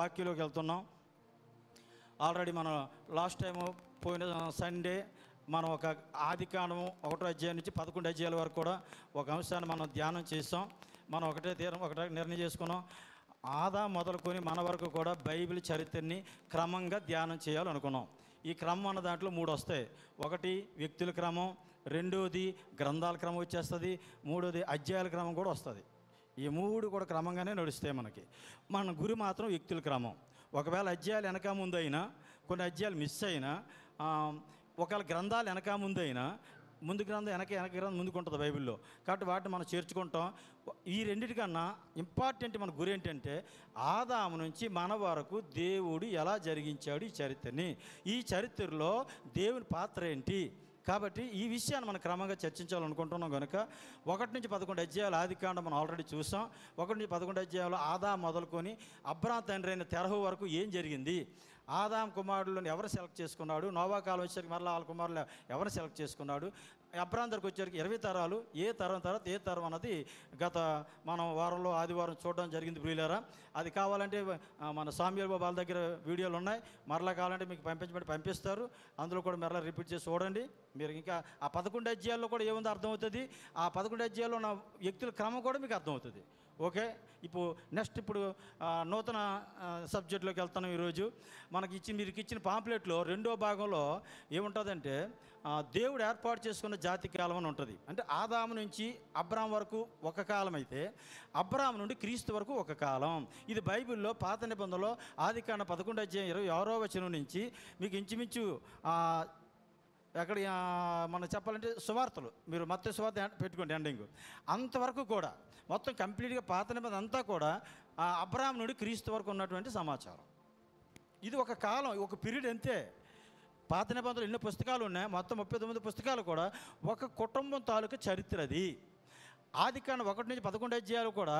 వాక్యంలోకి వెళ్తున్నాం. ఆల్రెడీ మనం లాస్ట్ టైము పోయిన సండే మనం ఒక ఆదికాండము 1వ అధ్యాయం నుంచి 11 అధ్యాయాల వరకు కూడా ఒక అంశాన్ని మనం ధ్యానం చేసాం. మనం ఒకటే నిర్ణయం చేసుకున్నాం. ఆదాము మొదలుకొని మన వరకు కూడా బైబిల్ చరిత్రని క్రమంగా ధ్యానం చేయాలనుకున్నాం. ఈ క్రమం అన్న దాంట్లో 3 వస్తాయి. ఒకటి వ్యక్తుల క్రమం, రెండోది గ్రంథాల క్రమం వచ్చేస్తుంది, మూడోది అధ్యాయాల క్రమం కూడా వస్తుంది. ఈ 3 కూడా క్రమంగానే నడుస్తాయి. మన గురి మాత్రం వ్యక్తుల క్రమం. ఒకవేళ అధ్యాయాలు వెనక ముందు అయినా, కొన్ని అధ్యాయాలు మిస్ అయినా, ఒకవేళ గ్రంథాలు వెనక ముందు అయినా, ముందు గ్రంథం వెనక గ్రంథం ముందుకు ఉంటుంది బైబిల్లో. కాబట్టి వాటిని మనం చేర్చుకుంటాం. ఈ రెండింటికన్నా ఇంపార్టెంట్ మన గురి ఏంటంటే ఆదాము నుంచి మన వరకు దేవుడు ఎలా జరిగించాడు ఈ చరిత్రని, ఈ చరిత్రలో దేవుని పాత్ర ఏంటి. కాబట్టి ఈ విషయాన్ని మనం క్రమంగా చర్చించాలనుకుంటున్నాం. కనుక 1 నుంచి 11 అధ్యాయాలు ఆదికాండం మనం ఆల్రెడీ చూసాం. 1 నుంచి 11 అధ్యాయాలు ఆదాము మొదలుకొని అబ్రాము తండ్రి అయిన తెరహు వరకు ఏం జరిగింది, ఆదాము కుమారులను ఎవరు సెలెక్ట్ చేసుకున్నాడు, నోవా కాలం వచ్చేసరికి మరలా వాళ్ళ కుమారులు ఎవరు సెలెక్ట్ చేసుకున్నాడు, అబ్రాము దగ్గరికి వచ్చేసరికి 20 తరాలు, ఏ తరం తర్వాత ఏ తరం అన్నది గత మనం వారంలో ఆదివారం చూడడం జరిగింది ప్రియులారా. అది కావాలంటే మన సామ్యూయల్ బాబు వాళ్ళ దగ్గర వీడియోలు ఉన్నాయి, మరలా కావాలంటే మీకు పంపిస్తారు. అందులో కూడా మరలా రిపీట్ చేసి చూడండి. మీరు ఇంకా ఆ 11 అధ్యాయాల్లో కూడా ఏముందో అర్థమవుతుంది. ఆ 11 అధ్యాయాల్లో ఉన్న వ్యక్తుల క్రమం కూడా మీకు అర్థమవుతుంది. ఓకే, ఇప్పుడు నూతన సబ్జెక్టులోకి వెళ్తాను. ఈరోజు మీకు ఇచ్చిన పాంప్లెట్లో 2వ భాగంలో ఏముంటుందంటే దేవుడు ఏర్పాటు చేసుకున్న జాతి కాలం అని ఉంటుంది. అంటే ఆదాము నుంచి అబ్రాము వరకు ఒక కాలం అయితే, అబ్రాము నుండి క్రీస్తు వరకు ఒక కాలం. ఇది బైబిల్లో పాత నిబంధనలో ఆదికాండం 11 అధ్యాయం 26వ వచనం నుంచి మీకు ఇంచుమించు అక్కడ మనం చెప్పాలంటే సువార్తలు, మీరు మత్తయి సువార్త పెట్టుకోండి ఎండింగ్ అంతవరకు కూడా మొత్తం కంప్లీట్గా పాత నిబంధన అంతా కూడా అబ్రాము నుండి క్రీస్తు వరకు ఉన్నటువంటి సమాచారం. ఇది ఒక కాలం, ఒక పీరియడ్ అంతే. పాత నిబంధనలు ఎన్నో పుస్తకాలు ఉన్నాయి, మొత్తం 39 పుస్తకాలు కూడా ఒక కుటుంబం తాలూకా చరిత్ర. అది ఆదికాండం 1 నుంచి 11 అధ్యాయాలు కూడా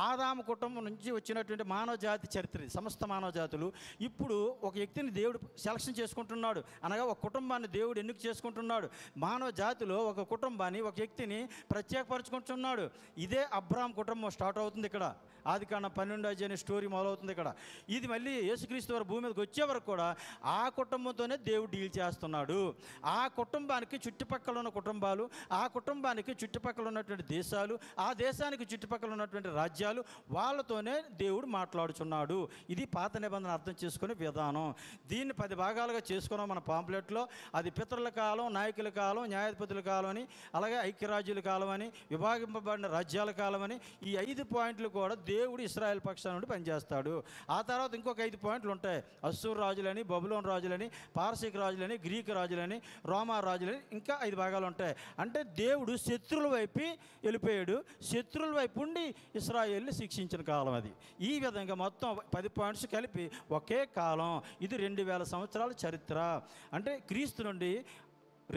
ఆదాము కుటుంబం నుంచి వచ్చినటువంటి మానవ జాతి చరిత్ర. సమస్త మానవ జాతులు ఇప్పుడు ఒక వ్యక్తిని దేవుడు సెలక్షన్ చేసుకుంటున్నాడు. అనగా ఒక కుటుంబాన్ని దేవుడు ఎందుకు చేసుకుంటున్నాడు, మానవ జాతిలో ఒక కుటుంబాన్ని, ఒక వ్యక్తిని ప్రత్యేకపరుచుకుంటున్నాడు. ఇదే అబ్రాము కుటుంబం స్టార్ట్ అవుతుంది ఇక్కడ. ఆదికాండం 12 అధ్యాయం స్టోరీ మొదలవుతుంది ఇక్కడ. ఇది మళ్ళీ యేసుక్రీస్తు వారు భూమి మీదకి వచ్చే వరకు కూడా ఆ కుటుంబంతోనే దేవుడు డీల్ చేస్తున్నాడు. ఆ కుటుంబానికి చుట్టుపక్కల ఉన్న కుటుంబాలు, ఆ కుటుంబానికి చుట్టుపక్కల ఉన్నటువంటి దేశాలు, ఆ దేశానికి చుట్టుపక్కల ఉన్నటువంటి రాజ్యాలు, వాళ్ళతోనే దేవుడు మాట్లాడుచున్నాడు. ఇది పాత నిబంధన అర్థం చేసుకునే విధానం. దీన్ని 10 భాగాలుగా చేసుకున్నాం మన పాంప్లెట్లో. అది పితరుల కాలం, నాయకుల కాలం, న్యాయాధిపతుల కాలం అని, అలాగే ఐక్యరాజ్యుల కాలం అని, విభాగింపబడిన రాజ్యాల కాలం అని, ఈ 5 పాయింట్లు కూడా దేవుడు ఇశ్రాయేల్ పక్షాల నుండి పనిచేస్తాడు. ఆ తర్వాత ఇంకొక 5 పాయింట్లు ఉంటాయి. అస్సూర్ రాజులని, బబులోన్ రాజులని, పారసీక రాజులని, గ్రీక్ రాజులని, రోమా రాజులని, ఇంకా 5 భాగాలు ఉంటాయి. అంటే దేవుడు శత్రువుల వైపు వెళ్ళిపోయాడు, శత్రువుల వైపు ఉండి ఇశ్రాయేల్ని శిక్షించిన కాలం అది. ఈ విధంగా మొత్తం 10 పాయింట్స్ కలిపి ఒకే కాలం. ఇది 2000 సంవత్సరాల చరిత్ర. అంటే క్రీస్తు నుండి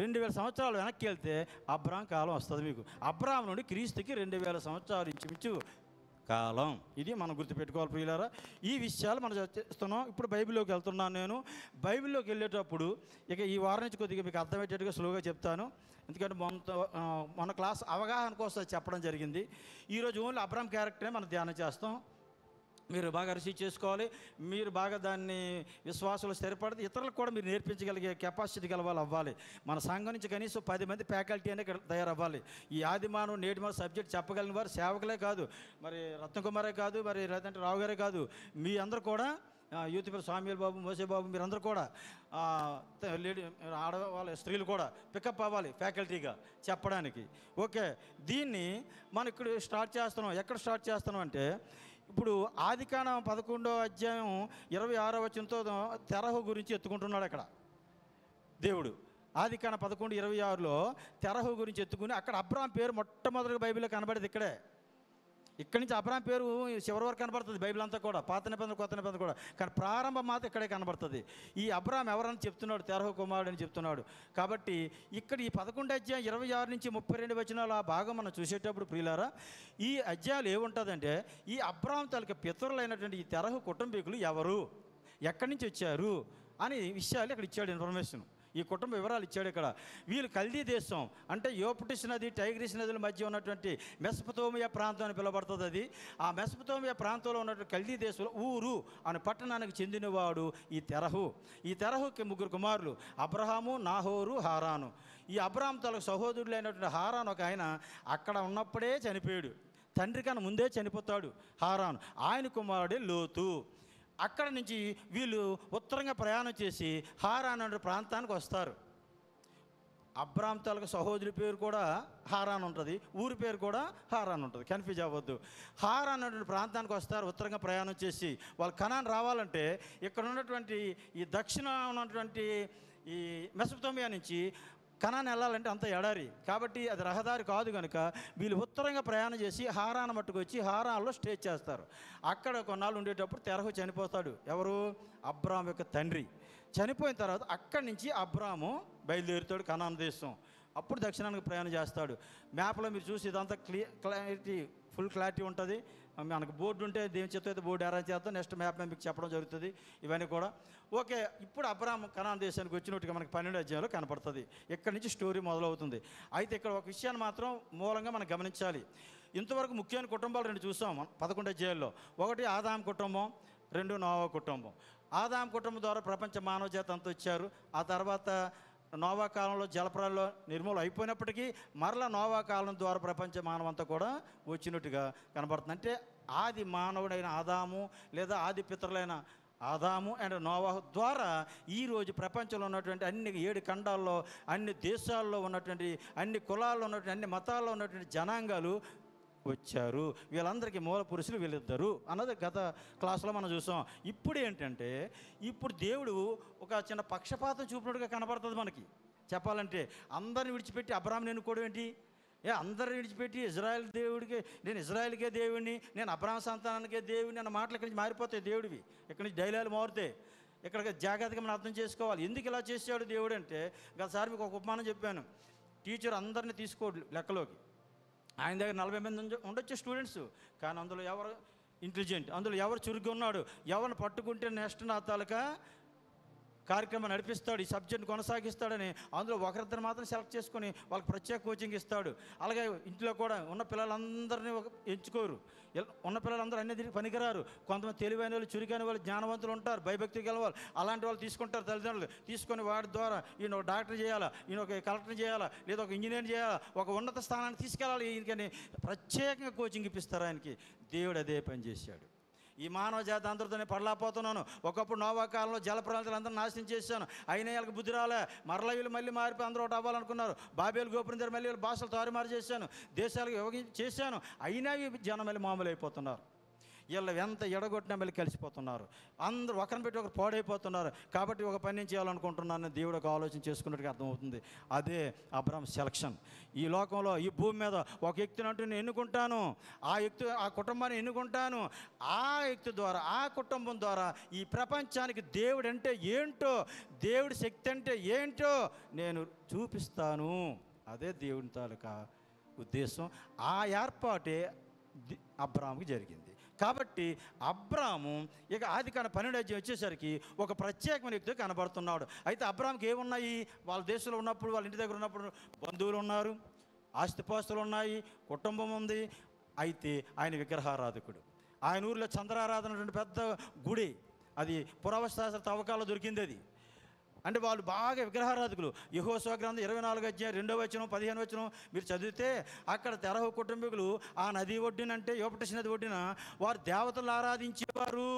2000 సంవత్సరాలు వెనక్కి వెళ్తే అబ్రాము కాలం వస్తుంది మీకు. అబ్రాము నుండి క్రీస్తుకి 2000 సంవత్సరాలు ఇంచుమించు కాలం. ఇది మనం గుర్తుపెట్టుకోవాలి ప్రియులారా. ఈ విషయాలు మనం చేస్తున్నాం. ఇప్పుడు బైబిల్లోకి వెళ్తున్నాను. నేను బైబిల్లోకి వెళ్ళేటప్పుడు ఇక ఈ వారం నుంచి కొద్దిగా మీకు అర్థమయ్యేటట్టుగా స్లోగా చెప్తాను. ఎందుకంటే మన క్లాస్ అవగాహన కోసం చెప్పడం జరిగింది. ఈరోజు ఓన్లీ అబ్రాము క్యారెక్టరే మనం ధ్యానం చేస్తాం. మీరు బాగా రిసీవ్ చేసుకోవాలి. మీరు బాగా దాన్ని విశ్వాసంలో స్థిరపడితే ఇతరులకు కూడా మీరు నేర్పించగలిగే కెపాసిటీ గలవాళ్ళు అవ్వాలి. మన సంఘం నుంచి కనీసం 10 మంది ఫ్యాకల్టీ అనేది తయారవ్వాలి. ఈ ఆదిమానం నేటిమానం సబ్జెక్ట్ చెప్పగలిగిన వారు సేవకులే కాదు, మరి రత్నకుమారే కాదు, మరి లేదంటే రావు గారే కాదు, మీ అందరూ కూడా యూత్ సామ్యూయల్ బాబు, మోసే బాబు, మీరందరూ కూడా లేడీ ఆడవాళ్ళ స్త్రీలు కూడా పికప్ అవ్వాలి ఫ్యాకల్టీగా చెప్పడానికి. ఓకే, దీన్ని మనం ఇక్కడ స్టార్ట్ చేస్తున్నాం. ఎక్కడ స్టార్ట్ చేస్తున్నాం అంటే ఇప్పుడు ఆదికాండం 11వ అధ్యాయం 26వ వచనంతో తెరహు గురించి ఎత్తుకుంటున్నాడు అక్కడ దేవుడు. ఆదికాండం 11:26లో తెరహు గురించి ఎత్తుకుని అక్కడ అబ్రాము పేరు మొట్టమొదటిగా బైబిల్లో కనబడేది ఇక్కడే. ఇక్కడి నుంచి అబ్రాము పేరు చివరి వరకు కనబడుతుంది బైబిల్ అంతా కూడా, పాత నిబంధన కొత్త నిబంధన కూడా. కానీ ప్రారంభం మాత్రం ఇక్కడే కనబడుతుంది. ఈ అబ్రాము ఎవరని చెప్తున్నాడు, తెరహు కుమారుడు అని చెప్తున్నాడు. కాబట్టి ఇక్కడ ఈ 11 అధ్యాయం 26 నుంచి 32 వచనాలు ఆ భాగం మనం చూసేటప్పుడు ప్రియులారా, ఈ అధ్యాయాలు ఏముంటుందంటే ఈ అబ్రాము తాలూకా పితరులైనటువంటి ఈ తెరహు కుటుంబీకులు ఎవరు, ఎక్కడి నుంచి వచ్చారు అనే విషయాలు ఇక్కడ ఇచ్చాడు ఇన్ఫర్మేషన్. ఈ కుటుంబ వివరాలు ఇచ్చాడు ఇక్కడ. వీళ్ళు కల్దీ దేశం అంటే యూఫ్రటీస్ నది, టైగ్రిస్ నదుల మధ్య ఉన్నటువంటి మెసొపొతేమియా ప్రాంతం అని పిలువబడుతుంది. అది ఆ మెసొపొతేమియా ప్రాంతంలో ఉన్నటువంటి కల్దీ దేశంలో ఊరు అనే పట్టణానికి చెందినవాడు ఈ తెరహు. ఈ తెరహుకి 3 కుమారులు, అబ్రహాము, నాహోరు, హారాను. ఈ అబ్రహాం తల సహోదరుడు అయినటువంటి హారాను ఒక ఆయన అక్కడ ఉన్నప్పుడే చనిపోయాడు. తండ్రి కన్నా ముందే చనిపోతాడు హారాను. ఆయన కుమారుడే లోతు. అక్కడ నుంచి వీళ్ళు ఉత్తరంగా ప్రయాణం చేసి హారాన్ అనే ప్రాంతానికి వస్తారు. అబ్రామ్ తాలూకు సహోదరి పేరు కూడా హారాన్ ఉంటుంది, ఊరి పేరు కూడా హారాన్ ఉంటుంది, కన్ఫ్యూజ్ అవ్వద్దు. హారాన్ అనే ప్రాంతానికి వస్తారు ఉత్తరంగా ప్రయాణం చేసి. వాళ్ళు కనాన్ రావాలంటే ఇక్కడ ఉన్నటువంటి ఈ దక్షిణ ఉన్నటువంటి ఈ మెసొపొతేమియా నుంచి కనాన్ వెళ్ళాలంటే అంత ఎడారి కాబట్టి అది రహదారి కాదు కనుక వీళ్ళు ఉత్తరంగా ప్రయాణం చేసి హారాన్ మట్టుకు వచ్చి హారాన్లో స్టే చేస్తారు. అక్కడ కొన్నాళ్ళు ఉండేటప్పుడు తెరహు చనిపోతాడు. ఎవరు? అబ్రాము యొక్క తండ్రి. చనిపోయిన తర్వాత అక్కడి నుంచి అబ్రాము బయలుదేరుతాడు కనాన్ దేశం. అప్పుడు దక్షిణానికి ప్రయాణం చేస్తాడు. మ్యాప్లో మీరు చూసి ఇదంతా ఫుల్ క్లారిటీ ఉంటుంది. మనకు బోర్డు ఉంటే దేని చేత అయితే బోర్డు అరేంజ్ చేస్తాం, నెక్స్ట్ మ్యాప్ మీకు చెప్పడం జరుగుతుంది. ఇవన్నీ కూడా ఓకే. ఇప్పుడు అబ్రాము కనాన్ దేశానికి వచ్చినట్టుగా మనకి 12వ అధ్యాయంలో కనపడుతుంది. ఇక్కడి నుంచి స్టోరీ మొదలవుతుంది. అయితే ఇక్కడ ఒక విషయాన్ని మాత్రం మూలంగా మనం గమనించాలి. ఇంతవరకు ముఖ్యమైన కుటుంబాలు 2 చూసాం 11వ అధ్యాయంలో. ఒకటి ఆదాం కుటుంబం, 2 నోవా కుటుంబం. ఆదాం కుటుంబం ద్వారా ప్రపంచ మానవ జాతి అంతా వచ్చారు. ఆ తర్వాత నోవా కాలంలో జలప్రలయంలో నిర్మూలన అయిపోయినప్పటికీ మరలా నోవా కాలం ద్వారా ప్రపంచ మానవంతా కూడా వచ్చినట్టుగా కనబడుతుంది. అంటే ఆది మానవుడైన ఆదాము లేదా ఆది పితరులైన ఆదాము అండ్ నోవాహు ద్వారా ఈరోజు ప్రపంచంలో ఉన్నటువంటి అన్ని 7 ఖండాల్లో, అన్ని దేశాల్లో ఉన్నటువంటి, అన్ని కులాల్లో ఉన్నటువంటి, అన్ని మతాల్లో ఉన్నటువంటి జనాంగాలు వచ్చారు. వీళ్ళందరికీ మూల పురుషులు వీళ్ళిద్దరు అన్నది గత క్లాసులో మనం చూసాం. ఇప్పుడు ఏంటంటే ఇప్పుడు దేవుడు ఒక చిన్న పక్షపాతం చూపినట్టుగా కనబడుతుంది మనకి. చెప్పాలంటే అందరిని విడిచిపెట్టి అబ్రాహాముని ఎన్నుకోవడం ఏంటి? అందరిని విడిచిపెట్టి ఇజ్రాయెల్ దేవుడికి, నేను ఇజ్రాయెల్కే దేవుడిని, నేను అబ్రాహాం సంతానానికే దేవుడిని అన్న మాటలు ఇక్కడి నుంచి మారిపోతాయి. దేవుడివి ఇక్కడి నుంచి డైలాగులు మారుతాయి. ఇక్కడ జాగ్రత్తగా మనం అర్థం చేసుకోవాలి. ఎందుకు ఇలా చేసాడు దేవుడు అంటే, గతసారి మీకు ఒక ఉపమానం చెప్పాను. టీచర్ అందరినీ తీసుకోడు లెక్కలోకి. ఆయన దగ్గర 40 మంది ఉండొచ్చు స్టూడెంట్స్, కానీ అందులో ఎవరు ఇంటెలిజెంట్, అందులో ఎవరు చురుగ్గా ఉన్నాడు, ఎవరిని పట్టుకుంటే నెక్స్ట్ నా తాలూకా కార్యక్రమం నడిపిస్తాడు, ఈ సబ్జెక్ట్ని కొనసాగిస్తాడని అందులో ఒకరిద్దరు మాత్రం సెలెక్ట్ చేసుకొని వాళ్ళకి ప్రత్యేక కోచింగ్ ఇస్తాడు. అలాగే ఇంట్లో కూడా ఉన్న పిల్లలందరినీ ఎంచుకోరు. ఉన్న పిల్లలందరూ అన్ని దీనికి పనికిరారు. కొంతమంది తెలివైన వాళ్ళు, చురుకైన వాళ్ళు, జ్ఞానవంతులు ఉంటారు, భయభక్తి గల వాళ్ళు. అలాంటి వాళ్ళు తీసుకుంటారు తల్లిదండ్రులు. తీసుకొని వాడి ద్వారా ఈయన ఒక డాక్టర్ చేయాలా, ఈయన ఒక కలెక్టర్ చేయాలా, లేదా ఒక ఇంజనీర్ చేయాలా, ఒక ఉన్నత స్థానానికి తీసుకెళ్ళాలి, ఈయనకని ప్రత్యేకంగా కోచింగ్ ఇప్పిస్తారు. ఆయనకి దేవుడు అదే పని చేశాడు. ఈ మానవ జాతి అందరితోనే పడలేకపోతున్నాను. ఒకప్పుడు నోవా కాలంలో జలప్రలయాలు అందరూ నాశనం చేశాను, అయినా వీళ్ళకి బుద్ధి రాలే. మరలా వీళ్ళు మళ్ళీ మారిపోయి అందరూ ఒకటి అవ్వాలనుకున్నారు. బాబేలు గోపురం దగ్గర మళ్ళీ వీళ్ళు భాషలు తారుమారు చేశాను, దేశాలకు చేశాను, అయినా ఈ జనం మళ్ళీ మామూలు అయిపోతున్నారు. వీళ్ళు ఎంత ఎడగొట్టినా మళ్ళీ కలిసిపోతున్నారు. అందరూ ఒకరిని పెట్టి ఒకరు పాడైపోతున్నారు. కాబట్టి ఒక పని నేను చేయాలనుకుంటున్నాను దేవుడు ఒక ఆలోచన చేసుకున్నట్టుగా అర్థమవుతుంది. అదే అబ్రాహాం సెలక్షన్. ఈ లోకంలో, ఈ భూమి మీద ఒక వ్యక్తిని అంటూ నేను ఎన్నుకుంటాను, ఆ కుటుంబాన్ని ఎన్నుకుంటాను. ఆ వ్యక్తి ద్వారా, ఆ కుటుంబం ద్వారా ఈ ప్రపంచానికి దేవుడు అంటే ఏంటో, దేవుడి శక్తి అంటే ఏంటో నేను చూపిస్తాను. అదే దేవుని తాలూకా ఉద్దేశం. ఆ ఏర్పాటే అబ్రాహాముకి జరిగింది. కాబట్టి అబ్రాము ఇక ఆదికాండం 12వ అధ్యాయం వచ్చేసరికి ఒక ప్రత్యేకమైన వ్యక్తిగా కనబడుతున్నాడు. అయితే అబ్రాహాముకి ఏమున్నాయి? వాళ్ళ దేశంలో ఉన్నప్పుడు, వాళ్ళ ఇంటి దగ్గర ఉన్నప్పుడు బంధువులు ఉన్నారు, ఆస్తిపాస్తులు ఉన్నాయి, కుటుంబం ఉంది. అయితే ఆయన విగ్రహారాధకుడు. ఆయన ఊరిలో చంద్రారాధన పెద్ద గుడి, అది పురావస్తు తవ్వకాల్లో దొరికింది. అది అంటే వాళ్ళు బాగా విగ్రహారాధకులు. యెహోషువ గ్రంథం 24వ అధ్యాయం 2వ వచనం 15వ వచనం మీరు చదివితే అక్కడ తెరహు కుటుంబీకులు ఆ నది ఒడ్డున, అంటే యూఫ్రటీస్ నది ఒడ్డున వారు దేవతలు ఆరాధించేవారు.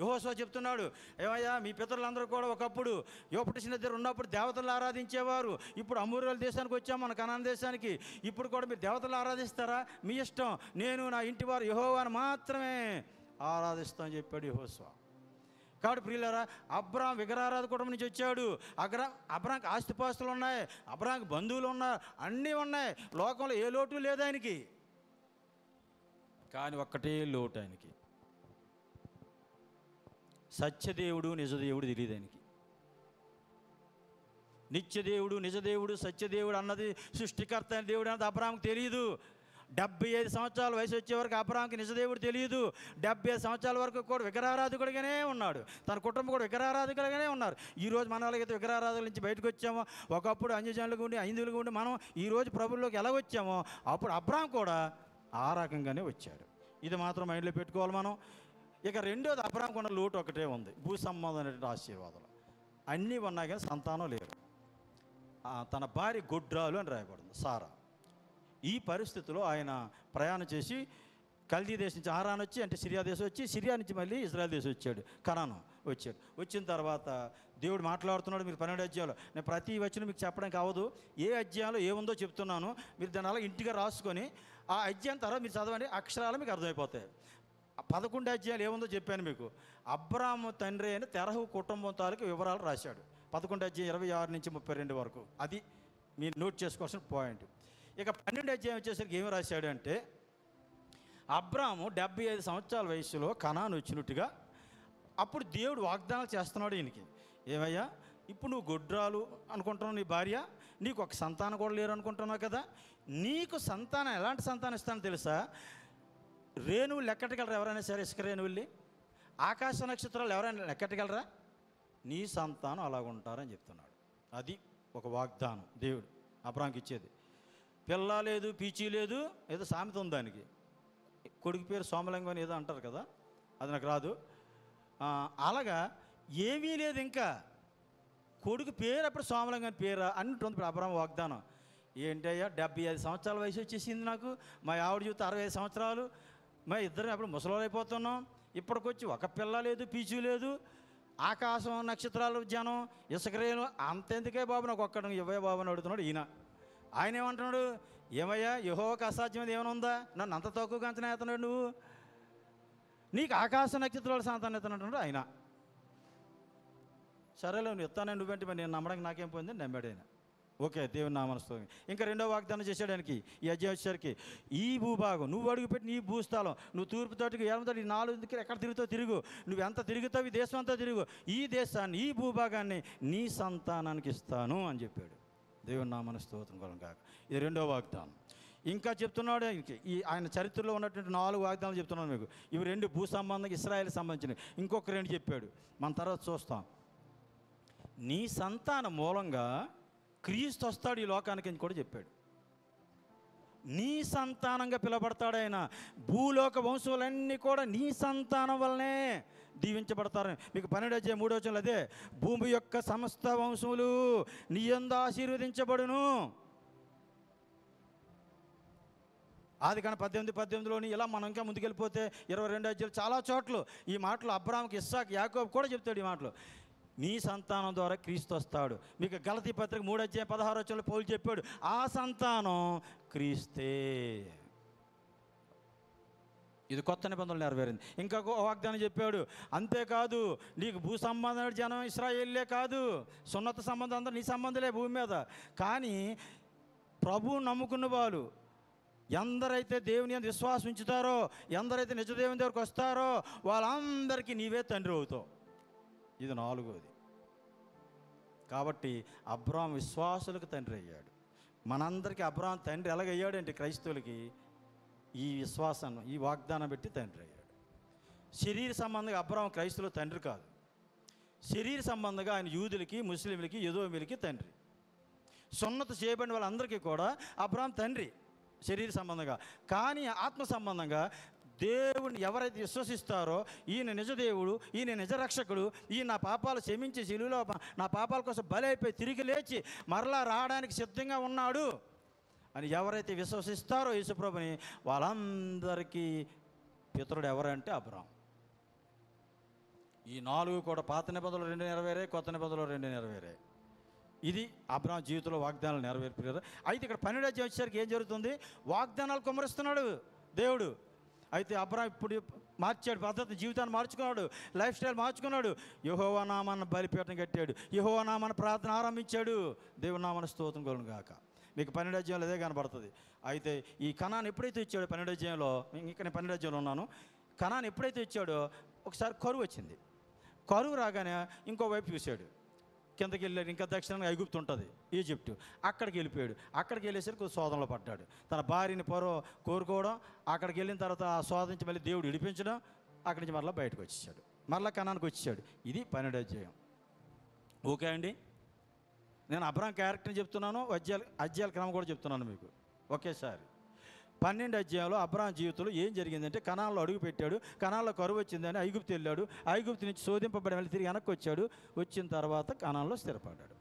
యెహోషువ చెప్తున్నాడు, ఏమయ్యా మీ పితరులందరూ కూడా ఒకప్పుడు యూఫ్రటీస్ నది దగ్గర ఉన్నప్పుడు దేవతలు ఆరాధించేవారు. ఇప్పుడు అమోరీయుల దేశానికి వచ్చాం, మన కనాన్ దేశానికి. ఇప్పుడు కూడా మీరు దేవతలు ఆరాధిస్తారా? మీ ఇష్టం. నేను నా ఇంటి వారు యెహోవాను మాత్రమే ఆరాధిస్తామని చెప్పాడు యెహోషువ. కాబట్టి ప్రియులారా, అబ్రాహాం విగ్రహారాధన కుటుంబం నుంచి వచ్చాడు. అబ్రాహాంకి ఆస్తిపాస్తులు ఉన్నాయి, అబ్రాహాంకి బంధువులు ఉన్నారు, అన్నీ ఉన్నాయి. లోకంలో ఏ లోటు లేదు ఆయనకి. కానీ ఒక్కటే లోటు ఆయనకి, సత్యదేవుడు నిజదేవుడు తెలియదు ఆయనకి. నిత్యదేవుడు, నిజదేవుడు, సత్యదేవుడు అన్నది, సృష్టికర్త అయిన దేవుడు అన్నది అబ్రాహాంకి తెలియదు. 75 సంవత్సరాల వయసు వచ్చే వరకు అబ్రాహాంకి నిజదేవుడు తెలియదు. 75 సంవత్సరాల వరకు కూడా విగ్రహారాధకుడిగానే ఉన్నాడు. తన కుటుంబం కూడా విగ్రహారాధకులుగానే ఉన్నారు. ఈరోజు మన వాళ్ళకైతే విగ్రహారాధకుల నుంచి బయటకు వచ్చామో, ఒకప్పుడు అన్యజనులుగా ఉండి హైందువులుగా ఉండి మనం ఈరోజు ప్రభువులోకి ఎలా వచ్చామో, అప్పుడు అబ్రాహాం కూడా ఆ రకంగానే వచ్చాడు. ఇది మాత్రం మైండ్లో పెట్టుకోవాలి మనం. ఇక రెండోది, అబ్రాహాంకు ఉన్న లోటు ఒకటే ఉంది, భూ సంబంధం అనేటువంటి ఆశీర్వాదాలు అన్నీ ఉన్నాయి కానీ సంతానం లేరు. తన భార్య గొడ్రాలు అని రాయబడింది, సారా. ఈ పరిస్థితిలో ఆయన ప్రయాణం చేసి కల్దీ దేశం నుంచి హారాన్ వచ్చి, అంటే సిరియా దేశం వచ్చి, సిరియా నుంచి మళ్ళీ ఇజ్రాయెల్ దేశం వచ్చాడు, కనాను వచ్చాడు. వచ్చిన తర్వాత దేవుడు మాట్లాడుతున్నాడు. మీరు 12 అధ్యాయాలు, నేను ప్రతి వచనం మీకు చెప్పడానికి అవ్వదు, ఏ అధ్యాయంలో ఏముందో చెప్తున్నాను. మీరు దాని అలా ఇంటిగా రాసుకొని ఆ అధ్యాయం తర్వాత మీరు చదవండి, అక్షరాలు మీకు అర్థమైపోతాయి. 11 అధ్యాయాలు ఏముందో చెప్పాను మీకు. అబ్రాహాము తండ్రి అయిన తెరహు కుటుంబం తాలూకు వివరాలు రాశాడు. 11 అధ్యాయం 26 నుంచి 32 వరకు. అది మీరు నోట్ చేసుకోవాల్సిన పాయింట్. ఇక 12 అధ్యాయం వచ్చేసరికి ఏమి రాశాడు అంటే, అబ్రాహాము 75 సంవత్సరాల వయసులో కనాను వచ్చినట్టుగా అప్పుడు దేవుడు వాగ్దానాలు చేస్తున్నాడు ఈయనకి. ఏమయ్యా, ఇప్పుడు నువ్వు గొడ్రాలు అనుకుంటున్నావు, నీ భార్య, నీకు ఒక సంతానం కూడా లేరు అనుకుంటున్నావు కదా, నీకు సంతానం ఎలాంటి సంతానం ఇస్తానో తెలుసా? రేణువులు లెక్కటగలరా ఎవరైనా సరే? ఇసుక రేణువుల్ని, ఆకాశ నక్షత్రాలు ఎవరైనా లెక్కటగలరా? నీ సంతానం అలాగుంటారని చెప్తున్నాడు. అది ఒక వాగ్దానం దేవుడు అబ్రాహాంకి ఇచ్చేది. పిల్ల లేదు, పీచీ లేదు, ఏదో సామెత ఉంది దానికి, కొడుకు పేరు సోమలింగం అని ఏదో అంటారు కదా, అది నాకు రాదు. అలాగా ఏమీ లేదు, ఇంకా కొడుకు పేరు అప్పుడు సోమలింగం అని పేరు అంటుంది. ఇప్పుడు అబ్రాహాం వాగ్దానం ఏంటయ్యా, 75 సంవత్సరాల వయసు వచ్చేసింది నాకు, మా ఆవిడ చూస్తే 65 సంవత్సరాలు, మా ఇద్దరం అప్పుడు ముసలోళ్ళు అయిపోతున్నాం, ఇప్పటికొచ్చి ఒక పిల్ల లేదు, పీచు లేదు, ఆకాశం నక్షత్రాలు జనం ఇసుకరేను, అంతెందుకే బాబు నాకు ఒక్కడు ఇవ్వే బాబు అని అడుగుతున్నాడు ఈయన. ఆయన ఏమంటున్నాడు, ఏమయ్యా యెహోవాకు అసాధ్యమైనది ఏమైనా ఉందా? నన్ను అంత తక్కువగా అంచనా వేస్తున్నాడు నువ్వు, నీకు ఆకాశ నక్షత్రాలు సంతానం ఎత్తున్నట్టు ఆయన. సరేలే నువ్వు ఇస్తానని నువ్వేంటి, మరి నేను నమ్మడానికి నాకేం పోయిందని నమ్మాడు ఆయన. ఓకే, దేవుని నామస్తోత్రం. ఇంకా రెండో వాగ్దానం చేశాడు ఆయనకి ఈ అధ్యాయం వచ్చేసరికి, ఈ భూభాగం నువ్వు అడుగుపెట్టిన ఈ భూస్థలం, నువ్వు తూర్పు తోటికి ఎడమ తోటి 4 దిక్కులు ఎక్కడ తిరుగుతావు తిరుగు, నువ్వు ఎంత తిరుగుతావు ఈ దేశం అంతా తిరుగు, ఈ దేశాన్ని ఈ భూభాగాన్ని నీ సంతానానికి ఇస్తాను అని చెప్పాడు. దేవుని నామన స్తోత్రం కలుగును గాక. ఇది రెండో వాగ్దానం. ఇంకా చెప్తున్నాడు ఆయన చరిత్రలో ఉన్నటువంటి 4 వాగ్దానాలు చెప్తున్నాను మీకు. ఇవి 2 భూ సంబంధంగా ఇశ్రాయేల్ సంబంధించినవి. ఇంకొక 2 చెప్పాడు, మన తర్వాత చూస్తాం. నీ సంతానం మూలంగా క్రీస్తు వస్తాడు ఈ లోకానికి అని కూడా చెప్పాడు. నీ సంతానంగా పిలబడతాడు ఆయన. భూలోక వంశములన్నీ కూడా నీ సంతానం వల్లనే దీవించబడతారు. మీకు 12 అధ్యాయం 3వ వచనంలో అదే, భూమి యొక్క సమస్త వంశములు నీ యందు ఆశీర్వదించబడును. ఆదికాండం 18:18లోని ఇలా మనం ఇంకా ముందుకెళ్ళిపోతే 22 అధ్యాయాలు చాలా చోట్ల ఈ మాటలు అబ్రాహాముకి, ఇస్సాకు, యాకోబు కూడా చెప్తాడు ఈ మాటలు. నీ సంతానం ద్వారా క్రీస్తు వస్తాడు. మీకు గలతీ పత్రిక 3వ అధ్యాయం 16వ వచనంలో పౌలు చెప్పాడు, ఆ సంతానం క్రీస్తే. ఇది కొత్త నిబంధనలు నెరవేరింది. ఇంకా వాగ్దానం చెప్పాడు, అంతేకాదు నీకు భూ సంబంధం జనం ఇశ్రాయేలే కాదు, సున్నత సంబంధం అందరూ నీ సంబంధులే భూమి మీద, కానీ ప్రభువు నమ్ముకున్న వాళ్ళు ఎందరైతే దేవుని యందు విశ్వాసం ఉంచుతారో, ఎందరైతే నిజ దేవుని దగ్గరకు వస్తారో వాళ్ళందరికీ నీవే తండ్రి అవుతావు. ఇది 4వది. కాబట్టి అబ్రాహాం విశ్వాసులకు తండ్రి అయ్యాడు. మనందరికీ అబ్రాహాం తండ్రి ఎలాగయ్యాడంటే క్రైస్తవులకి ఈ విశ్వాసాన్ని, ఈ వాగ్దానం పెట్టి తండ్రి అయ్యాడు. శరీర సంబంధంగా అబ్రాహాం క్రైస్తవుల తండ్రి కాదు, శరీర సంబంధంగా ఆయన యూదులకి, ముస్లింలకి, ఎదోమీలకి తండ్రి. సున్నత చేయబడిన వాళ్ళందరికీ కూడా అబ్రాహాం తండ్రి శరీర సంబంధంగా. కానీ ఆత్మ సంబంధంగా దేవుని ఎవరైతే విశ్వసిస్తారో, ఈయన నిజదేవుడు, ఈయన నిజ రక్షకుడు, ఈయన నా పాపాలు క్షమించి శిలువలో నా పాపాల కోసం బలి అయిపోయి తిరిగి లేచి మరలా రావడానికి సిద్ధంగా ఉన్నాడు అని ఎవరైతే విశ్వసిస్తారో యేసుప్రభుని, వాళ్ళందరికీ పితరుడు ఎవరంటే అబ్రాహాం. ఈ 4 కూడా పాత నిబంధనలు 2 నెరవేరాయి, కొత్త నిబంధనలు 2 నెరవేరాయి. ఇది అబ్రాహాం జీవితంలో వాగ్దానాలు నెరవేర్పారు. అయితే ఇక్కడ 12వ అధ్యాయం వచ్చేసరికి ఏం జరుగుతుంది? వాగ్దానాలు కుమ్మరిస్తున్నాడు దేవుడు. అయితే అబ్రాహాం ఇప్పుడు మార్చాడు, పద్ధతి జీవితాన్ని మార్చుకున్నాడు, లైఫ్ స్టైల్ మార్చుకున్నాడు. యెహోవా నామాన్ని బలిపీఠం కట్టాడు, యెహోవా నామాన్ని ప్రార్థన ఆరంభించాడు. దేవుని నామాన్ని స్తోత్రం కలుగును గాక. మీకు 12వ అధ్యాయంలో అదే కనబడుతుంది. అయితే ఈ కనాను ఎప్పుడైతే ఇచ్చాడో 12వ అధ్యాయంలో, ఇంకా నేను 12వ అధ్యాయంలో ఉన్నాను, కనాను ఎప్పుడైతే ఇచ్చాడో ఒకసారి కరువు వచ్చింది. కరువు రాగానే ఇంకోవైపు చూశాడు. కిందకి వెళ్ళాడు. ఇంకా దక్షిణంగా ఐగుప్తు ఉంటుంది, ఈజిప్టు. అక్కడికి వెళ్ళిపోయాడు. అక్కడికి వెళ్ళేసరికి శోధనలో పడ్డాడు. తన భార్యని కోరుకోవడం, అక్కడికి వెళ్ళిన తర్వాత ఆ శోధించి మళ్ళీ దేవుడు విడిపించడం, అక్కడి నుంచి మరలా బయటకు వచ్చేసాడు, మరలా కనానికి వచ్చేసాడు. ఇది 12వ అధ్యాయం. ఓకే అండి. నేను అబ్రాహాం క్యారెక్టర్ని చెప్తున్నాను, అధ్యాయాల క్రమం కూడా చెప్తున్నాను మీకు ఒకేసారి. 12 అధ్యాయంలో అబ్రాహాం జీవితంలో ఏం జరిగిందంటే, కనాన్లో అడుగు పెట్టాడు, కనాన్లో కరువు వచ్చిందని ఐగుప్తు వెళ్ళాడు, ఐగుప్తు నుంచి శోధింపబడి మళ్ళీ తిరిగి వెనక్కి వచ్చాడు, వచ్చిన తర్వాత కనాన్లో స్థిరపడ్డాడు.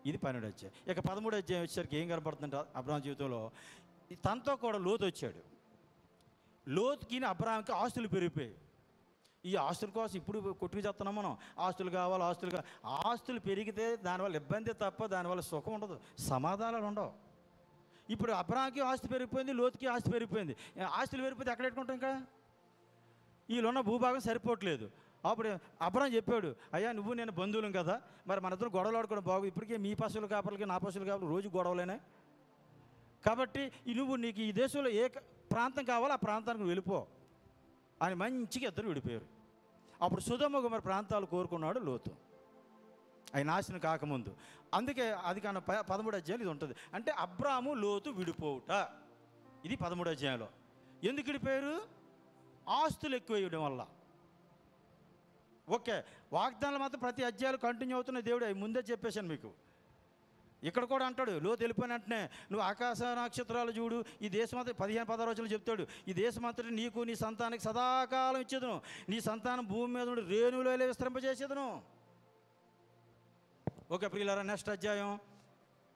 ఇది 12వ అధ్యాయం. ఇక 13వ అధ్యాయం వచ్చేసరికి ఏం కనపడుతుందంటే అబ్రాహాం జీవితంలో తనతో కూడా లోతు వచ్చాడు. లోతుకి అబ్రాహాంకి ఆస్తులు పెరిగిపోయాయి. ఈ ఆస్తుల కోసం ఇప్పుడు కొట్టుకు చెప్తున్నాం మనం, ఆస్తులు కావాలి, ఆస్తులు పెరిగితే దానివల్ల ఇబ్బంది తప్ప దానివల్ల సుఖం ఉండదు, సమాధానాలు ఉండవు. ఇప్పుడు అబ్రాహాంకి ఆస్తి పెరిగిపోయింది, లోతుకి ఆస్తి పెరిగిపోయింది. ఆస్తులు పెరిగిపోతే ఎక్కడ పెట్టుకుంటాం? ఇంకా వీళ్ళున్న భూభాగం సరిపోవట్లేదు. అప్పుడు అబ్రాహాం చెప్పాడు, అయ్యా నువ్వు నేను బంధువులం కదా, మరి మన ఇద్దరు గొడవలు ఆడుకోవడం బాగు, ఇప్పటికే మీ పశువుల కాపలకి నా పశువుల కాపలు రోజు గొడవలేనే, కాబట్టి నువ్వు నీకు ఈ దేశంలో ఏ ప్రాంతం కావాలో ఆ ప్రాంతానికి వెళ్ళిపో అని మంచిగా ఇద్దరు విడిపోయారు. అప్పుడు సొదొమ గొమొర్రా ప్రాంతాలు కోరుకున్నాడు లోతు, అవి నాశనం కాకముందు. అందుకే అది కానీ 13వ అధ్యాయం ఇది ఉంటుంది. అంటే అబ్రాము లోతు విడిపోవుట, ఇది 13వ అధ్యాయంలో. ఎందుకు విడిపోయారు? ఆస్తులు ఎక్కువ వేయడం వల్ల. ఓకే, వాగ్దానాలు మాత్రం ప్రతి అధ్యాయాలు కంటిన్యూ అవుతున్నాయి. దేవుడు అవి ముందే చెప్పేశాను మీకు. ఇక్కడ కూడా అంటాడు, లోతు వెళ్ళిపోయిన వెంటనే నువ్వు ఆకాశ నక్షత్రాలు చూడు, ఈ దేశమంతా 15-16 రోజులు చెప్తాడు, ఈ దేశమంతటి నీకు నీ సంతానానికి సదాకాలం ఇచ్చేదను, నీ సంతానం భూమి మీద నుండి రేణువులో విస్తరింపజేసేదను. ఓకే ప్రియులారా, నెక్స్ట్ అధ్యాయం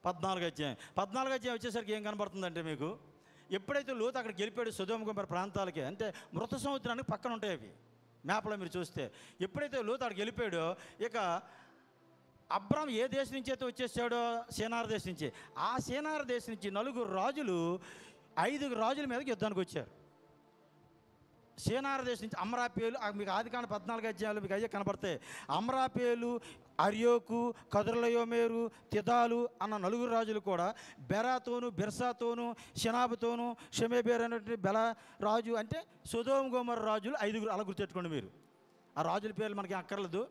14వ అధ్యాయం. 14వ అధ్యాయం వచ్చేసరికి ఏం కనబడుతుందంటే మీకు, ఎప్పుడైతే లోతు అక్కడికి వెళ్ళిపోయాడు సొదొమ గొమొర్రా ప్రాంతాలకి, అంటే మృత సముద్రానికి పక్కన ఉంటాయి అవి మ్యాప్లో మీరు చూస్తే. ఎప్పుడైతే లోతు అక్కడికి వెళ్ళిపోయాడో, ఇక అబ్రాం ఏ దేశం నుంచి అయితే వచ్చేసాడో, షినార్ దేశం నుంచి, ఆ షినార్ దేశం నుంచి 4 రాజులు 5 రాజుల మీదకి యుద్ధానికి వచ్చారు. షినార్ దేశం నుంచి అమ్రాపేలు, మీకు ఆదికాండ 14 అధ్యాయాలు మీకు అయ్యే కనబడతాయి. అమ్రాపేలు, అర్యోకు, కదర్లయోమేరు, తిదాలు అన్న 4 రాజులు కూడా బెరాతోను, బిర్సాతోను, షెనాబుతోను, షెమేబేర్ అనేటువంటి బెల రాజు, అంటే సొదొమ గొమొర్రా రాజులు 5 అలా గుర్తెట్టుకోండి మీరు. ఆ రాజుల పేర్లు మనకి అక్కర్లేదు.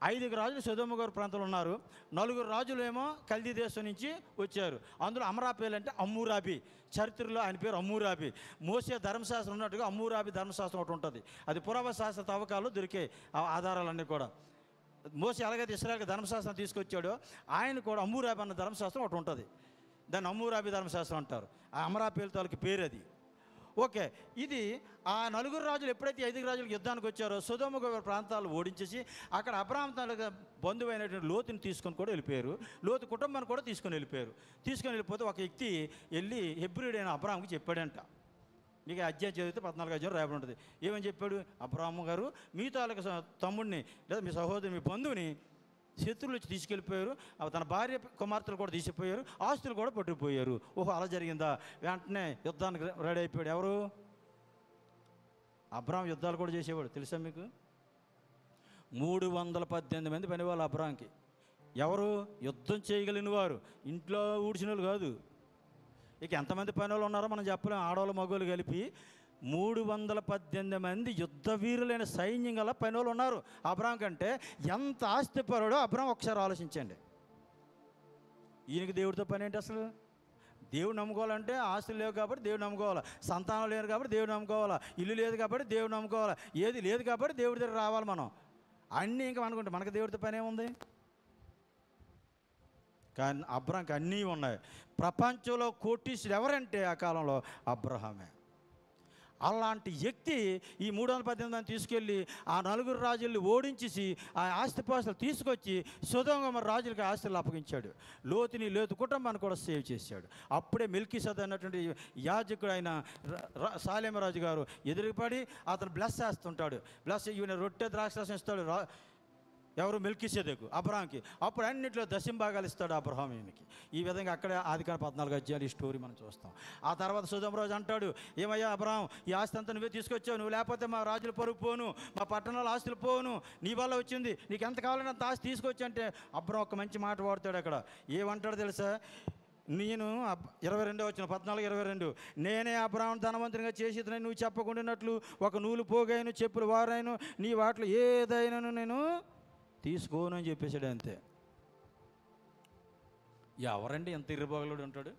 5 రాజులు సొదొమ గొమొర్రా ప్రాంతంలో ఉన్నారు. 4 రాజులు ఏమో కల్దీ దేశం నుంచి వచ్చారు. అందులో అమ్రాపేలు అంటే అమ్మూరాబి, చరిత్రలో ఆయన పేరు అమ్మూరాబి. మోసే ధర్మశాస్త్రం ఉన్నట్టుగా అమ్మూరాబి ధర్మశాస్త్రం ఒకటి ఉంటుంది. అది పురావస్తు శాస్త్ర తవ్వకాలు దొరికే ఆధారాలన్నీ కూడా. మోసే ఎలాగైతే ఇశ్రాయేలుకి ధర్మశాస్త్రం తీసుకొచ్చాడో, ఆయన కూడా అమ్మూరాబి అన్న ధర్మశాస్త్రం ఒకటి ఉంటుంది. దాన్ని అమ్మూరాబి ధర్మశాస్త్రం అంటారు. ఆ అమరాపేలు తాలూకు పేరు అది. ఓకే, ఇది ఆ 4 రాజులు ఎప్పుడైతే 5 రాజులకు యుద్ధానికి వచ్చారో సొదొమ గొమొర్రా ప్రాంతాలు ఓడించేసి అక్కడ అబ్రాహాం తాలూకా బంధువైనటువంటి లోతుని తీసుకొని కూడా వెళ్ళిపోయారు. లోతు కుటుంబాన్ని కూడా తీసుకొని వెళ్ళిపోతే ఒక వ్యక్తి వెళ్ళి హెబ్రీయుడైన అబ్రాహాంకి చెప్పాడంట. మీకు అధ్యాయం చదివితే 14వ అధ్యాయం రాయబడి ఉంటుంది. ఏమని చెప్పాడు? అబ్రాహాము గారు మీ తాలూకా తమ్ముడిని లేదా మీ సహోదరు మీ బంధువుని శత్రువులు వచ్చి తీసుకెళ్ళిపోయారు, తన భార్య కుమార్తెలు కూడా తీసిపోయారు, ఆస్తులు కూడా పట్టుకుపోయారు. ఓహో అలా జరిగిందా? వెంటనే యుద్ధానికి రెడీ అయిపోయాడు. ఎవరు? అబ్రాహాం యుద్ధాలు కూడా చేసేవాడు, తెలుసా మీకు? 318 మంది పనివాళ్ళు అబ్రాహాంకి. ఎవరు? యుద్ధం చేయగలిగిన వారు, ఇంట్లో ఊడ్చిన వాళ్ళు కాదు. ఇక ఎంతమంది పని వాళ్ళు ఉన్నారో మనం చెప్పలేం, ఆడవాళ్ళు మగవాళ్ళు కలిపి 318 మంది యుద్ధ వీరులైన సైన్యం గల పని వాళ్ళు ఉన్నారు అబ్రాహాం కంటే. ఎంత ఆస్తిపరుడో అబ్రాహాం ఒకసారి ఆలోచించండి. ఈయనకి దేవుడితో పని ఏంటి అసలు? దేవుడు నమ్ముకోవాలంటే ఆస్తులు లేవు కాబట్టి దేవుడు నమ్ముకోవాలి, సంతానం లేరు కాబట్టి దేవుడు నమ్ముకోవాలా, ఇల్లు లేదు కాబట్టి దేవుడు నమ్ముకోవాలా, ఏది లేదు కాబట్టి దేవుడి దగ్గర రావాలి మనం. అన్నీ ఇంకా అనుకుంటే మనకు దేవుడితో పని ఏముంది? కానీ అబ్రాహాంకి అన్నీ ఉన్నాయి. ప్రపంచంలో కోటీశ్వరుడు ఎవరంటే ఆ కాలంలో అబ్రహామే. అలాంటి వ్యక్తి ఈ 318 మంది తీసుకెళ్ళి ఆ 4 రాజుల్ని ఓడించేసి ఆ ఆస్తిపాస్తులు తీసుకొచ్చి సొదొమ గొమొర్రా రాజులకి ఆస్తులు అప్పగించాడు. లోతు కుటుంబాన్ని కూడా సేవ్ చేశాడు. అప్పుడే మెల్కీసెదెకు అన్నటువంటి యాజకుడు అయిన సాలేమ రాజు గారు ఎదురుపడి అతను బ్లెస్ చేస్తుంటాడు. ఈయన రొట్టె ద్రాక్షరసం ఇస్తాడు. ఎవరు? మెల్కీసెదెకు అబ్రాహాంకి. అప్పుడు అన్నింటిలో దశంభాగాలు ఇస్తాడు అబ్రహాం ఈయనకి. ఈ విధంగా అక్కడే ఆదికాండ 14 అధ్యాయాలు ఈ స్టోరీ మనం చూస్తాం. ఆ తర్వాత సొదొమ రాజు అంటాడు, ఏమయ్యా అబ్రహాం, ఈ ఆస్తి అంతా నువ్వే తీసుకొచ్చావు, నువ్వు లేకపోతే మా రాజుల పరుగు పోను, మా పట్టణాల ఆస్తులు పోను, నీ వల్ల వచ్చింది, నీకు ఎంత కావాలని అంత ఆస్తి తీసుకొచ్చి అంటే అబ్రహాం ఒక మంచి మాట వాడతాడు అక్కడ. ఏమంటాడు తెలుసా? నేను 22 వచ్చిన 14:22 నేనే అబ్రహాం ధనవంతునిగా చేసేదని నువ్వు చెప్పకుండానట్లు ఒక నూలు పోగైను చెప్పులు వారైను నీ వాటిలో ఏదైనా నేను తీసుకోను అని చెప్పేశాడు. అంతే. ఎవరండి ఎంత ఇరుబోగలుడు ఉంటాడు?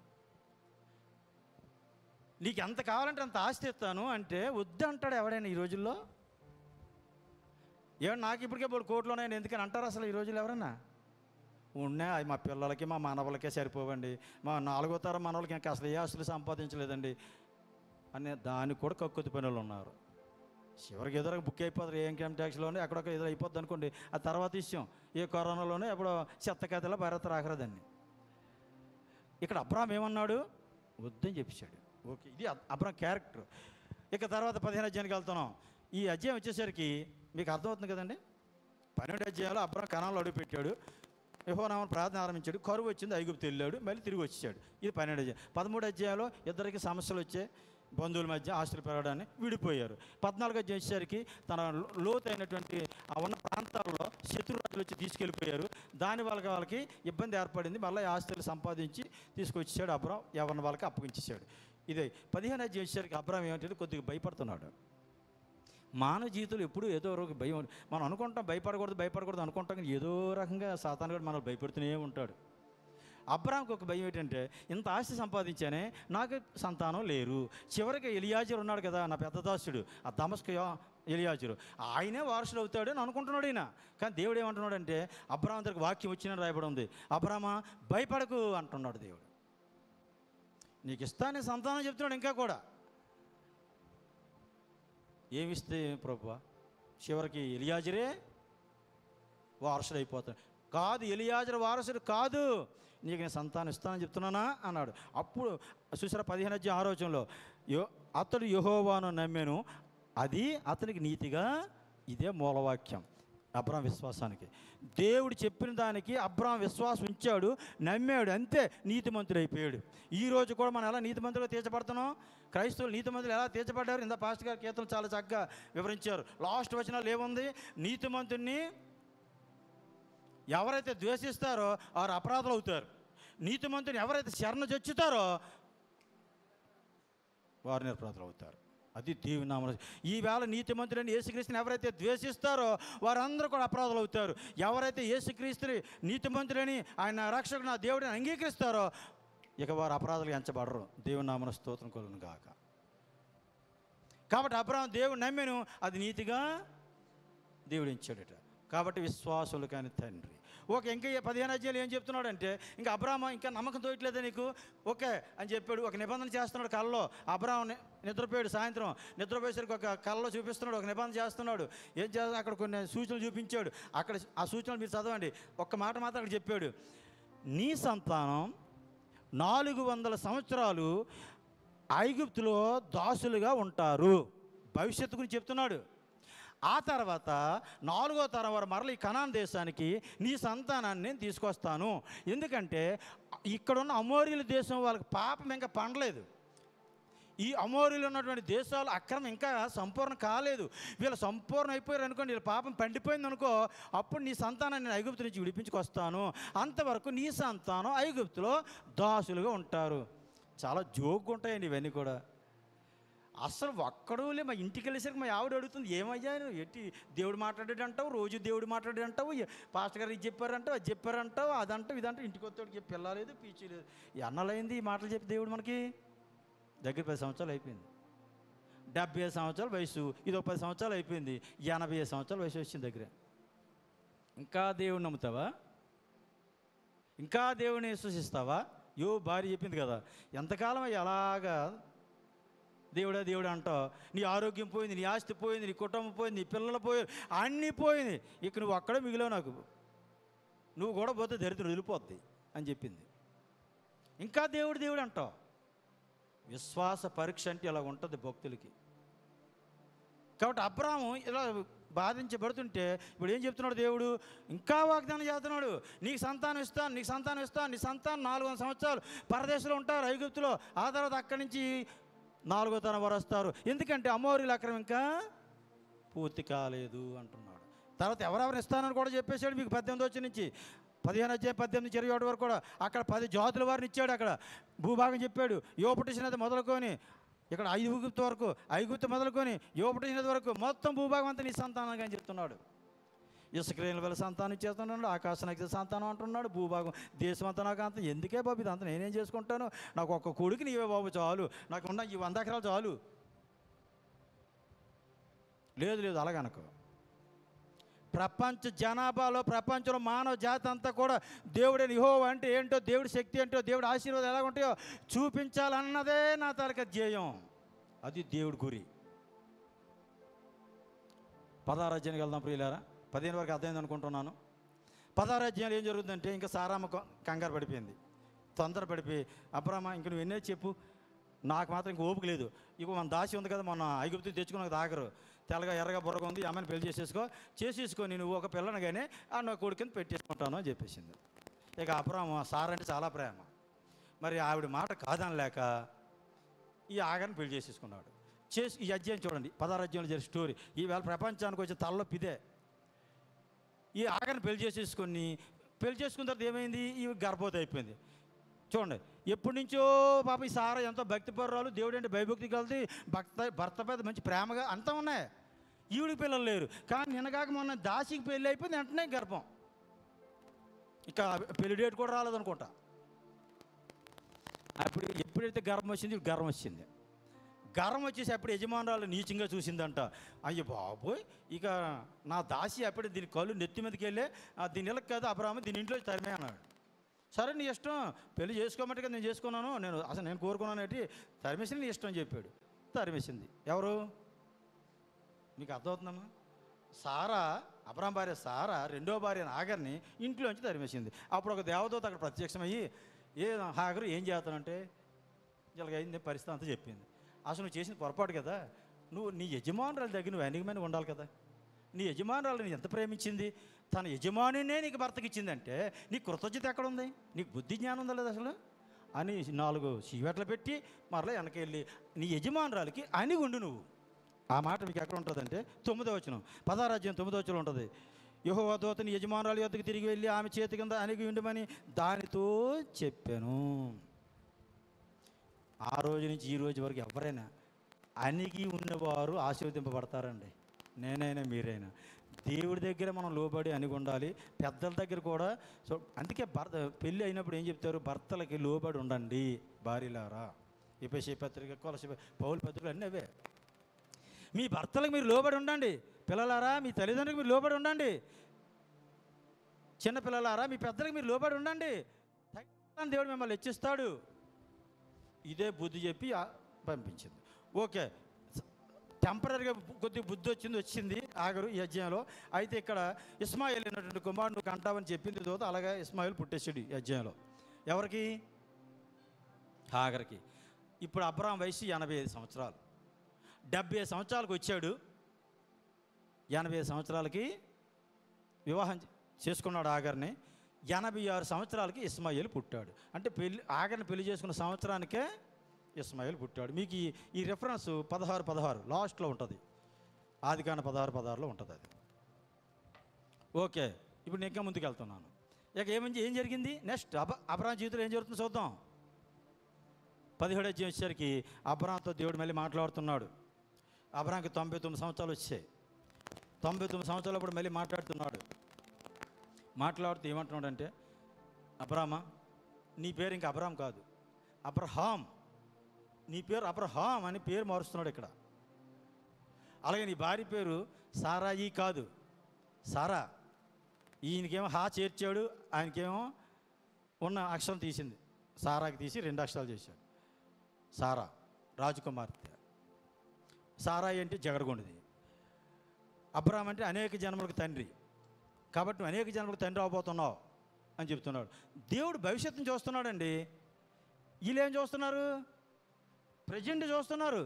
నీకు ఎంత కావాలంటే అంత ఆస్తి ఇస్తాను అంటే వద్దు అంటాడు ఎవడైనా ఈ రోజుల్లో? ఏమన్నా నాకు ఇప్పటికే 3 కోట్లు ఉన్నాయని ఎందుకని అంటారు అసలు ఈ రోజుల్లో ఎవరన్నా? ఉన్నాయి, అవి మా పిల్లలకి మా మనవలకే సరిపోవండి, మా 4వ తరం మనవలకి ఇంకా అసలు ఏ ఆస్తులు సంపాదించలేదండి అనే దానికి కూడా కక్కుతి పని వాళ్ళు ఉన్నారు. చివరికి ఏదో బుక్ అయిపోతారు, ఏ ఇన్కమ్ ట్యాక్స్లోనే ఎక్కడొక ఏదో అయిపోద్ది అనుకోండి, ఆ తర్వాత విషయం. ఏ కరోనాలోనే ఎప్పుడో చెత్త కథలో భారత రాకరదండి. ఇక్కడ అబ్రాహాం ఏమన్నాడు? వద్దని చెప్పేశాడు. ఓకే, ఇది అబ్రాహాం క్యారెక్టర్. ఇక తర్వాత 15 అధ్యాయానికి వెళ్తున్నాం. ఈ అధ్యాయం వచ్చేసరికి మీకు అర్థమవుతుంది కదండి. 12 అధ్యాయాలు అబ్రాహాం కనాన్లో అడుగు పెట్టాడు, యెహోవానామమున ప్రార్థన ఆరంభించాడు, కరువు వచ్చింది, ఐగుప్తు వెళ్ళాడు, మళ్ళీ తిరిగి వచ్చాడు. ఇది 12 అధ్యాయం. 13 అధ్యాయంలో ఇద్దరికి సమస్యలు వచ్చాయి, బంధువుల మధ్య ఆస్తులు పెరగడాన్ని విడిపోయారు. 14 అధ్యాయం వచ్చేసరికి తన లోతైనటువంటి ఉన్న ప్రాంతాల్లో శత్రురాజులు వచ్చి తీసుకెళ్ళిపోయారు, దాని వాళ్ళకి ఇబ్బంది ఏర్పడింది, మళ్ళీ ఆస్తులు సంపాదించి తీసుకొచ్చాడు అబ్రాహాం, ఎవరిని వాళ్ళకి అప్పగించేశాడు. ఇదే 15 అధ్యాయం వచ్చేసరికి అబ్రాహాం ఏమంటే కొద్దిగా భయపడుతున్నాడు. మానవ జీవితంలో ఎప్పుడు ఏదో ఒక భయం, మనం అనుకుంటాం భయపడకూడదు అనుకుంటాం, కానీ ఏదో రకంగా సాతాను కూడా మనల్ని భయపెడుతూనే ఉంటాడు. అబ్రాహాంకి ఒక భయం ఏంటంటే, ఇంత ఆస్తి సంపాదించానే నాకు సంతానం లేరు. చివరికి ఎలియాజరు ఉన్నాడు కదా, నా పెద్ద దాసుడు, ఆ దమస్కు ఎలియాజరు, ఆయనే వారసుడు అవుతాడు అని అనుకుంటున్నాడు ఈయన. కానీ దేవుడు ఏమంటున్నాడు అంటే, అబ్రాహాం దగ్గరికి వాక్యం వచ్చిన రాయబడి ఉంది, అబ్రాహామా భయపడకు అంటున్నాడు దేవుడు. నీకు ఇస్తానే సంతానం చెప్తున్నాడు. ఇంకా కూడా ఏమిస్తే ప్రభువా? చివరికి ఎలియాజరే వారసుడు అయిపోతాడు. కాదు, ఎలియాజరు వారసుడు కాదు, నీకు నేను సంతానం ఇస్తానని చెప్తున్నానా అన్నాడు. అప్పుడు చూసారా 15 అధ్యాయం 6వ వచనంలో, అతడు యెహోవాను నమ్మెను, అది అతనికి నీతిగా. ఇదే మూలవాక్యం అబ్రాహాం విశ్వాసానికి. దేవుడు చెప్పిన దానికి అబ్రాహాం విశ్వాసం ఉంచాడు, నమ్మాడు, అంతే నీతిమంతుడు అయిపోయాడు. ఈరోజు కూడా మనం ఎలా నీతిమంతులుగా తీర్చబడుతున్నాం? క్రైస్తవులు నీతిమంతులు ఎలా తీర్చబడ్డారు? ఇంత పాస్టర్ గారి కీర్తనలు చాలా చక్కగా వివరించారు. లాస్ట్ వచనాలు ఏముంది? నీతిమంతుడిని ఎవరైతే ద్వేషిస్తారో వారు అపరాధులు అవుతారు, నీతిమంతుని ఎవరైతే శరణు చొచ్చుతారో వారు నిరపరాధులు అవుతారు. అది దేవుని నామమున. ఈవేళ నీతిమంతుడైన యేసుక్రీస్తుని ఎవరైతే ద్వేషిస్తారో వారందరూ కూడా అపరాధులు అవుతారు. ఎవరైతే యేసుక్రీస్తుని నీతిమంతుడని ఆయన రక్షకుడు నా దేవుడిని అంగీకరిస్తారో ఇక వారు అపరాధులు ఎంచబడరు. దేవుని నామమున స్తోత్రం కలుగును గాక. కాబట్టి అబ్రాహాం దేవుడు నమ్మెను, అది నీతిగా దేవుడు ఇచ్చాడట. కాబట్టి విశ్వాసులు కాని తండ్రి. ఓకే, ఇంకా 15 అధ్యాయాలు ఏం చెప్తున్నాడంటే, ఇంకా అబ్రాహాం ఇంకా నమ్మకం తోయట్లేదా నీకు? ఓకే అని చెప్పాడు. ఒక నిబంధన చేస్తున్నాడు కళ్ళలో. అబ్రాహాం నిద్రపోయాడు, సాయంత్రం నిద్రపోయేసరికి ఒక కళ్ళలో చూపిస్తున్నాడు, ఒక నిబంధన చేస్తున్నాడు. ఏం చేస్తా? అక్కడ కొన్ని సూచనలు చూపించాడు. అక్కడ ఆ సూచనలు మీరు చదవండి. ఒక్క మాట మాత్రం అక్కడ చెప్పాడు, నీ సంతానం 400 సంవత్సరాలు ఐగుప్తులో దాసులుగా ఉంటారు. భవిష్యత్తు గురించి చెప్తున్నాడు. ఆ తర్వాత 4వ తరం వారు మరల ఈ కనాన్ దేశానికి నీ సంతానాన్ని నేను తీసుకొస్తాను. ఎందుకంటే ఇక్కడున్న అమోరీల దేశం వాళ్ళకి పాపం ఇంకా పండలేదు. ఈ అమోరీలు ఉన్నటువంటి దేశాలు అక్రమం ఇంకా సంపూర్ణ కాలేదు. వీళ్ళు సంపూర్ణ అయిపోయారు అనుకోండి, వీళ్ళ పాపం పండిపోయింది అనుకో, అప్పుడు నీ సంతానాన్ని నేను ఐగుప్తు నుంచి విడిపించుకొస్తాను. అంతవరకు నీ సంతానం ఐగుప్తులో దాసులుగా ఉంటారు. చాలా జోక్గా ఉంటాయండి ఇవన్నీ కూడా. అసలు ఒక్కడూలే. మా ఇంటికి వెళ్ళేసరికి మా ఆవిడ అడుగుతుంది, ఏమయ్యా ఎట్టి దేవుడు మాట్లాడాడు అంటావు, రోజు దేవుడు మాట్లాడాడు అంటావు, పాస్టర్ గారు ఇది చెప్పారంటావు, అది చెప్పారంటావు, అదంటావు ఇదంటావు, ఇంటికి వచ్చేవాడికి పిల్లలేదు పీచు లేదు. ఎన్నలైంది ఈ మాటలు చెప్పి దేవుడు మనకి? దగ్గర 10 సంవత్సరాలు అయిపోయింది. 75 సంవత్సరాల వయసు, ఇది ఒక 10 సంవత్సరాలు అయిపోయింది, 85 సంవత్సరాల వయసు వచ్చింది దగ్గర. ఇంకా దేవుడిని నమ్ముతావా? ఇంకా దేవుడిని విశ్వసిస్తావా? భార్య చెప్పింది కదా, ఎంతకాలం ఎలాగా దేవుడా దేవుడా అంటావు? నీ ఆరోగ్యం పోయింది, నీ ఆస్తి పోయింది, నీ కుటుంబం పోయింది, నీ పిల్లలు పోయారు, అన్నీ పోయింది, ఇక నువ్వు అక్కడే మిగిలావు, నాకు నువ్వు కూడా పోతే దరిద్రం వదిలిపోద్ది అని చెప్పింది. ఇంకా దేవుడు దేవుడు అంటావు. విశ్వాస పరీక్ష అంటే ఇలా ఉంటుంది భక్తులకి. కాబట్టి అబ్రాహాము ఇలా బాధించబడుతుంటే ఇప్పుడు ఏం చెప్తున్నాడు దేవుడు? ఇంకా వాగ్దానం చేస్తున్నాడు, నీకు సంతానం ఇస్తాను, నీకు సంతానం ఇస్తాను, నీ సంతానం 400 సంవత్సరాలు పరదేశంలో ఉంటారు ఐగుప్తులో, ఆ తర్వాత అక్కడి నుంచి 4వ తరం వారు వస్తారు. ఎందుకంటే అమోరీల అక్రమం ఇంకా పూర్తి కాలేదు అంటున్నాడు. తర్వాత ఎవరెవరు ఇస్తానని కూడా చెప్పేశాడు మీకు 18వ వచనం నుంచి 15 అధ్యాయం 18 నుంచి 27 వరకు కూడా. అక్కడ 10 జాతుల వారిని ఇచ్చాడు. అక్కడ భూభాగం చెప్పాడు, యూఫ్రటీస్ నది మొదలుకొని ఇక్కడ ఐగుప్తు వరకు, ఐగుప్తు మొదలుకొని యూఫ్రటీస్ నది వరకు మొత్తం భూభాగం అంతా నీ సంతానానికి అని చెప్తున్నాడు. ఇసుక్రేణుల వల్ల సంతానం ఇచ్చేస్తున్నాడు, ఆకాశ నక్షత్ర సంతానం అంటున్నాడు, భూభాగం దేశం అంతా నాకు అంత ఎందుకే బాబు ఇదంతా నేనేం చేసుకుంటాను, నాకు ఒక్క కొడుకు నీవే బాబు చాలు, నాకు ఉన్న ఈ 100 ఎకరాలు చాలు. లేదు లేదు, అలాగనుకో. ప్రపంచ జనాభాలో, ప్రపంచంలో మానవ జాతి అంతా కూడా దేవుడైన యెహోవా అంటే ఏంటో, దేవుడి శక్తి ఏంటో, దేవుడి ఆశీర్వాదం ఎలా ఉంటాయో చూపించాలన్నదే నా తాలూకా ధ్యేయం. అది దేవుడి గురి. 16వ అధ్యాయానికి వెళ్దాం ప్రియులారా. 15 వరకు అర్థమైంది అనుకుంటున్నాను. 16వ అధ్యాయంలో ఏం జరుగుతుందంటే, ఇంకా సారామ్మ కంగారు పడిపోయింది, తొందర పడిపోయి, అబ్రామా ఇంక నువ్వు ఎన్నే చెప్పు, నాకు మాత్రం ఇంక ఓపిక లేదు. ఇక మన దాసి ఉంది కదా, మొన్న ఐగుప్తు తెచ్చుకున్న తాగరు, తెల్లగా ఎర్రగా బుర్రగా ఉంది, అమ్మాయిని పెళ్లి చేసేసుకొని నువ్వు ఒక పిల్లని కానీ నా కొడుకుని పెట్టేసుకుంటాను అని చెప్పేసింది. ఇక అబ్రామ సార్ అంటే చాలా ప్రేమ, మరి ఆవిడ మాట కాదనలేక ఈ ఆగర్ని పెళ్లి చేసేసుకున్నాడు. ఈ అధ్యాయం చూడండి, 16వ అధ్యాయంలో జరిగే స్టోరీ. ఈవేళ ప్రపంచానికి వచ్చే తలనొప్పి ఇదే. ఈ ఆగర్ని పెళ్లి చేసుకున్న తర్వాత ఏమైంది, ఈ గర్భవతి అయిపోయింది. చూడండి, ఎప్పటి నుంచో పాప ఈ సారా ఎంతో భక్తిపరురాలు, దేవుడు అంటే భయభక్తి కలిసి భర్త మీద మంచి ప్రేమగా అంతా ఉన్నాయి. ఈవిడికి పిల్లలు లేరు, కానీ నిన్నగాక మొన్న దాసికి పెళ్ళి అయిపోయింది, వెంటనే గర్భం. ఇక పెళ్లి డేట్ కూడా రాలేదనుకుంటా. అప్పుడు ఎప్పుడైతే గర్భం వచ్చింది, గర్వం వచ్చింది. గర్వం వచ్చేసి అప్పుడు యజమానురాలు నీచంగా చూసిందంట. అయ్యో బాబోయ్, ఇక నా దాసి అప్పుడే దీని కళ్ళు నెత్తి మీదకి వెళ్ళే, దీని ఇళ్ళకి కదా అబ్రాహాము దీని ఇంట్లో తరిమే అన్నాడు. సరే నీ ఇష్టం, పెళ్లి చేసుకోమంటే కదా నేను చేసుకున్నాను, నేను కోరుకున్నాను ఏంటి, తరిమేసింది, నీ ఇష్టం అని చెప్పాడు. తరిమేసింది ఎవరు మీకు అర్థమవుతుందమ్మా? సారా, అబ్రాహాం భార్య సారా రెండో భార్య ఆగర్ని ఇంట్లోంచి తరిమేసింది. అప్పుడు ఒక దేవదూత అక్కడ ప్రత్యక్షమయ్యి, హాగరు ఏం చేస్తానంటే ఇలాగైంది పరిస్థితి అంతా చెప్పింది. అసలు నువ్వు చేసిన పొరపాటు కదా, నువ్వు నీ యజమానురాల దగ్గర నువ్వు వెనకమైన ఉండాలి కదా. నీ యజమానురాలు నీ ఎంత ప్రేమించింది, తన యజమానినే నీకు భర్తకి ఇచ్చిందంటే నీకు కృతజ్ఞత ఎక్కడుంది, నీకు బుద్ధి జ్ఞానం ఉందా లేదా అసలు అని 4 చీవట్లు పెట్టి మరలా వెనకెళ్ళి నీ యజమానురాలకి అణిగి ఉండు నువ్వు. ఆ మాట మీకు ఎక్కడ ఉంటుందంటే 9వ వచనం, 16వ అధ్యాయం 9వ వచనం ఉంటుంది. యెహోవా దూత నీ యజమానురాలి వద్దకు తిరిగి వెళ్ళి ఆమె చేతి కింద అణిగి ఉండమని దానితో చెప్పాను. ఆ రోజు నుంచి ఈ రోజు వరకు ఎవరైనా అణిగి ఉన్నవారు ఆశీర్వదింపబడతారండి. నేనైనా మీరైనా దేవుడి దగ్గర మనం లోబడి అణిగి ఉండాలి. పెద్దల దగ్గర కూడా. సో అందుకే పెళ్ళి అయినప్పుడు ఏం చెప్తారు, భర్తలకి లోబడి ఉండండి భార్యలారా. ఎఫెసీ పత్రిక, కొలస్సీ, పౌలు పత్రికలు అన్నీ అవే. మీ భర్తలకు మీరు లోబడి ఉండండి. పిల్లలారా మీ తల్లిదండ్రులకు మీరు లోబడి ఉండండి. చిన్న పిల్లలారా మీ పెద్దలకు మీరు లోబడి ఉండండి. దేవుడు మిమ్మల్ని హెచ్చిస్తాడు. ఇదే బుద్ధి చెప్పి పంపించింది. ఓకే, టెంపరీగా కొద్దిగా బుద్ధి వచ్చింది ఆగరు ఈ అధ్యాయంలో. అయితే ఇక్కడ ఇస్మాయిల్ అయినటువంటి కుమారుడు నువ్వు కంటావని చెప్పింది దూత. అలాగే ఇస్మాయిల్ పుట్టేసాడు ఈ అధ్యాయంలో. ఎవరికి? ఆగరికి. ఇప్పుడు అబ్రాహాం వయసు 85 సంవత్సరాలు. 75 సంవత్సరాలకు వచ్చాడు. 85 సంవత్సరాలకి వివాహం చేసుకున్నాడు ఆగర్ని. 86 సంవత్సరాలకి ఇస్మాయిల్ పుట్టాడు. అంటే ఆగర్ని పెళ్లి చేసుకున్న సంవత్సరానికే ఇస్మాయిల్ పుట్టాడు. మీకు ఈ రెఫరెన్స్ 16 లాస్ట్లో ఉంటుంది. ఆదికాండం 16:16లో ఉంటుంది అది. ఓకే, ఇప్పుడు నేను ఇంకా ముందుకు వెళ్తున్నాను. ఇక ఏం జరిగింది నెక్స్ట్ అబ్రాహాం జీవితంలో ఏం జరుగుతుందో చూద్దాం. 17వ అధ్యాయం వచ్చేసరికి అబ్రాహాంతో దేవుడు మళ్ళీ మాట్లాడుతున్నాడు. అబ్రాహాంకి 99 సంవత్సరాలు వచ్చాయి. 99 సంవత్సరాలప్పుడు మళ్ళీ మాట్లాడుతున్నాడు. మాట్లాడుతూ ఏమంటున్నాడంటే, అబ్రామా నీ పేరు ఇంకా అబ్రాహాం కాదు, అబ్రహాం. నీ పేరు అబ్రహాం అని పేరు మారుస్తున్నాడు ఇక్కడ. అలాగే నీ భార్య పేరు సారాయి కాదు, సారా. ఈయనకేమో హా చేర్చాడు, ఆయనకేమో ఉన్న అక్షరం తీసింది, సారాకి తీసి 2 అక్షరాలు చేశాడు. సారా రాజకుమార్తె. సారాయి అంటే జగడగొండిది. అబ్రాహాం అంటే అనేక జన్మలకు తండ్రి. కాబట్టి నువ్వు అనేక జన్మలకు తండ్రి అవబోతున్నావు అని చెప్తున్నాడు. దేవుడు భవిష్యత్తును చూస్తున్నాడండి. వీళ్ళేం చూస్తున్నారు? ప్రజెంట్ చూస్తున్నారు.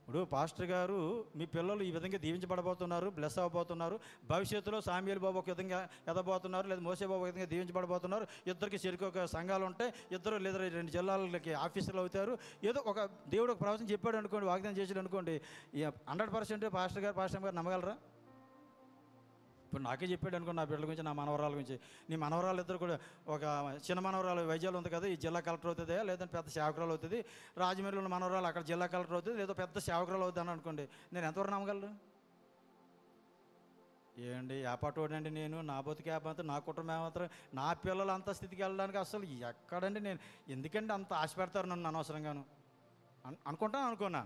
ఇప్పుడు పాస్టర్ గారు మీ పిల్లలు ఈ విధంగా దీవించబడబోతున్నారు, బ్లెస్ అవ్వబోతున్నారు. భవిష్యత్తులో సామ్యూయల్ బాబు ఒక విధంగా ఎదబోతున్నారు, లేదా మోసే బాబు ఒక విధంగా దీవించబడబోతున్నారు. ఇద్దరికి చెరుకు సంఘాలు ఉంటాయి, ఇద్దరు లేదా 2 జిల్లాలకి ఆఫీసర్లు అవుతారు. ఏదో ఒక దేవుడు ఒక ప్రవచనం చెప్పాడు అనుకోండి, వాగ్దానం చేసాడు అనుకోండి, 100% పాస్టర్ గారు నమ్మగలరా? ఇప్పుడు నాకే చెప్పాడు అనుకోండి, నా బిడ్డల గురించి, నా మనవరాల గురించి. నీ మనవరాలు ఇద్దరు కూడా, ఒక చిన్న మనవరాలు వైద్యాలు ఉంది కదా, ఈ జిల్లా కలెక్టర్ అవుతుంది, లేదంటే పెద్ద సేవకురాలు అవుతుంది. రాజమండ్రిలో ఉన్న మనవరాలు అక్కడ జిల్లా కలెక్టర్ అవుతుంది, లేదా పెద్ద సేవకురాలు అవుతుంది అని అనుకోండి, నేను ఎంతవరకు నమ్మగలరు? ఏండి ఏపాటోడండి నేను, నా బతుకు ఏమాత్రం, నా కుటుంబం ఏమాత్రం, నా పిల్లలు అంత స్థితికి వెళ్ళడానికి అసలు ఎక్కడండి నేను, ఎందుకంటే అంత ఆశ పెడతారు నన్ను అనవసరంగాను అనుకుంటాను అనుకున్నా.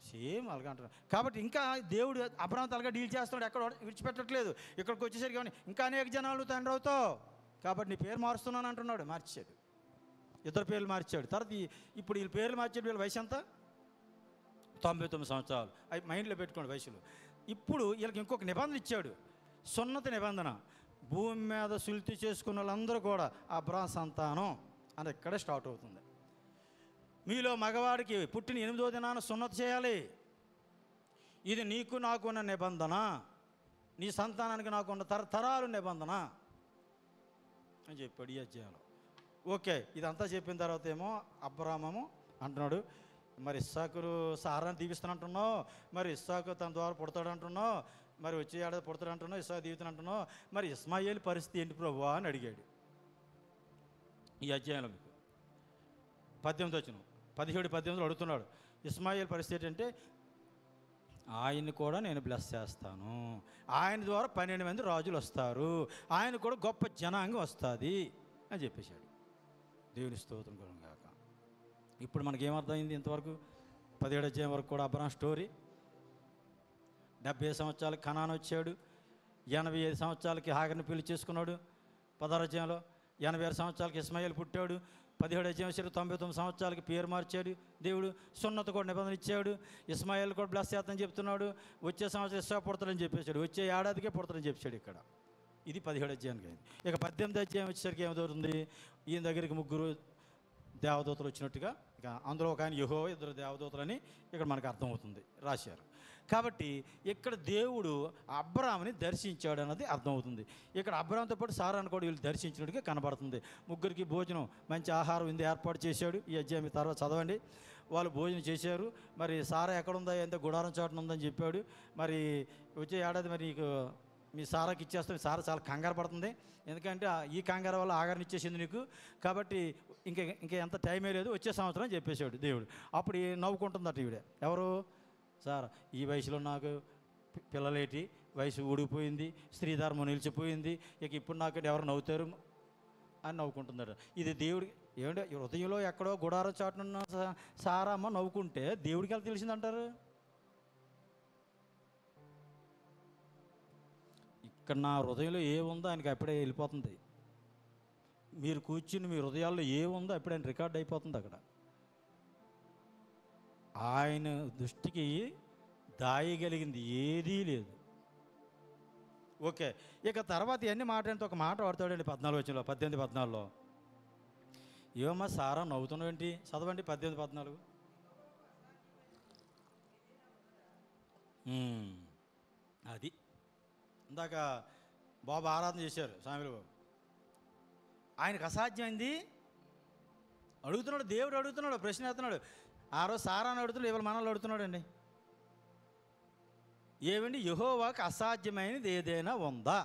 సేమ్ అలాగే అంటున్నాను. కాబట్టి ఇంకా దేవుడు అబ్రహాం తలగా డీల్ చేస్తున్నాడు, ఎక్కడ విడిచిపెట్టట్లేదు. ఇక్కడికి వచ్చేసరికి కానీ ఇంకా అనేక జనాలు తండ్రి అవుతావు, కాబట్టి నీ పేరు మారుస్తున్నాను అంటున్నాడు. మార్చాడు, ఇద్దరు పేర్లు మార్చాడు. తర్వాత ఇప్పుడు వీళ్ళ పేర్లు మార్చాడు. వీళ్ళ వయసు ఎంత? 99 సంవత్సరాలు. అవి మైండ్లో పెట్టుకోండి వయసులో. ఇప్పుడు వీళ్ళకి ఇంకొక నిబంధన ఇచ్చాడు, సున్నత నిబంధన. భూమి మీద సుల్తి చేసుకున్న వాళ్ళందరూ కూడా అబ్రహాం సంతానం అని ఇక్కడే స్టార్ట్ అవుతుంది. మీలో మగవాడికి పుట్టిన 8వ దినాన సున్నత చేయాలి. ఇది నీకు నాకున్న నిబంధన, నీ సంతానానికి నాకున్న తరతరాలు నిబంధన అని చెప్పాడు ఈ అధ్యాయంలో. ఓకే, ఇదంతా చెప్పిన తర్వాత ఏమో అబ్రాహాము అంటున్నాడు, మరి ఇస్సాకులు సారాన్ని దీవిస్తానంటున్నావు, మరి ఇస్సాకు తన ద్వారా పుడతాడు అంటున్నావు, మరి వచ్చే ఏడాది పుడతాడు అంటున్నావు, ఇస్సాకు దీవిస్తాను అంటున్నావు, మరి ఇస్మాయిల్ పరిస్థితి ఏంటి ప్రభువా అని అడిగాడు. ఈ అధ్యాయంలో మీకు 18 వచ్చిన 17-18 అడుగుతున్నాడు. ఇస్మాయిల్ పరిస్థితి ఏంటంటే, ఆయన్ని కూడా నేను బ్లెస్ చేస్తాను, ఆయన ద్వారా 12 మంది రాజులు వస్తారు, ఆయన కూడా గొప్ప జనాంగం వస్తుంది అని చెప్పేశాడు. దేవుని స్తోత్రం కలుగును గాక. ఇప్పుడు మనకేమర్థమైంది ఇంతవరకు? 17వ అధ్యాయం వరకు కూడా అబ్రహాం స్టోరీ. 70 సంవత్సరాలకి కనాను వచ్చాడు, 85 సంవత్సరాలకి హాగర్ని పెళ్లి చేసుకున్నాడు 16వ అధ్యాయంలో. 86 సంవత్సరాలకి ఇస్మాయిల్ పుట్టాడు. 17వ అధ్యాయం 99 సంవత్సరాలకి పేరు మార్చాడు దేవుడు. సున్నత కూడా నిబంధన ఇచ్చాడు. ఇస్మాయిల్ కూడా బ్లెస్ చేస్తానని చెప్తున్నాడు. వచ్చే సంవత్సరం ఇస్సాకు పుడతాడని చెప్పేశాడు, వచ్చే ఏడాదికే పుడతాడని చెప్పాడు ఇక్కడ. ఇది 17వ అధ్యాయానికి అయింది. ఇక 18వ అధ్యాయం వచ్చేసరికి ఏమవుతుంది? ఈయన దగ్గరికి 3 దేవదూతలు వచ్చినట్టుగా, ఇక అందులో ఒక ఆయన యెహోవా, 2 దేవదూతలని ఇక్కడ మనకు అర్థమవుతుంది, రాశారు. కాబట్టి ఇక్కడ దేవుడు అబ్రాహాముని దర్శించాడు అన్నది అర్థమవుతుంది. ఇక్కడ అబ్రాహాంతో పాటు సారాను కూడా వీళ్ళు దర్శించినట్టుగా కనబడుతుంది. 3కి భోజనం, మంచి ఆహారం ఇంది ఏర్పాటు చేశాడు. ఈ అధ్యాయం తర్వాత చదవండి. వాళ్ళు భోజనం చేశారు. మరి సారా ఎక్కడుందా, ఎంత గుడారం చాటున ఉందని చెప్పాడు. మరి వచ్చే ఏడాది మరి నీకు మీ సారాకి ఇచ్చేస్తాం. సారా చాలా కంగారు పడుతుంది, ఎందుకంటే ఈ కంగారు వల్ల ఆగారిని ఇచ్చేసింది నీకు, కాబట్టి ఇంకా ఎంత టైమే లేదు, వచ్చే సంవత్సరం అని చెప్పేశాడు దేవుడు. అప్పుడు నవ్వుకుంటుందట ఈవిడ, ఎవరు? సార్, ఈ వయసులో నాకు పిల్లలేటి, వయసు ఊడిపోయింది, స్త్రీ ధర్మం నిలిచిపోయింది, ఇక ఇప్పుడు నాకు ఎవరు నవ్వుతారు అని నవ్వుకుంటుందట. ఇది దేవుడికి ఏమంటే హృదయంలో ఎక్కడో గుడారం చాటునున్న సారమ్మ నవ్వుకుంటే దేవుడికి ఎలా తెలిసిందంటారు? ఇక్కడ నా హృదయంలో ఏముందో ఆయనకి అప్పుడే వెళ్ళిపోతుంది. మీరు కూర్చుని మీ హృదయాల్లో ఏముందో అప్పుడే ఆయన రికార్డ్ అయిపోతుంది అక్కడ. ఆయన దృష్టికి దాయగలిగింది ఏదీ లేదు. ఓకే, ఇక తర్వాత ఇవన్నీ మాట్లాడితే ఒక మాట వాడతాడండి 14 వచనంలో, 18-14లో. ఏమమ్మా సారా నవ్వుతున్నావు ఏంటి? చదవండి 18-14. అది ఇందాక బాబు ఆరాధన చేశారు, స్వామిలు బాబు. ఆయనకు అసాధ్యమైంది అడుగుతున్నాడు, దేవుడు అడుగుతున్నాడు, ప్రశ్న వేస్తున్నాడు. ఆ రోజు సారాన్ని అడుగుతున్నాడు, ఇవాళ మనల్ని అడుగుతున్నాడు అండి. ఏమండి, యెహోవాకు అసాధ్యమైనది ఏదైనా ఉందా?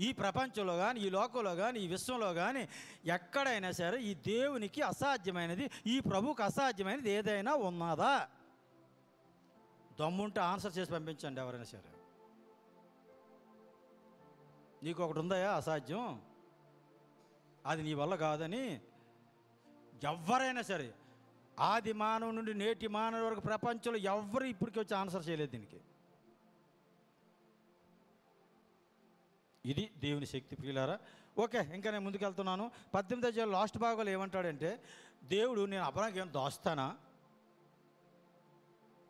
ఈ ప్రపంచంలో కానీ, ఈ లోకంలో కానీ, ఈ విశ్వంలో కానీ ఎక్కడైనా సరే ఈ దేవునికి అసాధ్యమైనది, ఈ ప్రభువుకు అసాధ్యమైనది ఏదైనా ఉన్నదా? దమ్ముంటే ఆన్సర్ చేసి పంపించండి ఎవరైనా సరే. నీకు ఒకటి ఉందయా అసాధ్యం, అది నీ వల్ల కాదని. ఎవరైనా సరే ఆది మానవు నుండి నేటి మానవు వరకు ప్రపంచంలో ఎవరు ఇప్పటికి వచ్చి ఆన్సర్ చేయలేదు దీనికి. ఇది దేవుని శక్తి ప్రియులారా. ఓకే, ఇంకా నేను ముందుకెళ్తున్నాను. 18వ అధ్యాయం లాస్ట్ భాగంలో ఏమంటాడంటే, దేవుడు నేను అబ్రాహాముకి ఏమైనా దాస్తానా,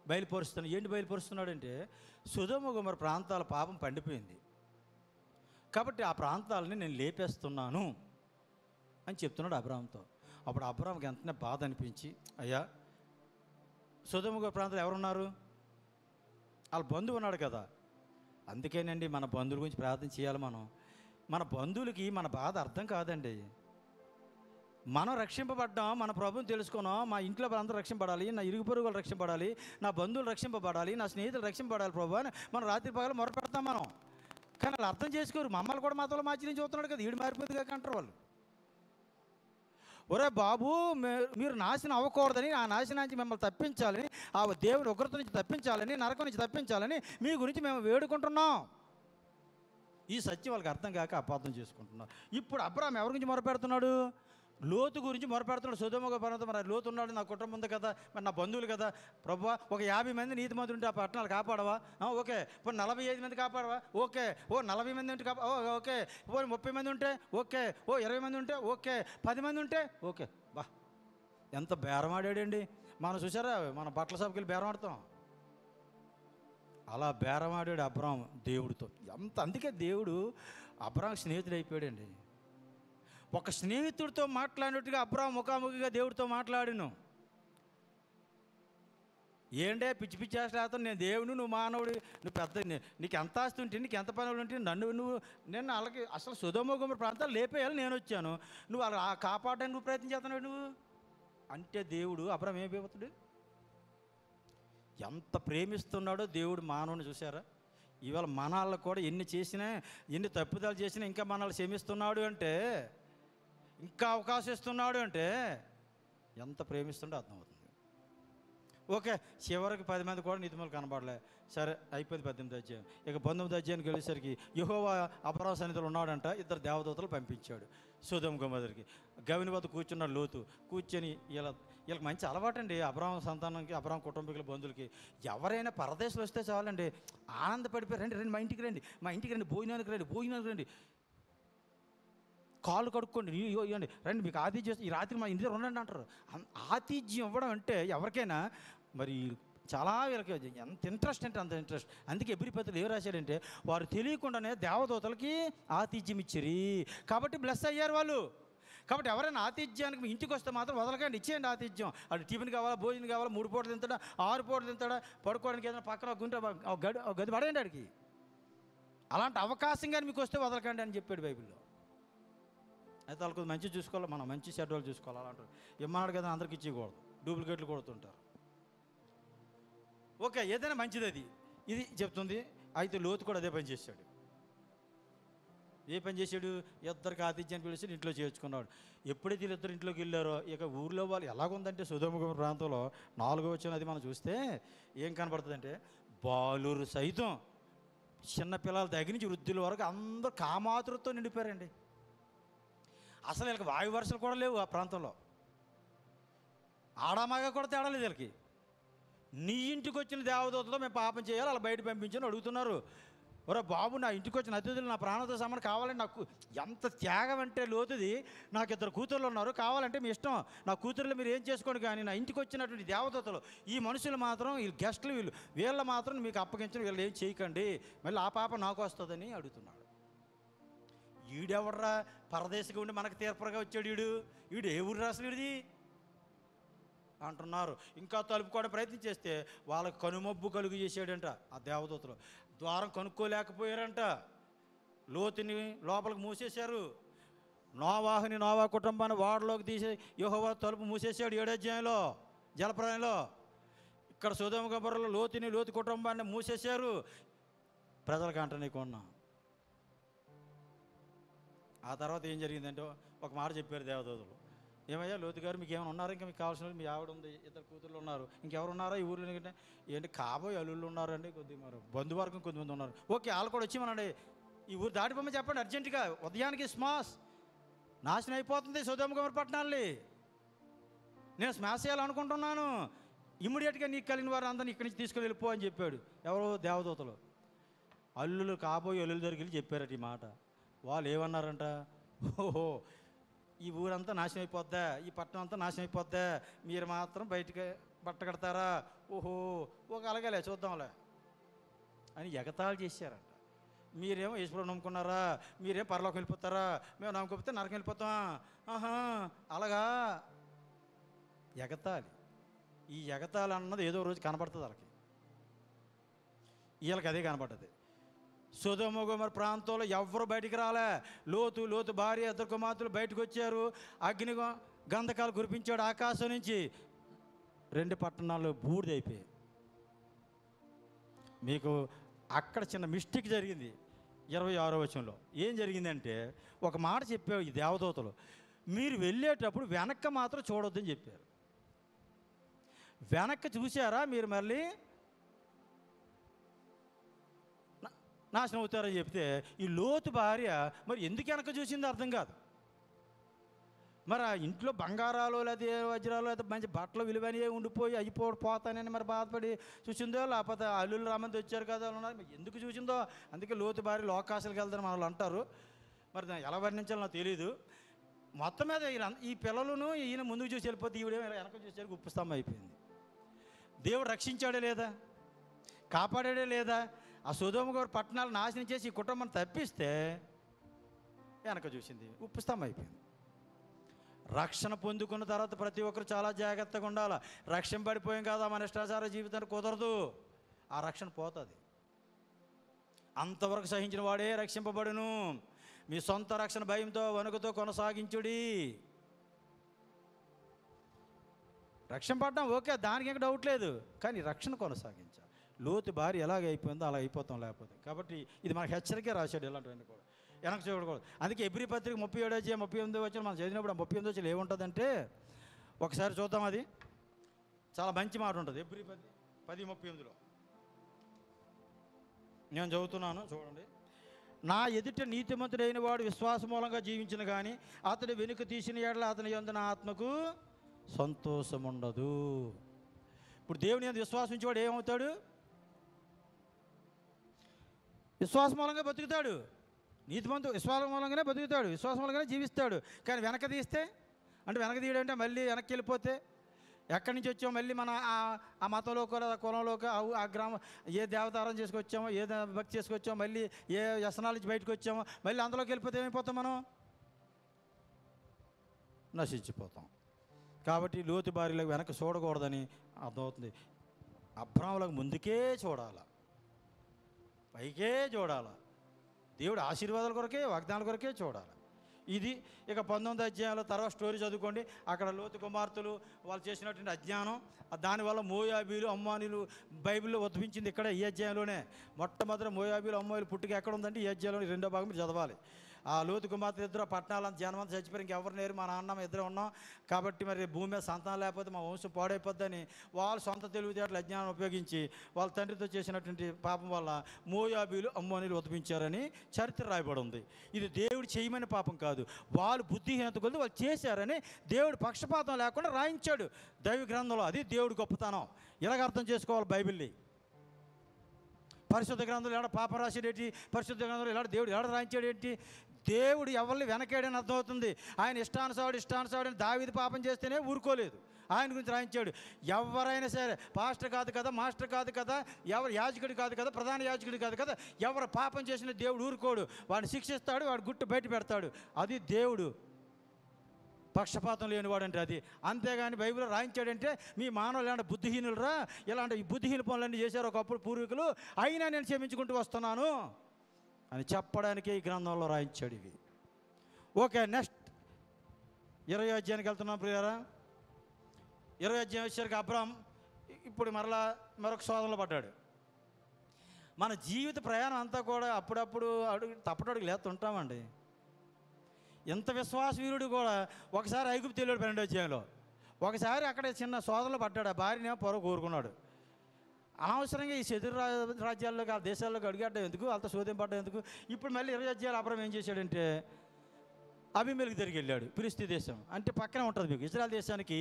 బయలుపరుస్తాను. ఏంటి బయలుపరుస్తున్నాడంటే, సొదొమ గొమొర్రా ప్రాంతాల పాపం పండిపోయింది కాబట్టి ఆ ప్రాంతాలని నేను లేపేస్తున్నాను అని చెప్తున్నాడు అబ్రాహాముతో. అప్పుడు అబ్రాహాముకి వెంటనే బాధ అనిపించి, అయ్యా సొదొమ గొమొర్రా ప్రాంతాలు ఎవరున్నారు? వాళ్ళ బంధువు ఉన్నాడు కదా. అందుకేనండి మన బంధువుల గురించి ప్రార్థన చేయాలి. మన బంధువులకి మన బాధ అర్థం కాదండి. మనం రక్షింపబడ్డాం, మన ప్రభువుని తెలుసుకున్నాం, మా ఇంట్లో అందరూ రక్షింపబడాలి, నా ఇరుగు పొరుగు వాళ్ళు రక్షింపబడాలి, నా బంధువులు రక్షింపబడాలి, నా స్నేహితులు రక్షింపబడాలి ప్రభు అని మనం రాత్రి పగలు మొరపెడతాం మనం. కానీ వాళ్ళు అర్థం చేసుకోరు. మమ్మల్ని కూడా మతంలో మార్చి చూస్తున్నాడు కదా, ఈడు మారిపోతుంది కాక అంటారు వాళ్ళు. ఒరే బాబు, మీరు నాశనం అవ్వకూడదని, ఆ నాశనానికి మిమ్మల్ని తప్పించాలని, ఆ దేవుని ఉగ్రత నుంచి తప్పించాలని, నరకం నుంచి తప్పించాలని మీ గురించి మేము వేడుకుంటున్నాం. ఈ సత్యం వాళ్ళకి అర్థం కాక అపార్థం చేసుకుంటున్నారు. ఇప్పుడు అబ్రాహాము ఎవరి గురించి మొరపెడుతున్నాడు? లోతు గురించి మొరపెడుతున్నాడు. సొదొమ పర్వతం, మరి లోతు ఉన్నాడు, నా కుటుంబం ఉంది కదా, మరి నా బంధువులు కదా, ప్రభువా ఒక 50 మంది నీతిమంతులు ఉంటే ఆ పట్టణాలు కాపాడవా? ఓకే. ఇప్పుడు 45 మంది కాపాడవా? ఓకే. 40 మంది ఉంటే ఓకే. 30 మంది ఉంటే ఓకే. 20 మంది ఉంటే ఓకే. 10 మంది ఉంటే ఓకే. బా, ఎంత బేరం ఆడాడండి. మనం చూసారా, మన బట్టల షాప్కి వెళ్ళి బేరం ఆడతాం, అలా బేరం ఆడాడు అబ్రాహాము దేవుడితో. అందుకే దేవుడు అబ్రాహాము స్నేహితుడు అయిపోయాడండి. ఒక స్నేహితుడితో మాట్లాడినట్టుగా అబ్రాహాము ముఖాముఖిగా దేవుడితో మాట్లాడిను. ఏంటే పిచ్చి పిచ్చి చేస్తావు, నేను దేవుడు, నువ్వు మానవుడు, నువ్వు పెద్ద, నీకు ఎంత ఆస్తి ఉంటే, నీకు ఎంత పనులు ఉంటే, నేను వాళ్ళకి అసలు సొదొమ గొమొర్రా ప్రాంతాలు లేపేయాలి నేను వచ్చాను, నువ్వు అలా కాపాడడానికి నువ్వు ప్రయత్నం చేస్తున్నావు నువ్వు అంటే దేవుడు అబ్రాహాము ఏమైపోతాడు? ఎంత ప్రేమిస్తున్నాడో దేవుడు మానవుని. చూసారా, ఇవాళ మనల్ని కూడా ఎన్ని చేసినా, ఎన్ని తప్పుదాలు చేసినా ఇంకా మనల్ని క్షమిస్తున్నాడు అంటే, ఇంకా అవకాశం ఇస్తున్నాడు అంటే ఎంత ప్రేమిస్తుండో అర్థమవుతుంది. ఓకే, చివరికి 10 మంది కూడా నీతిమంతులు కనబడలే. సరే, అయిపోయింది 18వ అధ్యాయం. ఇక 19వ అధ్యాయానికి వెళ్ళేసరికి యెహోవా అబ్రాహాము సన్నిధిలో ఉన్నాడంట. 2 దేవదూతలు పంపించాడు సొదొమ గొమొర్రాకి. గవిని వద్ద కూర్చున్నాడు లోతు. కూర్చొని వీళ్ళకి మంచి అలవాటండి, అబ్రాహాము సంతానానికి, అబ్రాహాము కుటుంబీకుల బంధువులకి ఎవరైనా పరదేశంలో వస్తే చాలండి ఆనందపడిపోయి, రండి రండి, మా ఇంటికి రండి, భోజనానికి రండి, కాళ్ళు కడుక్కోండి, ఇవ్వండి, రండి, మీకు ఆతిథ్యం, ఈ రాత్రి మా ఇంటి దగ్గర ఉండండి అంటారు. ఆతిథ్యం ఇవ్వడం అంటే ఎవరికైనా మరి చాలా వీళ్ళకి ఎంత ఇంట్రెస్ట్ అంటే అంత ఇంట్రెస్ట్. అందుకే ఎబ్రీ ఏం రాశాడంటే, వారు తెలియకుండానే దేవదూతలకి ఆతిథ్యం ఇచ్చిరి, కాబట్టి బ్లెస్ అయ్యారు వాళ్ళు. కాబట్టి ఎవరైనా ఆతిథ్యానికి మీ ఇంటికి వస్తే మాత్రం వదలకండి, ఇచ్చేయండి ఆతిథ్యం. అది టిఫిన్ కావాలా, భోజనం కావాలా, 3 పూటలు తింటాడా, 6 పూటలు తింటాడా, పడుకోవడానికి ఏదైనా పక్కన గుంట గది పడేయండి ఆడికి. అలాంటి అవకాశం కానీ మీకు వస్తే వదలకండి అని చెప్పాడు బైబిల్లో. అయితే వాళ్ళకి మంచి చూసుకోవాలి, మనం మంచి షెడ్యూల్ చూసుకోవాలి. అలాంటి ఇమ్మన్నాడు కదా, అందరికి ఇచ్చేయకూడదు, డూప్లికేట్లు కొడుతుంటారు. ఓకే, ఏదైనా మంచిది అది, ఇది చెప్తుంది. అయితే లోతు కూడా అదే పని చేశాడు. ఏ పని చేశాడు? ఇద్దరికి ఆతిథ్యాన్ని పిలిచి ఇంట్లో చేర్చుకున్నాడు. ఎప్పుడైతే వీళ్ళిద్దరు ఇంట్లోకి వెళ్ళారో, ఇక ఊర్లో వాళ్ళు ఎలాగుందంటే, సొదొమ గొమొర్రా ప్రాంతంలో 4వ వచనం అది మనం చూస్తే ఏం కనబడుతుందంటే, బాలురు సైతం చిన్నపిల్లల దగ్గర నుంచి వృద్ధుల వరకు అందరూ కామాతురతో నిండిపోయారండి. అసలు వీళ్ళకి వాయు వరుసలు కూడా లేవు ఆ ప్రాంతంలో. ఆడామాగా కూడా తేడా లేదు వీళ్ళకి. నీ ఇంటికి వచ్చిన దేవదూతతో మేము పాపం చేయాలి, అలా బయట పంపించని అడుగుతున్నారు. ఒరే బాబు, నా ఇంటికి వచ్చిన అతిథులు నా ప్రాణంతో సమానం కావాలంటే, నాకు ఎంత త్యాగం అంటే లోతుది. నాకు 2 కూతుర్లు ఉన్నారు, కావాలంటే మీ ఇష్టం, నా కూతుర్లు మీరు ఏం చేసుకోండి, కానీ నా ఇంటికి వచ్చినటువంటి దేవదూతలు, ఈ మనుషులు మాత్రం, వీళ్ళు గెస్టులు, వీళ్ళ మాత్రం మీకు అప్పగించడం, వీళ్ళు ఏం చేయకండి, మళ్ళీ ఆ పాప నాకు వస్తుందని అడుగుతున్నాడు. ఈడెవర్రా పరదేశిగా ఉండి మనకు తీర్పరగా వచ్చాడు, ఈడు ఏ ఊరు రాసిన వీడిది అంటున్నారు. ఇంకా తలుపుకోవడం ప్రయత్నం చేస్తే వాళ్ళకి కనుమబ్బు కలుగు చేసాడంట ఆ దేవదూతలు. ద్వారం కనుక్కోలేకపోయారంట, లోతుని లోపలికి మూసేశారు. నోవా కుటుంబాన్ని వాడలోకి తీసి యెహోవా తలుపు మూసేశాడు 7వ అధ్యాయంలో జలప్రలయంలో. ఇక్కడ సొదొమ గొమొర్రాలో లోతు కుటుంబాన్ని మూసేశారు. ప్రజలకు అంట నీకున్నా. ఆ తర్వాత ఏం జరిగిందంటే, ఒక మాట చెప్పారు దేవదూతలు, ఏమయ్యా లోతు గారు, మీకు ఏమైనా ఉన్నారు, ఇంకా మీకు కావాల్సిన మీ ఆవిడ ఉంది, 2 కూతుర్లు ఉన్నారు, ఇంకెవరు ఉన్నారా ఈ ఊరిలో? ఏంటి కాబోయే అల్లుళ్ళు ఉన్నారండి, కొద్దిగా మరి బంధువర్గం కొద్దిమంది ఉన్నారు. ఓకే, వాళ్ళు కూడా వచ్చి ఈ ఊరు దాటిపోమని చెప్పండి అర్జెంటుగా, ఉదయానికి స్మాష్ నాశనం అయిపోతుంది సొదొమ గొమొర్రా పట్టణాన్ని, నేను స్మాష్ చేయాలనుకుంటున్నాను, ఇమ్మీడియట్గా నీకు కలిగిన వారు అందరినీ ఇక్కడి నుంచి తీసుకొని వెళ్ళిపో అని చెప్పాడు. ఎవరో దేవదూతలు అల్లులు, కాబోయే అల్లుల దగ్గరికి వెళ్ళి చెప్పారట ఈ మాట. వాళ్ళు ఏమన్నారంట, ఓహో ఈ ఊరంతా నాశనం అయిపోద్దా, ఈ పట్టణం అంతా నాశనం అయిపోద్దా, మీరు మాత్రం బయటికి బట్ట కడతారా, ఓహో ఒక అలాగేలే చూద్దాంలే అని ఎగతాళి చేశారంట. మీరేమో ఈశ్వరుడు నమ్ముకున్నారా, మీరేం పరలోకం వెళ్ళిపోతారా, మేము నమ్ముకోకపోతే నరకం వెళ్ళిపోతాం, ఆహా అలాగా ఎగతాళి. ఈ ఎగతాళి అన్నది ఏదో రోజు కనబడుతుంది వాళ్ళకి, వీళ్ళకి అదే కనబడుతుంది. సొదొమ గొమొర్రా ప్రాంతంలో ఎవ్వరు బయటికి రాలే. లోతు భార్య 2 కుమార్తెలు బయటకు వచ్చారు. అగ్ని గంధకాలు కురిపించాడు ఆకాశం నుంచి. 2 పట్టణాలు బూడిదైపోయాయి. మీకు అక్కడ చిన్న మిస్టేక్ జరిగింది 26వ వచనంలో. ఏం జరిగిందంటే, ఒక మాట చెప్పావు ఈ దేవదూతలు, మీరు వెళ్ళేటప్పుడు వెనక్కి మాత్రం చూడొద్దని చెప్పారు. వెనక్కి చూసారా మీరు మళ్ళీ నాశనం అవుతారని చెప్తే, ఈ లోతు భార్య మరి ఎందుకు వెనక్కి చూసిందో అర్థం కాదు. మరి ఆ ఇంట్లో బంగారాలు లేదా వజ్రాలు లేదా మంచి బట్టలు విలువని ఉండిపోయి పోతానని మరి బాధపడి చూసిందో, లేకపోతే అల్లుళ్ళు రమ్మంది వచ్చారు కదా అన్నారు, ఎందుకు చూసిందో. అందుకే లోతు భార్య లోకాశలకు వెళ్తారని వాళ్ళు అంటారు. మరి దాన్ని ఎలా వర్ణించాలో నాకు తెలియదు. మొత్తం మీద ఈ పిల్లలను ఈయన ముందుకు చూసి వెళ్ళిపోతే ఈవిడ వెనక చూసేసరికి ఉప్పు స్తంభం అయిపోయింది. దేవుడు రక్షించాడే లేదా, కాపాడాడే లేదా? ఆ సొదొమ గారు పట్టణాలు నాశనం చేసి ఈ కుటుంబాన్ని తప్పిస్తే వెనక చూసింది, ఉప్పు స్తంభం అయిపోయింది. రక్షణ పొందుకున్న తర్వాత ప్రతి ఒక్కరు చాలా జాగ్రత్తగా ఉండాలి. రక్షణ పడిపోయాం కదా మన ఇష్టాచార జీవితానికి కుదరదు, ఆ రక్షణ పోతుంది. అంతవరకు సహించిన వాడే రక్షింపబడును. మీ సొంత రక్షణ భయంతో వణుకుతో కొనసాగించుడి. రక్షణ పడ్డాం ఓకే, దానికి ఇంకా డౌట్ లేదు, కానీ రక్షణ కొనసాగించాలి. లోతు భార్య ఎలాగ అయిపోయిందో అలా అయిపోతాం లేకపోతే. కాబట్టి ఇది మనకు హెచ్చరికే రాశాడు, ఇలాంటివన్నీ కూడా వెనక చూడకూడదు. అందుకే ఎబ్రీ పత్రిక 37 వచ్చిన మనం చదివినప్పుడు 38 ఏముంటుందంటే, ఒకసారి చూద్దాం. అది చాలా మంచి మాట ఉంటుంది. ఎబ్రీ 10:38 నేను చదువుతున్నాను, చూడండి. నా ఎదుట నీతిమంతుడైన వాడు విశ్వాస మూలంగా జీవించిన కానీ అతడు వెనుక తీసిన ఏడల అతని యందు నా ఆత్మకు సంతోషం ఉండదు. ఇప్పుడు దేవుని యందు విశ్వాసం ఉంచేవాడు ఏమవుతాడు? విశ్వాస మూలంగా బతుకుతాడు. నీతిమంతు విశ్వాసం మూలంగానే బతుకుతాడు, విశ్వాసం మూలంగానే జీవిస్తాడు. కానీ వెనక తీస్తే అంటే వెనక తీయడంటే మళ్ళీ వెనక్కి వెళ్ళిపోతే ఎక్కడి నుంచి వచ్చామో మళ్ళీ మన ఆ మతంలోకి కులంలోకి ఆ గ్రామం ఏ దేవతారం చేసుకొచ్చామో ఏ భక్తి చేసుకొచ్చామో మళ్ళీ ఏ వ్యసనాల నుంచి బయటకు వచ్చామో మళ్ళీ అందులోకి వెళ్ళిపోతే ఏమైపోతాం? మనం నశించిపోతాం. కాబట్టి లోతు భార్యలకు వెనక చూడకూడదని అర్థమవుతుంది. అబ్రాహాములకు ముందుకే చూడాల, పైకే చూడాల. దేవుడు ఆశీర్వాదాల కొరకే వాగ్దానాల కొరకే చూడాలి. ఇది ఇక 19వ అధ్యాయంలో తర్వాత స్టోరీ చదువుకోండి. అక్కడ లోతు కుమార్తెలు వాళ్ళు చేసినటువంటి అజ్ఞానం, దానివల్ల మోయాబీలు అమ్మానీలు బైబిల్లో ఉద్భవించింది ఇక్కడ ఈ అధ్యాయంలోనే. మొట్టమొదటి మోయాబీలు అమ్మాయిలు పుట్టుక ఎక్కడ ఉందంటే ఈ అధ్యాయంలో 2వ భాగం మీరు చదవాలి. ఆ లోతు కుమార్తె ఇద్దరు పట్టణాలంతా జనమంతా చచ్చిపోయి ఇంకెవరు లేరు, మా నాన్న ఇద్దరు ఉన్నాం కాబట్టి మరి భూమి మీద సంతానం లేకపోతే మా వంశం పాడైపోద్దని వాళ్ళు సొంత తెలివితేటలు అజ్ఞానం ఉపయోగించి వాళ్ళ తండ్రితో చేసినటువంటి పాపం వల్ల మోయాబీలు అమ్మోనీలు ఉద్భవించారని చరిత్ర రాయబడి ఉంది. ఇది దేవుడు చేయమని పాపం కాదు, వాళ్ళు బుద్ధిహీనత కొద్ది వాళ్ళు చేశారని దేవుడు పక్షపాతం లేకుండా రాయించాడు దైవ గ్రంథంలో. అది దేవుడి గొప్పతనం. ఇలాగ అర్థం చేసుకోవాలి బైబిల్ని. పరిశుద్ధ గ్రంథంలో ఎలా పాపం రాసేటి, పరిశుద్ధ గ్రంథంలో ఎలా దేవుడు ఎలా రాయించాడు ఏంటి? దేవుడు ఎవరిని వెనకేడని అర్థమవుతుంది. ఆయన ఇష్టానుసారుడు దావీదు పాపం చేస్తేనే ఊరుకోలేదు, ఆయన గురించి రాయించాడు. ఎవరైనా సరే పాస్టర్ కాదు కదా, మాస్టర్ కాదు కదా, ఎవరు యాజకుడు కాదు కదా, ప్రధాన యాజకుడు కాదు కదా, ఎవరు పాపం చేసిన దేవుడు ఊరుకోడు, వాడిని శిక్షిస్తాడు, వాడు గుట్టు బయట పెడతాడు. అది దేవుడు పక్షపాతం లేనివాడు అంటే అది. అంతేగాని బైబిల్లో రాయించాడంటే మీ మానవులు ఇలాంటి బుద్ధిహీనులరా, ఇలాంటి బుద్ధిహీన పనులన్నీ చేశారు ఒకప్పుడు పూర్వీకులు, అయినా నేను క్షమించుకుంటూ వస్తున్నాను అని చెప్పడానికి ఈ గ్రంథంలో రాయించాడు ఇవి. ఓకే, నెక్స్ట్ 20వ అధ్యాయానికి వెళ్తున్నాం ప్రియారా. 20వ అధ్యాయం వచ్చేసరికి అబ్రాహాం ఇప్పుడు మరొక శోధనలో పడ్డాడు. మన జీవిత ప్రయాణం అంతా కూడా అప్పుడప్పుడు తప్పటడుగు లేస్తుంటామండి. ఎంత విశ్వాసవీరుడు కూడా ఒకసారి ఐగుప్తు వెళ్ళాడు 12వ అధ్యాయంలో, ఒకసారి అక్కడ చిన్న శోధనలో పడ్డాడు. ఆ భార్యనే పొర కోరుకున్నాడు. అనవసరంగా ఈ శత్రు రాజ్యాల్లోకి ఆ దేశాల్లోకి అడిగడ్డం ఎందుకు, వాళ్ళతో శోధం పడ్డం ఎందుకు? ఇప్పుడు మళ్ళీ 20 అధ్యాయాలు అబ్రాహాం ఏం చేశాడంటే అబీమెలెకు తిరిగి వెళ్ళాడు. ఫిలిష్తీ దేశం అంటే పక్కన ఉంటుంది మీకు. ఇజ్రాయెల్ దేశానికి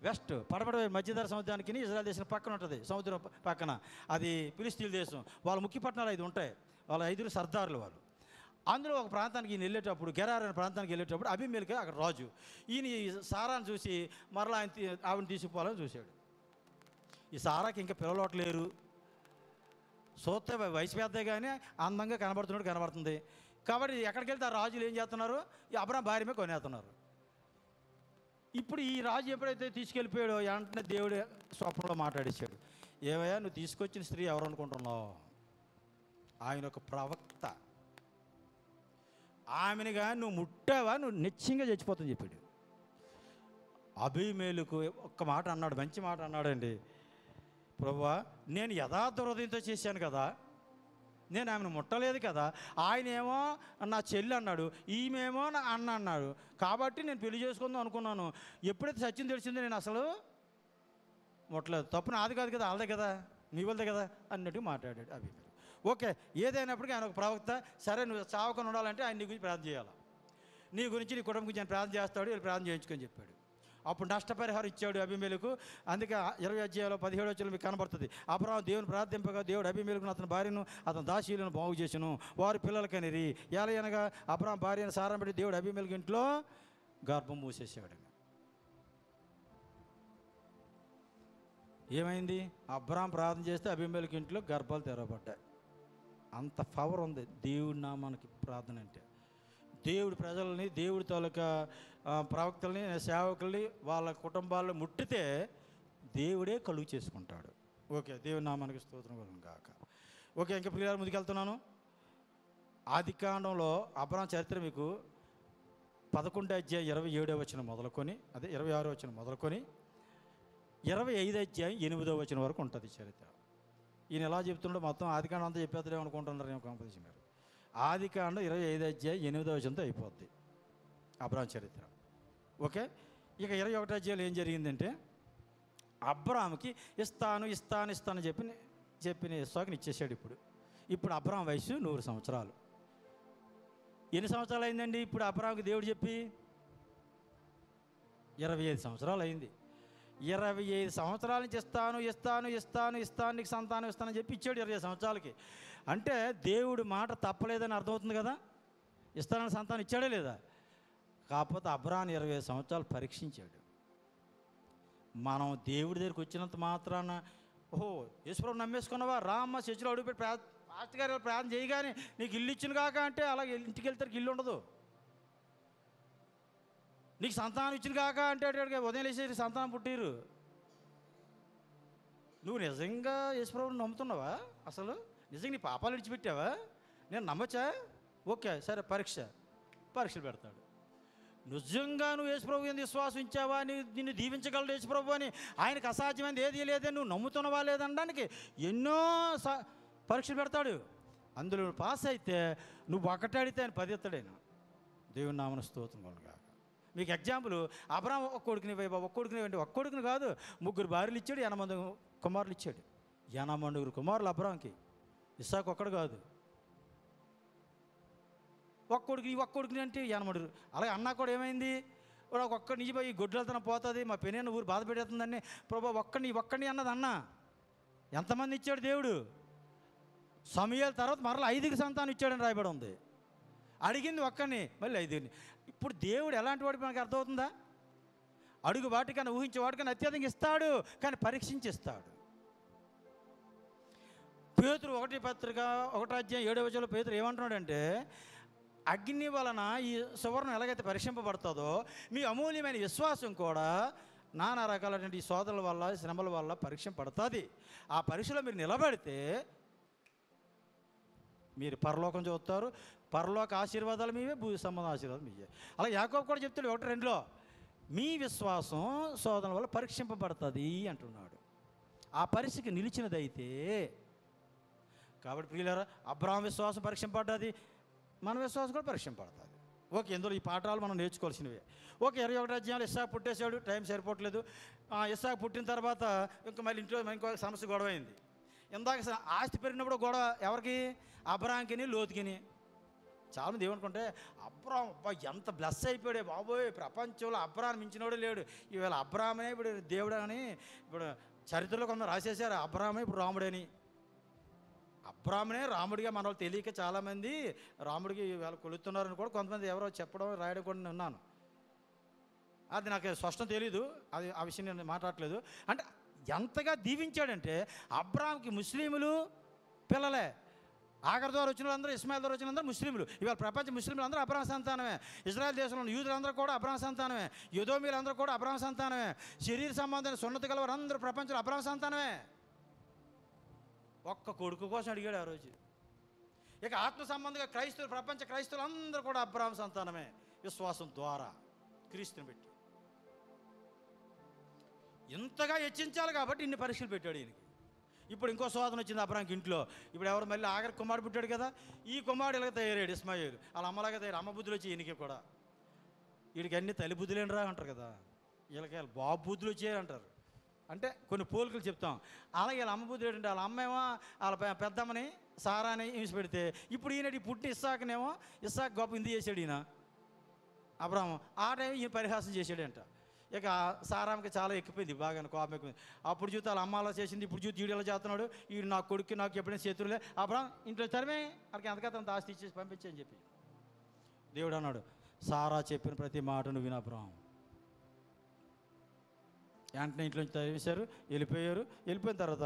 వెస్ట్ పడమట మధ్యధర సముద్రానికి ఇజ్రాయెల్ దేశం పక్కన ఉంటుంది, సముద్రం పక్కన. అది ఫిలిష్తీయుల దేశం. వాళ్ళ ముఖ్య పట్టణాలు 5 ఉంటాయి, వాళ్ళ 5 సర్దారులు వాళ్ళు. అందులో ఒక ప్రాంతానికి ఈయన వెళ్ళేటప్పుడు, గెరార్ అనే ప్రాంతానికి వెళ్ళేటప్పుడు అబీమెలెకు అక్కడ రాజు. ఈయన సారాను చూసి మరలా ఆవిడని తీసుకుపోవాలని చూశాడు. ఈ సారాకి ఇంకా పిల్లలోట్లేరు, చూస్తే వయసు పెద్ద కానీ అందంగా కనబడుతుంది. కాబట్టి ఎక్కడికి వెళ్తే ఆ రాజులు ఏం చేస్తున్నారు, ఈ అబ్రాహాం భార్యమే కొనేస్తున్నారు. ఇప్పుడు ఈ రాజు ఎప్పుడైతే తీసుకెళ్ళిపోయాడో వెంటనే దేవుడు స్వప్నంలో మాట్లాడేశాడు. ఏవయ్యా నువ్వు తీసుకొచ్చిన స్త్రీ ఎవరు అనుకుంటున్నావు? ఆయన ఒక ప్రవక్త, ఆమెనుగా నువ్వు ముట్టావా నువ్వు నిశ్చయంగా చచ్చిపోతావు చెప్పాడు. అబీమెలెకు ఒక్క మాట అన్నాడు, మంచి మాట అన్నాడండి. ప్రభువా నేను యథార్థ హృదయంతో చేశాను కదా, నేను ఆమెను ముట్టలేదు కదా. ఆయనేమో నా చెల్లి అన్నాడు, ఈమెమో నా అన్న అన్నాడు. కాబట్టి నేను పెళ్లి చేసుకుందాం అనుకున్నాను. ఎప్పుడైతే సత్యం తెలిసిందో నేను అసలు ముట్టలేదు. తప్పు నాది కాదు కదా, వాళ్ళదే కదా, నీ వాళ్ళదే కదా అన్నట్టు మాట్లాడాడు అభిమేలెకు. ఓకే, ఏదైనప్పటికీ ఆయన ఒక ప్రవక్త. సరే, నువ్వు చావకుండా ఉండాలంటే ఆయన నీ గురించి ప్రార్థన చేయాలి. నీ గురించి, నీ కుటుంబం గురించి ఆయన ప్రార్థన చేస్తాడు, వీళ్ళు ప్రార్థన చేయించుకొని చెప్పాడు. అప్పుడు నష్టపరిహారం ఇచ్చాడు అభిమేలెకు. అందుకే 20 అధ్యాయంలో 17 వచనంలో మీకు కనబడుతుంది. అబ్రాహాము దేవుని ప్రార్థింపగా దేవుడు అభిమేలెకును అతని భార్యను అతని దాసీలను బాగు చేసెను. వారు పిల్లలు కనిరి. ఎలాగనగా అబ్రాహాము భార్యను సారం పెట్టి దేవుడు అభిమేలెకు ఇంట్లో గర్భం మూసేసాడు. ఏమైంది? అబ్రాహాము ప్రార్థన చేస్తే అభిమేలెకు ఇంట్లో గర్భాలు తెరవబడ్డాయి. అంత పవర్ ఉంది దేవుడి నామానికి ప్రార్థన అంటే. దేవుడి ప్రజల్ని, దేవుడి తాలూకా ప్రవక్తల్ని, సేవకుల్ని, వాళ్ళ కుటుంబాలను ముట్టితే దేవుడే కలుగు చేసుకుంటాడు. ఓకే, దేవుడి నామానికి స్తోత్రం కలుగును గాక. ఓకే, ఇంకా పిల్లలు ముందుకెళ్తున్నాను. ఆదికాండంలో అబ్రాహాము చరిత్ర మీకు 11 అధ్యాయం 27వ వచనం మొదలుకొని, అదే 26వ వచనం మొదలుకొని 25 అధ్యాయం 8వ వచనం వరకు ఉంటుంది చరిత్ర. ఈయన ఎలా చెప్తున్నాడో మొత్తం ఆదికాండం అంతా చెప్పేద్దరేమో అనుకుంటున్నారు ఏమో కాంపిటీషన్ గారు. ఆదికాండం 25 అధ్యాయం 8వ వచనంతో అయిపోద్ది అబ్రాహాము చరిత్ర. ఓకే, ఇక 21 అధ్యాయంలో ఏం జరిగిందంటే, అబ్రాహాముకి ఇస్తాను చెప్పిన ఇస్సాకుని ఇచ్చేసాడు. ఇప్పుడు అబ్రాహాము వయసు 100 సంవత్సరాలు. ఎన్ని సంవత్సరాలు అయిందండి ఇప్పుడు అబ్రాహాముకి దేవుడు చెప్పి? 25 సంవత్సరాలు అయింది. 25 సంవత్సరాల నుంచి ఇస్తాను నీకు సంతానం ఇస్తానని చెప్పి ఇచ్చాడు 25 సంవత్సరాలకి. అంటే దేవుడు మాట తప్పలేదని అర్థమవుతుంది కదా. ఇస్తానని సంతానం ఇచ్చాడే లేదా? కాకపోతే అబ్రాహాము 25 సంవత్సరాలు పరీక్షించాడు. మనం దేవుడి దగ్గరికి వచ్చినంత మాత్రాన ఓహో యేసుప్రభువు నమ్మేసుకున్నావా, రామ్మ చర్చిలో అడుగుపెట్టి పాస్టర్ గారు ప్రార్థన చేయగానే నీకు ఇల్లు ఇచ్చిన కాక అంటే అలాగే ఇంటికి వెళ్తారు ఇల్లు ఉండదు. నీకు సంతానం ఇచ్చిన కాక అంటే ఉదయం లేచి సంతానం పుట్టిరు. నువ్వు నిజంగా యేసుప్రభువుని నమ్ముతున్నావా? అసలు నిజంగా నీ పాపాలు విడిచిపెట్టావా? నేను నమ్మచ్చా? ఓకే, సరే పరీక్షలు పెడతాడు. నిజంగా నువ్వు యేసుప్రభు మీద విశ్వాసం ఇచ్చావా, నిన్ను దీవించగలడు యేసుప్రభు అని, ఆయనకు అసాధ్యమైనది ఏది లేదని నువ్వు నమ్ముతున్నావా లేదనడానికి ఎన్నో పరీక్షలు పెడతాడు. అందులో పాస్ అయితే నువ్వు ఒకటి అడిగితే ఆయన 10 ఎత్తాడు. ఆయన దేవుని నామమున స్తోత్రం కలుగును గాక. మీకు ఎగ్జాంపుల్, అబ్రాహాము ఒక్క కొడుకుని కాదు 3 భార్యలు ఇచ్చాడు, 80 మంది కుమారులు ఇచ్చాడు. 80 కుమారులు అబ్రాహాముకి. ఇస్సాకు ఒక్కడు కాదు, ఒక్కొడుకుని అంటే 80. అలాగే అన్నా కూడా ఏమైంది, ఒక్కడిని ఈ గొడ్లతనం పోతుంది, మా పెనేను ఊరు బాధ పెట్టేస్తుందని ప్రభా ఒక్కడిని అన్నది అన్న. ఎంతమంది ఇచ్చాడు దేవుడు? సమూయేలు తర్వాత మరలా 5కి సంతానం ఇచ్చాడని రాయబడి ఉంది. అడిగింది ఒక్కడిని, మళ్ళీ 5. ఇప్పుడు దేవుడు ఎలాంటి వాడికి మనకు అర్థమవుతుందా? అడుగు వాటికన్నా ఊహించే వాటికన్నా అత్యధికంగా ఇస్తాడు, కానీ పరీక్షించి ఇస్తాడు. పేతురు 1 పత్రిక 1 అధ్యాయం 7వ వచనంలో పేతురు ఏమంటున్నాడంటే, అగ్ని వలన ఈ సువర్ణం ఎలాగైతే పరీక్షింపబడుతుందో మీ అమూల్యమైన విశ్వాసం కూడా నానా రకాలైనటువంటి ఈ శోధనల వల్ల, శ్రమల వల్ల పరీక్షింపబడుతుంది. ఆ పరీక్షలో మీరు నిలబడితే మీరు పరలోకం చూస్తారు. పరలోక ఆశీర్వాదాలు మీవే, భూ సంబంధ ఆశీర్వాదాలు మీవే. అలా యాకోబు కూడా చెప్తాడు 1:2 మీ విశ్వాసం శోధనల వల్ల పరీక్షింపబడుతుంది అంటున్నాడు. ఆ పరీక్షకి నిలిచినదైతే, కాబట్టి ప్రియులారా, అబ్రాహాము విశ్వాసం పరీక్షింపబడ్డది, మన విశ్వాసం కూడా పరీక్షింపబడుతుంది. ఓకే, ఇందులో ఈ పాఠాలు మనం నేర్చుకోవాల్సినవే. ఓకే, 21 అధ్యాయంలో ఇస్సాకు పుట్టేశాడు, టైం సరిపోవట్లేదు. ఇస్సాకు పుట్టిన తర్వాత ఇంకా మళ్ళీ ఇంట్లో ఇంకో సమస్య గొడవ అయింది. ఇందాక ఆస్తి పెరిగినప్పుడు గొడవ ఎవరికి? అబ్రాహాముకిని లోతుకిని. చాలామంది ఏమనుకుంటే అబ్రాహాము ఎంత బ్లెస్ అయిపోయాడే బాబోయ్, ప్రపంచంలో అబ్రాహాము మించినోడే లేడు, ఈవేళ అబ్రాహామే ఇప్పుడు దేవుడు అని ఇప్పుడు చరిత్రలో కొందరు రాసేశారు. అబ్రాహామే ఇప్పుడు రాముడని. అబ్రాహామునే రాముడిగా మన వాళ్ళు తెలియక చాలామంది రాముడికి వాళ్ళు కొలుస్తున్నారని కూడా కొంతమంది ఎవరో చెప్పడం రాయడం కూడా నేను ఉన్నాను. అది నాకు స్పష్టం తెలీదు, అది ఆ విషయం నేను మాట్లాడట్లేదు. అంటే ఎంతగా దీవించాడంటే అబ్రాహాముకి ముస్లింలు పిల్లలే. ఆగర్ ద్వారా వచ్చిన వాళ్ళందరూ, ఇస్మాయిల్ ద్వారా వచ్చిన అందరూ ముస్లింలు. ఇవాళ ప్రపంచ ముస్లింలు అందరూ అబ్రాహాము సంతానమే. ఇజ్రాయెల్ దేశంలో ఉన్న యూదులందరూ కూడా అబ్రాహాము సంతానమే. యోదోమీలందరూ కూడా అబ్రాహాము సంతానమే. శరీర సంబంధమైన సున్నతి గల వారందరూ ప్రపంచంలో అబ్రాహాము సంతానమే. ఒక్క కొడుకు కోసం అడిగాడు ఆ రోజు. ఇక ఆత్మ సంబంధంగా క్రైస్తవులు, ప్రపంచ క్రైస్తవులు అందరూ కూడా అబ్రాహాము సంతానమే, విశ్వాసం ద్వారా క్రీస్తుని పెట్టి. ఇంతగా హెచ్చించాలి కాబట్టి ఇన్ని పరీక్షలు పెట్టాడు ఈయనకి. ఇప్పుడు ఇంకో శోధన వచ్చింది అబ్రాంకి ఇంట్లో. ఇప్పుడు ఎవరు మళ్ళీ ఆఖరి కుమారుడు పుట్టాడు కదా, ఈ కుమారుడు ఇలాగ తయారాడు ఇస్మాయిల్. వాళ్ళ అమ్మలాగా తయారు, అమ్మ బుద్ధులు వచ్చి ఈయనకి కూడా. వీడికి అన్ని తల్లి బుద్ధులేనరా అంటారు కదా, వీళ్ళకి బాబు బుద్ధులు వచ్చాయి అంటారు. అంటే కొన్ని పోలికలు చెప్తాం. అలాగే వీళ్ళ అమ్మ బుద్ధులు ఏంటంటే, వాళ్ళ అమ్మేమో వాళ్ళ పెద్దమ్మని సారాని హింస పెడితే, ఇప్పుడు ఈయనటి పుట్టిన ఇస్సాకునేమో ఇస్సాకు గొప్ప ఇంది చేశాడు ఈయన అబ్రాహం. ఆ టైం ఈయన పరిహాసం చేశాడంట. ఇక సారాంకి చాలా ఎక్కిపోయింది, బాగా కోపం ఎక్కువైంది. అప్పుడు చూస్తే వాళ్ళ అమ్మ అలా చేసింది, ఇప్పుడు చూస్తే ఈడు ఎలా చేస్తున్నాడు, ఈడు నా కొడుకు నాకు ఎప్పుడైనా చేతులే. అబ్రాహం ఇంట్లో తరిమే వాళ్ళకి ఎంతకంత ఆస్తి ఇచ్చేసి పంపించని చెప్పి దేవుడు అన్నాడు, సారా చెప్పిన ప్రతి మాటను విను అబ్రాహం. వెంటనే ఇంట్లోంచి తరివేశారు, వెళ్ళిపోయారు. వెళ్ళిపోయిన తర్వాత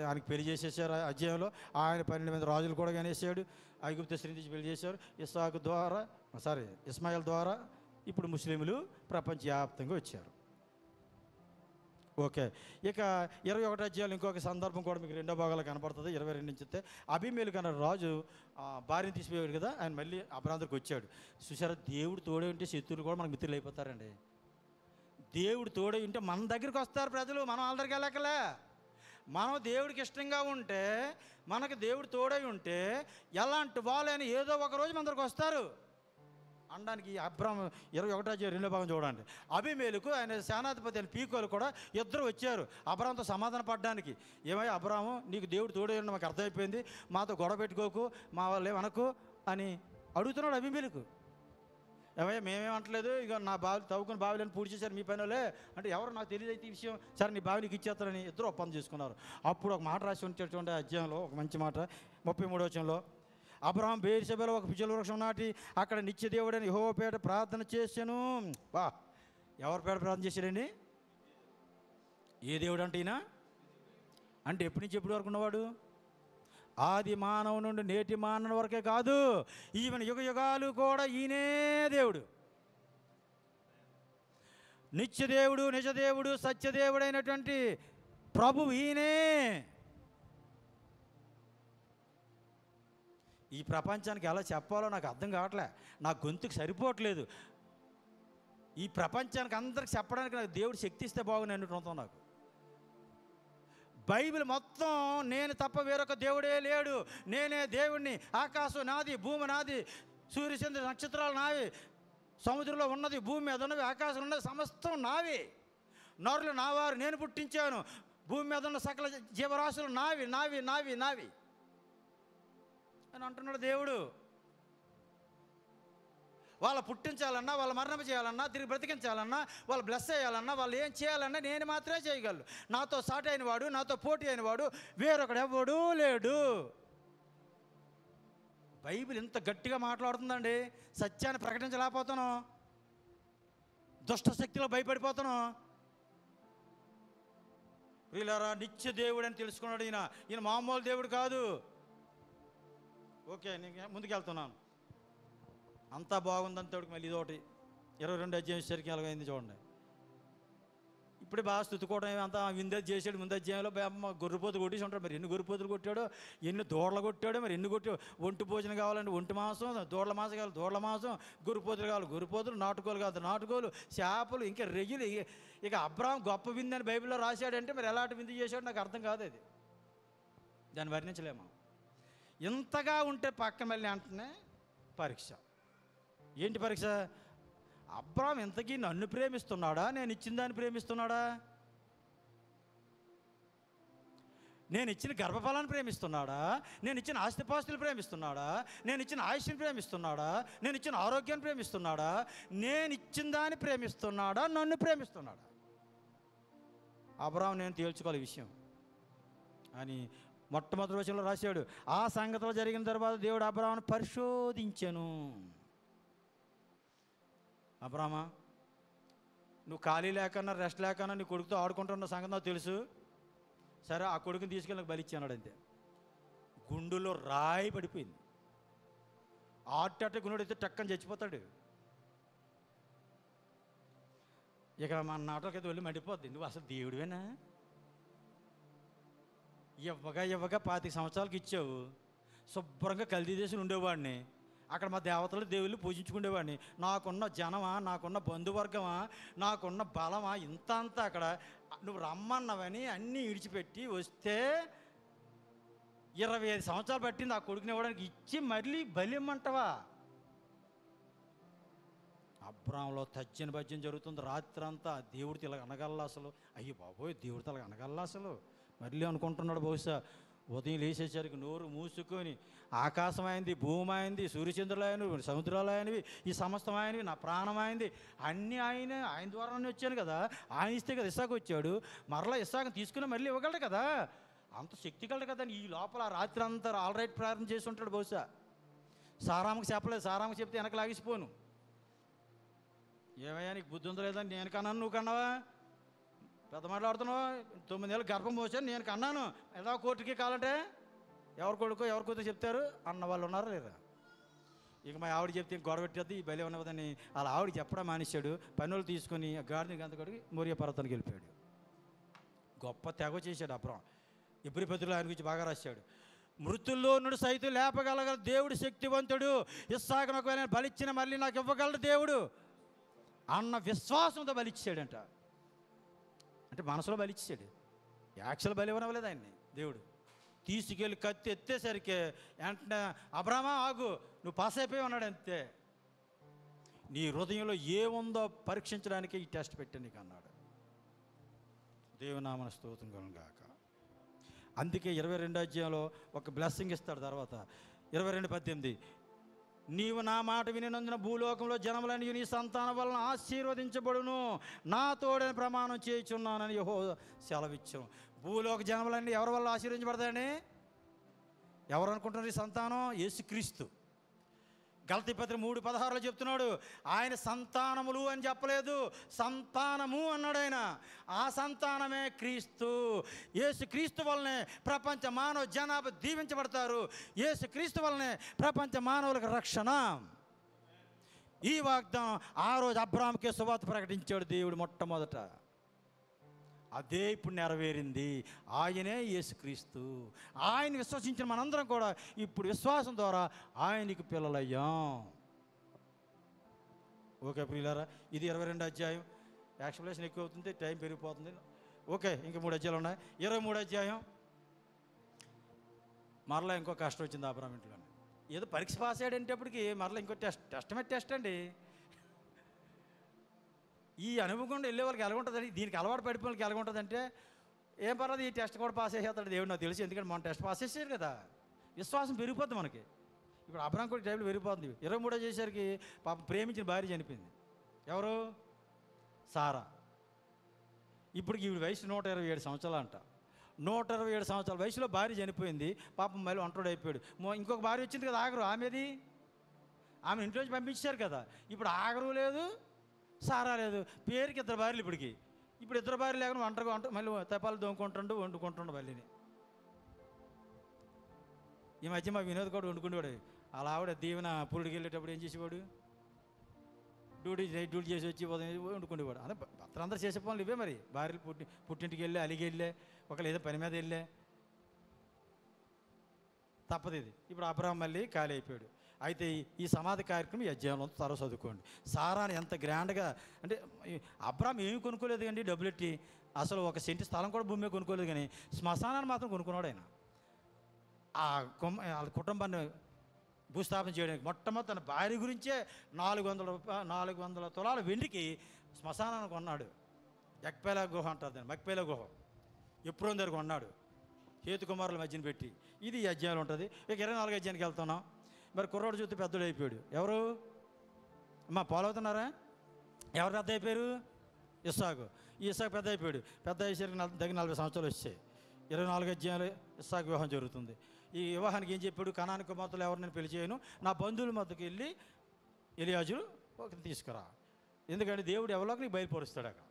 ఆయనకి పెళ్లి చేసేసారు. అధ్యాయంలో ఆయన 12 మంది రాజులు కూడా కనేసాడు. ఐగుప్తు స్త్రీని తీసి పెళ్లి చేశారు. ఇస్మాయిల్ ద్వారా ఇప్పుడు ముస్లింలు ప్రపంచవ్యాప్తంగా వచ్చారు. ఓకే, ఇక 21 అధ్యాయులు ఇంకొక సందర్భం కూడా మీకు రెండో భాగాలు కనపడుతుంది. 22 నుంచి వస్తే అబీమెలెకు అన్న రాజు భార్యను తీసిపోయాడు కదా, ఆయన మళ్ళీ అబ్రాహాము దగ్గరికి వచ్చాడు. చూసారా, దేవుడు తోడే ఉంటే శత్రువులు కూడా మనకు మిత్రులు అయిపోతారండి. దేవుడు తోడే ఉంటే మన దగ్గరికి వస్తారు ప్రజలు, మనం వాళ్ళ దగ్గరికి వెళ్ళకలే. మనం దేవుడికి ఇష్టంగా ఉంటే, మనకు దేవుడు తోడై ఉంటే ఎలాంటి వాళ్ళని ఏదో ఒక రోజు మన దగ్గరికి వస్తారు అనడానికి అబ్రాహాము 21 అధ్యాయం 2వ భాగం చూడండి. అబీమెలెకు ఆయన సేనాధిపతి అయిన పీకోలు కూడా ఇద్దరు వచ్చారు అబ్రాహాముతో సమాధాన పడడానికి. ఏమయ్యా అబ్రాహాము, నీకు దేవుడు తోడే ఉండి మాకు అర్థమైపోయింది, మాతో గొడవ పెట్టుకోకు, మా వాళ్ళు ఏమనకు అని అడుగుతున్నాడు అబీమెలెకు. ఏమయ్యా మేమేమంటలేదు, ఇక నా బావి తవ్వుకుని బావిలను పూర్తి చేశారు మీ పనిలే అంటే, ఎవరు నాకు తెలియదు అయితే ఈ విషయం, సరే నీ బావి నీకు ఇచ్చేస్తారని ఇద్దరు ఒప్పందం చేసుకున్నారు. అప్పుడు ఒక మాట రాసి ఉంచేటువంటి అధ్యాయంలో ఒక మంచి మాట 33వ వచనంలో, అబ్రాహాం బేర్షెబలో ఒక పిచ్చుల వృక్షం నాటి అక్కడ నిత్య దేవుడని యెహోవా పేట ప్రార్థన చేశాను. వా, ఎవరి పేట ప్రార్థన చేశాడండి? ఏ దేవుడు అంటే ఈయన? అంటే ఎప్పటి నుంచి ఎప్పటి వరకు ఉన్నవాడు? ఆది మానవు నుండి నేటి మానవుని వరకే కాదు, ఈవెన్ యుగ యుగాలు కూడా ఈయనే దేవుడు. నిత్యదేవుడు, నిజదేవుడు, సత్యదేవుడైనటువంటి ప్రభువు ఈయనే. ఈ ప్రపంచానికి ఎలా చెప్పాలో నాకు అర్థం కావట్లే, నా గొంతుకు సరిపోవట్లేదు. ఈ ప్రపంచానికి అందరికి చెప్పడానికి నాకు దేవుడు శక్తి ఇస్తే బాగుంది అన్నట్టు నాకు. బైబిల్ మొత్తం నేను తప్ప వేరొక దేవుడే లేడు, నేనే దేవుణ్ణి, ఆకాశం నాది, భూమి నాది, సూర్యచంద్ర నక్షత్రాలు నావి, సముద్రంలో ఉన్నది, భూమి మీద ఉన్నవి, ఆకాశం ఉన్నది, సమస్తం నావి, నరులు నావారు, నేను పుట్టించాను, భూమి మీద ఉన్న సకల జీవరాశులు నావి నావి నావి నావి అని అంటున్నాడు దేవుడు. వాళ్ళు పుట్టించాలన్నా, వాళ్ళు మరణం చేయాలన్నా, తిరిగి బ్రతికించాలన్నా, వాళ్ళు బ్లెస్ చేయాలన్నా, వాళ్ళు ఏం చేయాలన్నా నేను మాత్రమే చేయగలను. నాతో సాటి అయిన వాడు, నాతో పోటీ అయిన వాడు వేరొకడు ఎవడూ లేడు. బైబిల్ ఇంత గట్టిగా మాట్లాడుతుందండి. సత్యాన్ని ప్రకటించలేకపోతాను, దుష్ట శక్తిలో భయపడిపోతాను. వీళ్ళారా, నిత్య దేవుడు అని తెలుసుకున్నాడు ఈయన. ఈయన మామూలు దేవుడు కాదు. ఓకే, నేను ముందుకెళ్తున్నాను. అంతా బాగుందంతటికి మళ్ళీ ఇదొకటి 22 అధ్యాయం సరికి ఎలాగైంది చూడండి. ఇప్పుడే బాగా స్తుతుకోవడం అంతా విందే చేసాడు. ముందు అధ్యాయంలో గొర్రెపోతులు కొట్టేసి ఉంటాడు. మరి ఎన్ని గొర్రెపోతులు కొట్టాడో, ఎన్ని దూడలు కొట్టాడో, మరి ఎన్ని కొట్టాడు. ఒంటి భోజనం కావాలంటే ఒంటి మాంసం, దూడల మాంసం కావాలి దూడల మాంసం, గొర్రెపోతులు కావాలి గొర్రెపోతులు, నాటుకోలు కావాలి నాటుకోలు, చేపలు, ఇంకా రెయ్యలు. ఇక అబ్రాహాం గొప్ప విందు అని బైబిల్లో రాశాడంటే మరి ఎలాంటి విందు చేశాడు నాకు అర్థం కాదు. అది దాన్ని వర్ణించలేము. ఇంతగా ఉంటే పక్క మళ్ళీ అంటనే పరీక్ష. ఏంటి పరీక్ష? అబ్రాహాం ఇంతకీ నన్ను ప్రేమిస్తున్నాడా, నేను ఇచ్చిన దాన్ని ప్రేమిస్తున్నాడా, నేను ఇచ్చిన గర్భఫలాన్ని ప్రేమిస్తున్నాడా, నేను ఇచ్చిన ఆస్తిపాస్తులు ప్రేమిస్తున్నాడా, నేను ఇచ్చిన ఆయుష్ని ప్రేమిస్తున్నాడా, నేను ఇచ్చిన ఆరోగ్యాన్ని ప్రేమిస్తున్నాడా, నేను ఇచ్చిన దాన్ని ప్రేమిస్తున్నాడా, నన్ను ప్రేమిస్తున్నాడా? అబ్రాహాం నేను తేల్చుకోవాలి ఈ విషయం అని మొట్టమొదటి వచనంలో రాశాడు. ఆ సంగతులు జరిగిన తర్వాత దేవుడు అబ్రాహామును పరిశోధించెను. అబ్రామా, నువ్వు ఖాళీ లేకన్నా రెస్ట్ లేకన్నా నీ కొడుకుతో ఆడుకుంటున్న సంగతి నాకు తెలుసు. సరే, ఆ కొడుకుని తీసుకెళ్ళి నాకు బలి ఇచ్చాడు అంతే. గుండులో రాయి పడిపోయింది. ఆటట గుండె అయితే టక్కని చచ్చిపోతాడు. ఇక మన నాటకైతే వెళ్ళి మండిపోద్ది. నువ్వు అసలు దేవుడివేనా? ఇవ్వగా 25 సంవత్సరాలకి ఇచ్చావు. శుభ్రంగా కల్తీ చేసి ఉండేవాడిని. అక్కడ మా దేవతలు దేవుళ్ళు పూజించుకునేవాడిని. నాకున్న జనమా, నాకున్న బంధువర్గమా, నాకున్న బలమా, ఇంత అంతా అక్కడ నువ్వు రమ్మన్నవని అన్నీ విడిచిపెట్టి వస్తే 25 సంవత్సరాలు పట్టింది ఆ కొడుకుని ఇవ్వడానికి. ఇచ్చి మళ్ళీ బలిమ్మంటవా? అబ్రాంలో తజ్జన భజ్యం జరుగుతుంది రాత్రంతా. దేవుడితో ఇలా అనగల్లా అసలు? అయ్యో బాబోయ్, దేవుడితో అలా అనగల్లా అసలు? మళ్ళీ అనుకుంటున్నాడు బహుశా. ఉదయం లేచేసరికి నోరు మూసుకొని, ఆకాశమైంది, భూమి అయింది, సూర్యచంద్రులైనవి, సముద్రాలైనవి, ఈ సమస్తమైనవి, నా ప్రాణమైంది, అన్నీ ఆయన ద్వారానే వచ్చాను కదా. ఆయన ఇస్తే కదా ఇస్సాకు వచ్చాడు. మరలా ఇస్సాకుని తీసుకుని మళ్ళీ ఇవ్వగలడు కదా. అంత శక్తి కలడు కదా. ఈ లోపల రాత్రి అంతా ఆల్ రైట్ ప్రార్థన చేసి ఉంటాడు బహుశా. సారామకు చెప్పలేదు. సారామకు చెప్తే వెనక లాగిసిపోను. ఏమయ్యా నీకు బుద్ధి ఉందో లేదని నేను కన్నాను, నువ్వు కన్నావా? పెద్ద మాట్లాడుతున్నావు. 9 నెలలు గర్భం పోసాను, నేను కన్నాను. ఎలా కోర్టుకి కావాలంటే ఎవరి కొడుకో ఎవరి కూతురు చెప్తారు అన్న వాళ్ళు ఉన్నారా లేదా? ఇక మా ఆవిడ చెప్తే గొడవ పెట్టేది, ఈ బలి ఉన్నదని అలా ఆవిడ చెప్పడం మానేశాడు. పనులు తీసుకొని గాడిని గంత కొడుకు మోరియా పర్వతానికి వెళ్ళిపోయాడు. గొప్ప తెగ చేశాడు అబ్రాం. ఇబ్రీ పత్రికలో ఆయన గురించి బాగా రాశాడు. మృతుల్లో నుండి సైతం లేపగలగల దేవుడు శక్తివంతుడు. ఇస్సాకును ఒకవేళ బలిచ్చిన మళ్ళీ నాకు ఇవ్వగలడు దేవుడు అన్న విశ్వాసంతో బలిచ్చాడంట. అంటే మనసులో బలిచ్చాడు. యాక్చువల్ బలి ఇవ్వనవ్వలేదు ఆయన్ని దేవుడు. తీసుకెళ్ళి కత్తి ఎత్తేసరికి వెంటనే అబ్రామా ఆగు, నువ్వు పాస్ అయిపోయి ఉన్నాడు. అంతే. నీ హృదయంలో ఏముందో పరీక్షించడానికి ఈ టెస్ట్ పెట్టాను నీకు అన్నాడు. దేవునామన స్తోత్రం కలుగును గాక. అందుకే 22వ అధ్యాయంలో ఒక బ్లెస్సింగ్ ఇస్తాడు. తర్వాత 22:18, నీవు నా మాట వినినందున భూలోకంలో జనములని నీ సంతానం వలన ఆశీర్వదించబడును, నా తోడని ప్రమాణం చేయుచున్నానని యెహోవా సెలవిచ్చాను. భూలోక జనములన్నీ ఎవరి వల్ల ఆశీర్వదించబడతాయని ఎవరు అనుకుంటున్నారు? ఈ సంతానం యేసుక్రీస్తు. గలతీ పత్రిక 3:16లో చెప్తున్నాడు. ఆయన సంతానములు అని చెప్పలేదు, సంతానము అన్నాడు ఆయన. ఆ సంతానమే క్రీస్తు. యేసు క్రీస్తు వల్లనే ప్రపంచ మానవ జనాభా దీవించబడతారు. యేసు క్రీస్తు వల్లనే ప్రపంచ మానవులకు రక్షణ. ఈ వాగ్దానం ఆ రోజు అబ్రాహాముకే సువార్త ప్రకటించాడు దేవుడు మొట్టమొదట. అదే ఇప్పుడు నెరవేరింది. ఆయనే యేసుక్రీస్తు. ఆయన విశ్వసించిన మనందరం కూడా ఇప్పుడు విశ్వాసం ద్వారా ఆయనకి పిల్లలయ్యాం. ఓకే ప్రియులారా, ఇది 22వ అధ్యాయం. ఎక్స్ప్లెనేషన్ ఎక్కువ అవుతుంది, టైం పెరిగిపోతుంది. ఓకే, ఇంకా 3 అధ్యాయాలు ఉన్నాయి. 23వ అధ్యాయం. మరలా ఇంకో కష్టం వచ్చింది అబ్రాహాము ఇంట్లో. ఏదో పరీక్ష పాస్ అయ్యాడంటేప్పటికి మరలా ఇంకో టెస్ట్ అండి. ఈ అనుభవం కూడా వెళ్ళే వాళ్ళకి ఎలాగుంటుందండి, దీనికి అలవాటు పడిపోయిన వాళ్ళకి ఎలాగుంటుందంటే, ఏం పర్వాలేదు ఈ టెస్ట్ కూడా పాస్ చేసేస్తాడు దేవుడు నాకు తెలుసు. ఎందుకంటే మనం టెస్ట్ పాస్ చేసాడు కదా, విశ్వాసం పెరిగిపోద్ది మనకి. ఇప్పుడు అబ్రాహాము కూడా టైంలో పెరిగిపోతుంది. 23 చేసరికి పాపం ప్రేమించిన భార్య చనిపోయింది. ఎవరు? సారా. ఇప్పుడు ఈవిడ వయసు 127 సంవత్సరాలు అంట. 127 సంవత్సరాల వయసులో భార్య చనిపోయింది. పాపం మళ్ళీ ఒంటరి అయిపోయాడు. ఇంకొక భార్య వచ్చింది కదా ఆగరు, ఆమెది. ఆమె ఇంట్లోంచి పంపించారు కదా. ఇప్పుడు ఆగరు లేదు, సారా లేదు. పేరుకి 2 భార్యలు. ఇప్పుడు 2 భార్యలు లేకుండా ఒంటరిగా మళ్ళీ తపాలు దొంగకుంటుండు, వండుకుంటుండు మళ్ళీని. ఈ మధ్య మా వినోద్ కూడా వండుకునేవాడు. అలా ఆవిడ దీవెన పురుడికి వెళ్ళేటప్పుడు ఏం చేసేవాడు? డ్యూటీ చేసి వచ్చి వండుకునేవాడు. అదే భర్తలందరూ చేసే పనులు ఇవే మరి. భార్యలు పుట్టింటికి వెళ్ళే, అలిగి వెళ్ళే, ఒకళ్ళు ఏదో పని మీద వెళ్ళే, తప్పదు ఇది. ఇప్పుడు అబ్రాహాము మళ్ళీ ఖాళీ అయిపోయాడు. అయితే ఈ సమాధి కార్యక్రమం ఈ అధ్యాయంలో త్వరగా చదువుకోండి. సారాని ఎంత గ్రాండ్గా అంటే, అబ్రాహాము ఏమి కొనుక్కోలేదు కండి డబ్బులెట్టి. అసలు 1 సెంటు స్థలం కూడా భూమి మీద కొనుక్కోలేదు, కానీ శ్మశానాన్ని మాత్రం కొనుక్కున్నాడు ఆయన. వాళ్ళ కుటుంబాన్ని భూస్థాపన చేయడానికి మొట్టమొదటి తన భార్య గురించే 400 తులాల వెండికి శ్మశానాన్ని కొన్నాడు. ఎక్పేలా గుహ అంటారు దాన్ని, మక్పేలా గుహ. ఎప్పుడో దగ్గర కొన్నాడు, హేతు కుమారుల మధ్యన పెట్టి. ఇది ఈ అధ్యాయంలో ఉంటుంది. ఇక 24వ అధ్యాయానికి వెళ్తున్నాం. మరి కుర్రోడు చూస్తే పెద్దోడు అయిపోయాడు. ఎవరు అమ్మా ఫాలో అవుతున్నారా? ఎవరు పెద్ద అయిపోయారు? ఇస్సాకు. ఈ ఇస్సాకు పెద్ద అయిపోయాడు. పెద్ద అయ్యేసరికి దగ్గర 40 సంవత్సరాలు వచ్చాయి. 24వ అధ్యాయంలో ఇస్సాకు వివాహం జరుగుతుంది. ఈ వివాహానికి ఏం చెప్పాడు? కనాని కుమార్తెలు ఎవరు నేను పెళ్లి చేయను, నా బంధువుల మధ్యకి వెళ్ళి ఎలియాజరు ఒకరిని తీసుకురా. ఎందుకంటే దేవుడు ఎవరికి నీకు బయలుపరుస్తాడు అక్కడ.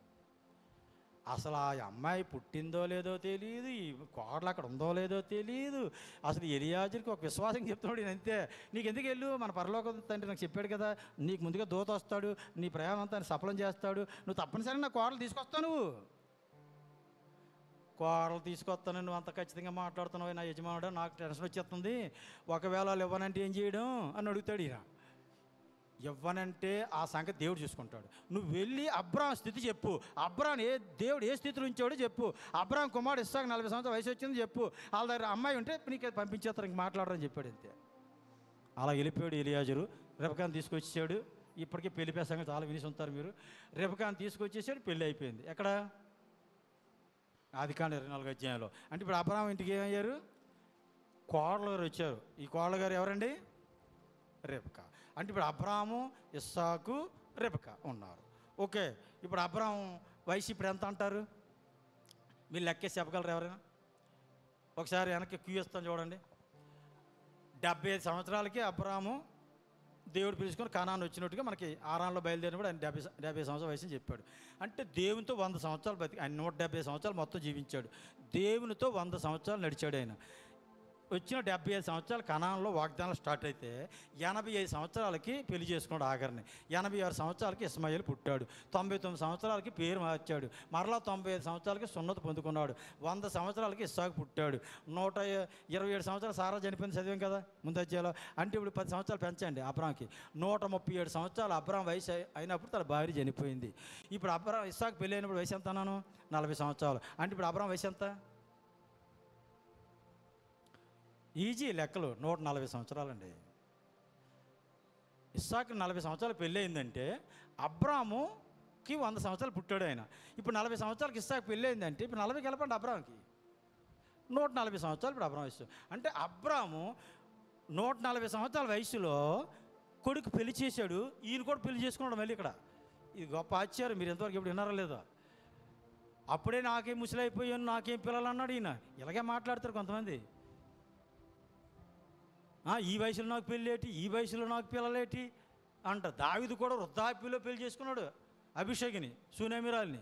అసలు ఆ అమ్మాయి పుట్టిందో లేదో తెలియదు, ఈ కోడలు అక్కడ ఉందో లేదో తెలియదు. అసలు ఎలియాజరుకి ఒక విశ్వాసం చెప్తున్నాడు. నేను అంతే, నీకు ఎందుకు వెళ్ళు, మన పరలోక తండ్రి నాకు చెప్పాడు కదా, నీకు ముందుగా దూత వస్తాడు, నీ ప్రయాణం అంతా సఫలం చేస్తాడు, నువ్వు తప్పనిసరిగా నా కోడలు తీసుకొస్తావు. నువ్వు కోడలు తీసుకొస్తాను, నువ్వు అంత ఖచ్చితంగా మాట్లాడుతున్నావు నా యజమానుడు, నాకు టెన్షన్ వచ్చేస్తుంది, ఒకవేళ వాళ్ళు ఇవ్వనంటే ఏం చేయడం అని అడుగుతాడు ఈయన. ఇవ్వనంటే ఆ సంగతి దేవుడు చూసుకుంటాడు. నువ్వు వెళ్ళి అబ్రాం స్థితి చెప్పు, అబ్రాం దేవుడు ఏ స్థితిలో ఉంచాడో చెప్పు. అబ్రాం కుమారుడు ఇస్సాకు 40 సంవత్సరాల వయసు వచ్చింది చెప్పు. వాళ్ళ దగ్గర అమ్మాయి ఉంటే నీకు పంపించేస్తారు, ఇంక మాట్లాడరని చెప్పాడు. అంతే. అలా వెళ్ళిపోయాడు ఎలియాజరు. రెబెకాను తీసుకొచ్చాడు. ఇప్పటికే పెళ్లి సంగతి చాలా వినిసి ఉంటారు మీరు. రెబెకాను తీసుకొచ్చేసాడు, పెళ్ళి అయిపోయింది. ఎక్కడ? ఆదికాండం 24 అధ్యాయంలో. అంటే ఇప్పుడు అబ్రాం ఇంటికి ఏమయ్యారు? కోడలు గారు వచ్చారు. ఈ కోడలు గారు ఎవరండి? రెబెకా. అంటే ఇప్పుడు అబ్రాము, ఇస్సాకు, రెబెకా ఉన్నారు. ఓకే. ఇప్పుడు అబ్రాం వయసు ఇప్పుడు ఎంత అంటారు? మీరు లెక్కేసి చెప్పగలరు ఎవరైనా? ఒకసారి వెనక్కి క్యూ ఇస్తాను చూడండి. 75 సంవత్సరాలకి అబ్రాము దేవుడు పిలుచుకొని కనాను వచ్చినట్టుగా మనకి ఆరాంలో బయలుదేరినప్పుడు ఆయన 70 సంవత్సరాల వయసుని చెప్పాడు. అంటే దేవునితో 100 సంవత్సరాలు బతికి ఆయన 170 సంవత్సరాలు మొత్తం జీవించాడు. దేవునితో 100 సంవత్సరాలు నడిచాడు ఆయన. వచ్చిన 75 సంవత్సరాలు కనాన్లో వాగ్దానాలు స్టార్ట్ అయితే 85 సంవత్సరాలకి పెళ్లి చేసుకున్నాడు ఆగర్ని. 86 సంవత్సరాలకి ఇస్మాయిల్ పుట్టాడు. 99 సంవత్సరాలకి పేరు మార్చాడు. మరలా 95 సంవత్సరాలకి సున్నత పొందుకున్నాడు. 100 సంవత్సరాలకి ఇస్సాకు పుట్టాడు. 127 సంవత్సరాలు సారా చనిపోయింది, చదివాం కదా ముందు అధ్యాయంలో. అంటే ఇప్పుడు 10 సంవత్సరాలు పెంచండి అబ్రాంకి. 137 సంవత్సరాలు అబ్రాం వయసు అయినప్పుడు తన భార్య చనిపోయింది. ఇప్పుడు అబ్రాం ఇస్సాకు పెళ్ళి అయినప్పుడు వయసు ఎంత అన్నాను? 40 సంవత్సరాలు. అంటే ఇప్పుడు అబ్రాం వయసు ఎంత? ఈజీ లెక్కలు. 140 సంవత్సరాలండి. ఇస్సాకు 40 సంవత్సరాలు పెళ్ళి అయిందంటే అబ్రాముకి 100 సంవత్సరాలు పుట్టాడు ఆయన. ఇప్పుడు 40 సంవత్సరాలకి ఇస్సాకు పెళ్ళి అయిందంటే ఇప్పుడు 40 కలపండి అబ్రాంకి. 140 సంవత్సరాలు ఇప్పుడు అబ్రాం వయసు. అంటే అబ్రాము 140 సంవత్సరాల వయసులో కొడుకు పెళ్లి చేశాడు. ఈయన కూడా పెళ్లి చేసుకున్నాడు మళ్ళీ ఇక్కడ. ఇది గొప్ప ఆశ్చర్యం. మీరు ఎంతవరకు ఇప్పుడు విన్నారా లేదా? అప్పుడే నాకేం ముసలైపోయాను, నాకేం పిల్లలు అన్నాడు ఈయన. ఇలాగే మాట్లాడతారు కొంతమంది. ఈ వయసులో నాకు పెళ్ళేటి, ఈ వయసులో నాకు పిల్లలేటి అంట. దావీదు కూడా వృద్ధాప్యంలో పెళ్లి చేసుకున్నాడు అభిషేకిని, సునేమిరాల్ని.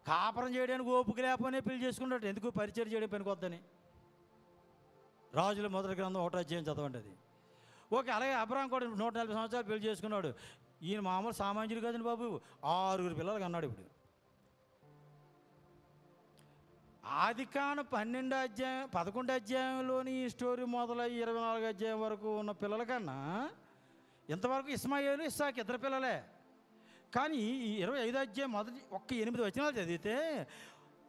కాపురం చేయడానికి ఓపిక లేకపోయినా పెళ్లి చేసుకున్నాడు. ఎందుకు? పరిచయం చేయడం పనికొద్దని. రాజుల మొదటి గ్రంథం 1వ అధ్యాయం చదవండి అది. ఓకే. అలాగే అబ్రాం కూడా 140 సంవత్సరాలు పెళ్లి చేసుకున్నాడు. ఈయన మామూలు సామాన్యుడు కదండి బాబు. 6 పిల్లలు కన్నాడు. ఇప్పుడు ఆదికాండం 11 అధ్యాయంలోని ఈ స్టోరీ మొదలై 24 అధ్యాయం వరకు ఉన్న పిల్లల కన్నా ఇంతవరకు ఇస్మాయిలు, ఇస్సాకు 2 పిల్లలే. కానీ ఈ 25 అధ్యాయం మొదటి 8 వచనాలు చదివితే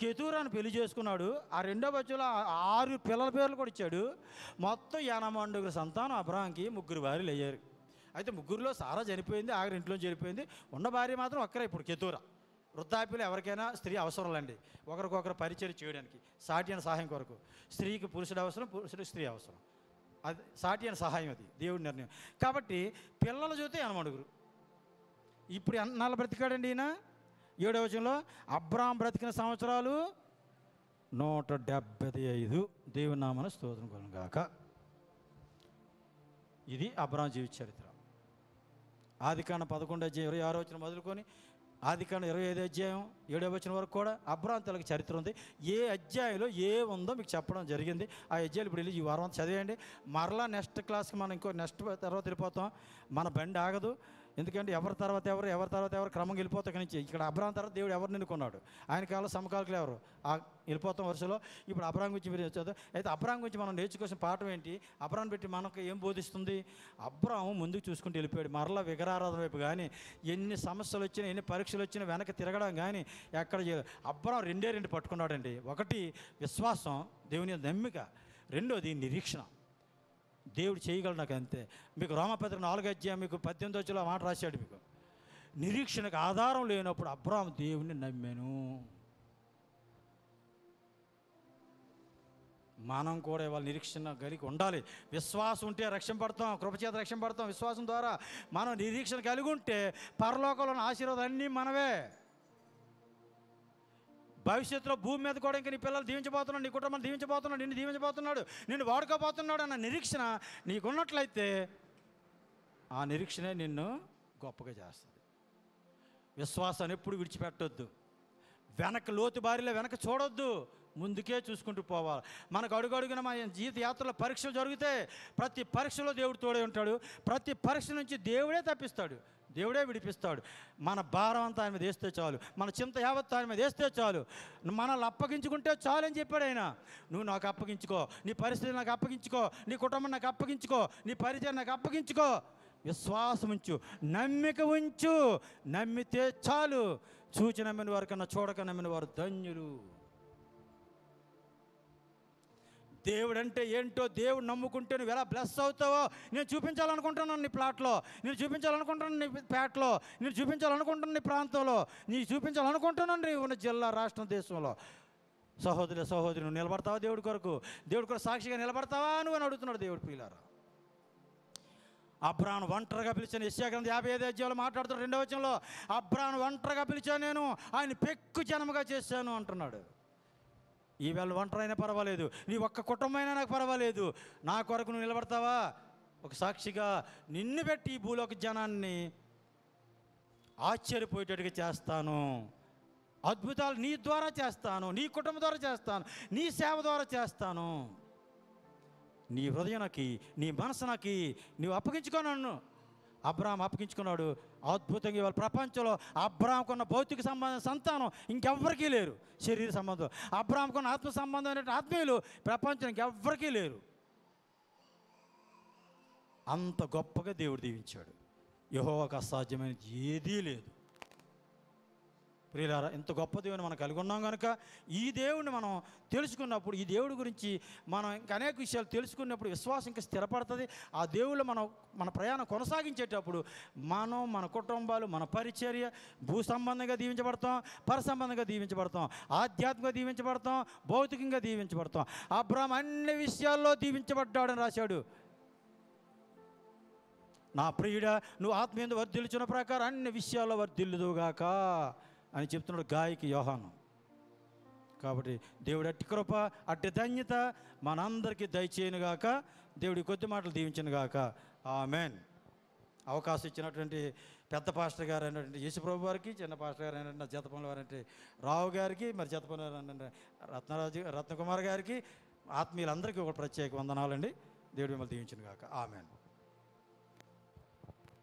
కెతూరాను పెళ్లి చేసుకున్నాడు. ఆ 2వ వచనంలో 6 పిల్లల పేర్లు కూడా ఇచ్చాడు. మొత్తం 80 సంతానం అబ్రాంకి 3 భార్యలు అయ్యారు. అయితే 3లో సారా చనిపోయింది, ఆఖరి ఇంట్లో చనిపోయింది. ఉన్న భార్య మాత్రం ఒక్కరే ఇప్పుడు కెతూరా. వృద్ధాప్యులు ఎవరికైనా స్త్రీ అవసరాలండి, ఒకరికొకరు పరిచయం చేయడానికి, సాటి అయిన సహాయం కొరకు. స్త్రీకి పురుషుడు అవసరం, పురుషుడికి స్త్రీ అవసరం. అది సాటి అయిన సహాయం, అది దేవుడి నిర్ణయం. కాబట్టి పిల్లల చూస్తే 80. ఇప్పుడు ఎన్నాళ్ళు బ్రతికాడండి ఈయన? 7వ వచనంలో అబ్రాం బ్రతికిన సంవత్సరాలు 175. దేవుని నామమున స్తోత్రం కలుగును గాక. ఇది అబ్రాం జీవిత చరిత్ర. ఆదికాండం 11 అధ్యాయం 26వ వచనం మొదలుకొని ఆదికాండం 25 అధ్యాయం 7వ వచనం వరకు కూడా అబ్రాం తనకి చరిత్ర ఉంది. ఏ అధ్యాయంలో ఏ ఉందో మీకు చెప్పడం జరిగింది. ఆ అధ్యాయులు ఇప్పుడు వెళ్ళి ఈ వారం చదివేయండి. మరలా నెక్స్ట్ క్లాస్కి మనం నెక్స్ట్ తర్వాత వెళ్ళిపోతాం. మన బండి ఆగదు. ఎందుకంటే ఎవరి తర్వాత ఎవరు క్రమంగా వెళ్ళిపోతాం. ఇక్కడి నుంచి ఇక్కడ అబ్రాం తర్వాత దేవుడు ఎవరిని ఎన్నుకున్నాడు? ఆయన కాలంలో సమకాలికులు ఎవరు? వెళ్ళిపోతాం వరుసలో. ఇప్పుడు అబ్రాం గురించి మీరు చదువు. అయితే అబ్రాం గురించి మనం నేర్చుకోవాల్సిన పాఠం ఏంటి? అబ్రాం పెట్టి మనకు ఏం బోధిస్తుంది? అబ్రాం ముందుకు చూసుకుంటూ వెళ్ళిపోయాడు. మరలా విగ్రహారాధన వైపు కానీ, ఎన్ని సమస్యలు వచ్చినా, ఎన్ని పరీక్షలు వచ్చినా వెనక్కి తిరగడం కానీ ఎక్కడ అబ్రాం 2 పట్టుకున్నాడండి. ఒకటి విశ్వాసం, దేవుని నమ్మిక. 2వది నిరీక్షణ. దేవుడు చేయగలడు నాకు, అంతే. మీకు రోమాపత్రిక 4వ అధ్యాయం మీకు 18వ వచనంలో మాట రాశాడు. మీకు నిరీక్షణకు ఆధారం లేనప్పుడు అబ్రాం దేవుని నమ్మాను. మనం కూడా ఇవాళ నిరీక్షణ కలిగి ఉండాలి. విశ్వాసం ఉంటే రక్షింపడతాం, కృపచేత రక్షింపడతాం. విశ్వాసం ద్వారా మనం నిరీక్షణ కలిగి ఉంటే పరలోకంలోని ఆశీర్వాదాలు అన్నీ మనవే. భవిష్యత్తులో భూమి మీద కూడా ఇంకా నీ పిల్లలు దీవించబోతున్నాడు, నీ కుటుంబం దీవించబోతున్నాడు, నిన్ను దీవించబోతున్నాడు, నిన్ను వాడుకోబోతున్నాడు అన్న నిరీక్షణ నీకున్నట్లయితే ఆ నిరీక్షణే నిన్ను గొప్పగా చేస్తుంది. విశ్వాసాన్ని ఎప్పుడు విడిచిపెట్టొద్దు. వెనక లోతు బారిలో వెనక చూడొద్దు, ముందుకే చూసుకుంటూ పోవాలి. మనకు అడుగడుగున మన జీవిత యాత్రలో పరీక్షలు జరిగితే ప్రతి పరీక్షలో దేవుడు తోడే ఉంటాడు. ప్రతి పరీక్ష నుంచి దేవుడే తప్పిస్తాడు, దేవుడే విడిపిస్తాడు. మన భారం అంతా ఆయన మీద వేస్తే చాలు, మన చింత యావత్తు ఆయన మీద వేస్తే చాలు, మనల్ని అప్పగించుకుంటే చాలు అని చెప్పాడు ఆయన. నువ్వు నాకు అప్పగించుకో, నీ పరిస్థితి నాకు అప్పగించుకో, నీ కుటుంబం నాకు అప్పగించుకో, నీ పరిచయం నాకు అప్పగించుకో, విశ్వాసం ఉంచు, నమ్మిక ఉంచు. నమ్మితే చాలు. చూచి నమ్మిన వారి కన్నా చూడక నమ్మిన వారు ధన్యులు. దేవుడు అంటే ఏంటో దేవుడు నమ్ముకుంటే నువ్వు ఎలా బ్లెస్ అవుతావో నేను చూపించాలనుకుంటున్నాను. నీ ప్లాట్లో నేను చూపించాలనుకుంటున్నాను, నీ పేటలో నేను చూపించాలనుకుంటున్నాను, నీ ప్రాంతంలో నేను చూపించాలనుకుంటున్నాను, నీ ఉన్న జిల్లా, రాష్ట్రం, దేశంలో. సహోదరి నువ్వు నిలబడతావా దేవుడి కొరకు? దేవుడి కొరకు సాక్షిగా నిలబడతావా నువ్వు అని అడుగుతున్నాడు దేవుడు. ప్రియులారా, అబ్రాను ఒంటరిగా పిలిచాను. యెషయా గ్రంథం 55 అధ్యాయంలో మాట్లాడుతున్నాడు 2వ వచనంలో, అబ్రాను ఒంటరిగా పిలిచాను, నేను ఆయన పెక్కు జనముగా చేశాను అంటున్నాడు. ఈవేళ ఒంటరి అయినా పర్వాలేదు, నీ ఒక్క కుటుంబమైనా నాకు పర్వాలేదు, నా కొరకు నువ్వు నిలబడతావా? ఒక సాక్షిగా నిన్ను పెట్టి ఈ భూలోక జనాన్ని ఆశ్చర్యపోయేటట్టుగా చేస్తాను. అద్భుతాలు నీ ద్వారా చేస్తాను, నీ కుటుంబం ద్వారా చేస్తాను, నీ సేవ ద్వారా చేస్తాను. నీ హృదయానికి, నీ మనసునకి నీవు అప్పగించుకో నన్ను. అబ్రాహాం అప్పగించుకున్నాడు. అద్భుతంగా ఇవాళ ప్రపంచంలో అబ్రాహాంకున్న భౌతిక సంతానం ఇంకెవ్వరికీ లేరు. శరీర సంబంధం అబ్రాహాంకున్న ఆత్మ సంబంధమైన ఆత్మీయులు ప్రపంచం ఇంకెవ్వరికీ లేరు. అంత గొప్పగా దేవుడు దీవించాడు. యెహోవాకు అసాధ్యమైనది ఏదీ లేదు. ప్రియులారా, ఇంత గొప్ప దేవుని మనం కలిగి ఉన్నాం కనుక ఈ దేవుడిని మనం తెలుసుకున్నప్పుడు, ఈ దేవుడి గురించి మనం ఇంకా అనేక విషయాలు తెలుసుకున్నప్పుడు విశ్వాసం ఇంకా స్థిరపడుతుంది. ఆ దేవుళ్ళు మన ప్రయాణం కొనసాగించేటప్పుడు మనం, మన కుటుంబాలు, మన పరిచర్య భూ సంబంధంగా దీవించబడతాం, పర సంబంధంగా దీవించబడతాం, ఆధ్యాత్మికంగా దీవించబడతాం, భౌతికంగా దీవించబడతాం. అబ్రాహాం అన్ని విషయాల్లో దీవించబడ్డాడని రాశాడు. నా ప్రియుడా, నువ్వు ఆత్మీయందు వర్ధిల్లుచున్న ప్రకారం అన్ని విషయాల్లో వర్ధిల్లుదుగాక అని చెప్తున్నాడు గాయకి యోహాను. కాబట్టి దేవుడి అట్టి కృప, అట్టి ధన్యత మనందరికీ దయచేయనుగాక. దేవుడి కొద్ది మాటలు దీవించనుగాక. ఆమెన్. అవకాశం ఇచ్చినటువంటి పెద్ద పాస్టర్ గారు అయినటువంటి యేసుప్రభు వారికి, చిన్న పాస్టర్ గారు అయినటువంటి జతపనుల వారంటే రావు గారికి, మరి జతపనుల వారు రత్నకుమార్ గారికి, ఆత్మీయులందరికీ ఒక ప్రత్యేక వందనాలండి. దేవుడి మిమ్మల్ని దీవించనుగాక. Amen.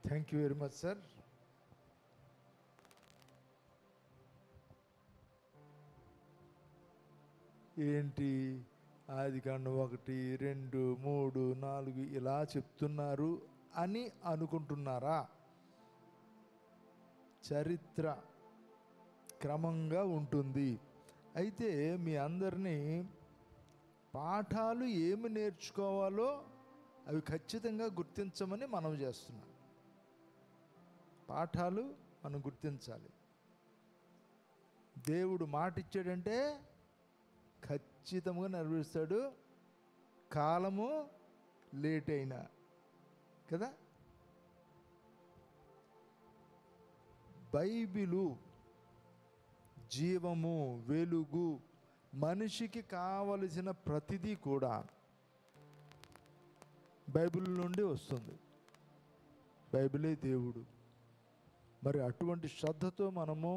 Thank you very much sir. ఏంటి ఆదికాండం 1, 2, 3, 4 ఇలా చెప్తున్నారు అని అనుకుంటున్నారా? చరిత్ర క్రమంగా ఉంటుంది. అయితే మీ అందరినీ పాఠాలు ఏమి నేర్చుకోవాలో అవి ఖచ్చితంగా గుర్తించమని మనం చేస్తున్నాం. పాఠాలు మనం గుర్తించాలి. దేవుడు మాట ఇచ్చాడంటే ఖచ్చితంగా నెరవేరుస్తాడు, కాలము లేట్ అయినా కదా. బైబిలు జీవము, వెలుగు, మనిషికి కావలసిన ప్రతిదీ కూడా బైబిల్ నుండి వస్తుంది. బైబిలే దేవుడు. మరి అటువంటి శ్రద్ధతో మనము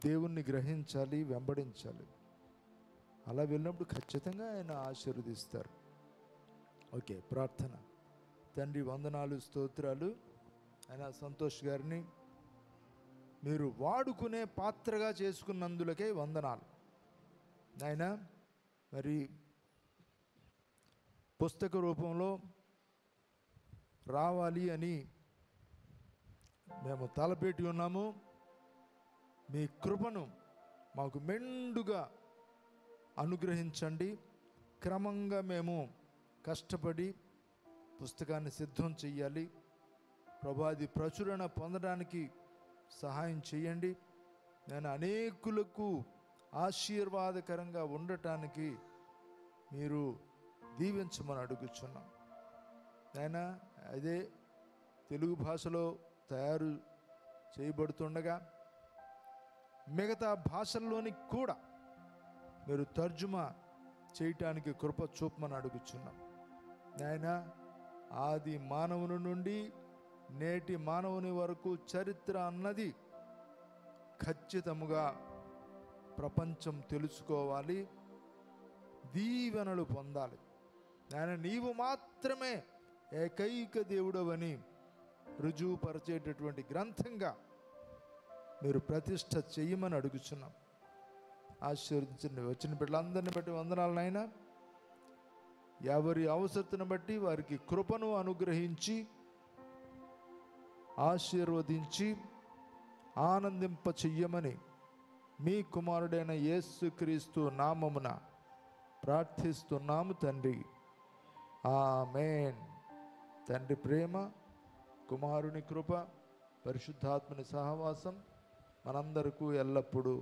దేవుణ్ణి గ్రహించాలి, వెంబడించాలి. అలా వెళ్ళినప్పుడు ఖచ్చితంగా ఆయన ఆశీర్వదిస్తారు. ఓకే, ప్రార్థన. తండ్రి, వందనాలు, స్తోత్రాలు. ఆయన సంతోష్ గారిని మీరు వాడుకునే పాత్రగా చేసుకున్నందులకే వందనాలు. ఆయన మరి పుస్తక రూపంలో రావాలి అని మేము తలపెట్టి ఉన్నాము. మీ కృపను మాకు మెండుగా అనుగ్రహించండి. క్రమంగా మేము కష్టపడి పుస్తకాన్ని సిద్ధం చెయ్యాలి. ప్రభా, అది ప్రచురణ పొందడానికి సహాయం చేయండి. నేను అనేకులకు ఆశీర్వాదకరంగా ఉండటానికి మీరు దీవించమని అడుగుచున్నాం. నాయనా, అదే తెలుగు భాషలో తయారు చేయబడుతుండగా మిగతా భాషల్లోని కూడా మీరు తర్జుమా చేయటానికి కృప చూపమని అడుగుచున్నాం. నాయనా, ఆది మానవుని నుండి నేటి మానవుని వరకు చరిత్ర అన్నది ఖచ్చితముగా ప్రపంచం తెలుసుకోవాలి, దీవెనలు పొందాలి. నాయన, నీవు మాత్రమే ఏకైక దేవుడవని రుజువుపరిచేటటువంటి గ్రంథంగా మీరు ప్రతిష్ట చెయ్యమని అడుగుచున్నాం. ఆశీర్వదించండి. వచ్చిన బిడ్డలందరిని బట్టి వందనాలు నాయన. ఎవరి అవసరతను బట్టి వారికి కృపను అనుగ్రహించి ఆశీర్వదించి ఆనందింప చెయ్యమని మీ కుమారుడైన యేసుక్రీస్తు నామమున ప్రార్థిస్తున్నాము తండ్రి. ఆమేన్. తండ్రి ప్రేమ, కుమారుని కృప, పరిశుద్ధాత్మని సహవాసం మనందరకు ఎల్లప్పుడూ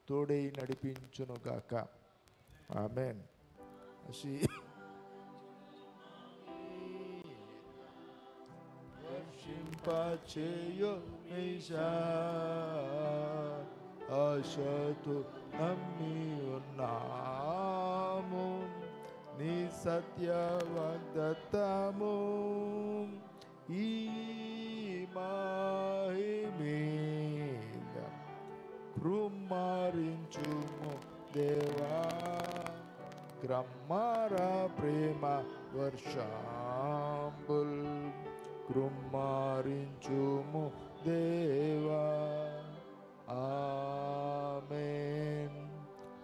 తోడై నడిపించునుగాక. ఆమేన్. ఆశతో నమ్మి ఉన్నాము నీ సత్య వాగ్దత్తము ఈ మహిమేగ కృమ్మారించుము దేవా, క్రమ్మార ప్రేమ వర్షాంబుల్ కృమ్మారించుము దేవా. Amen,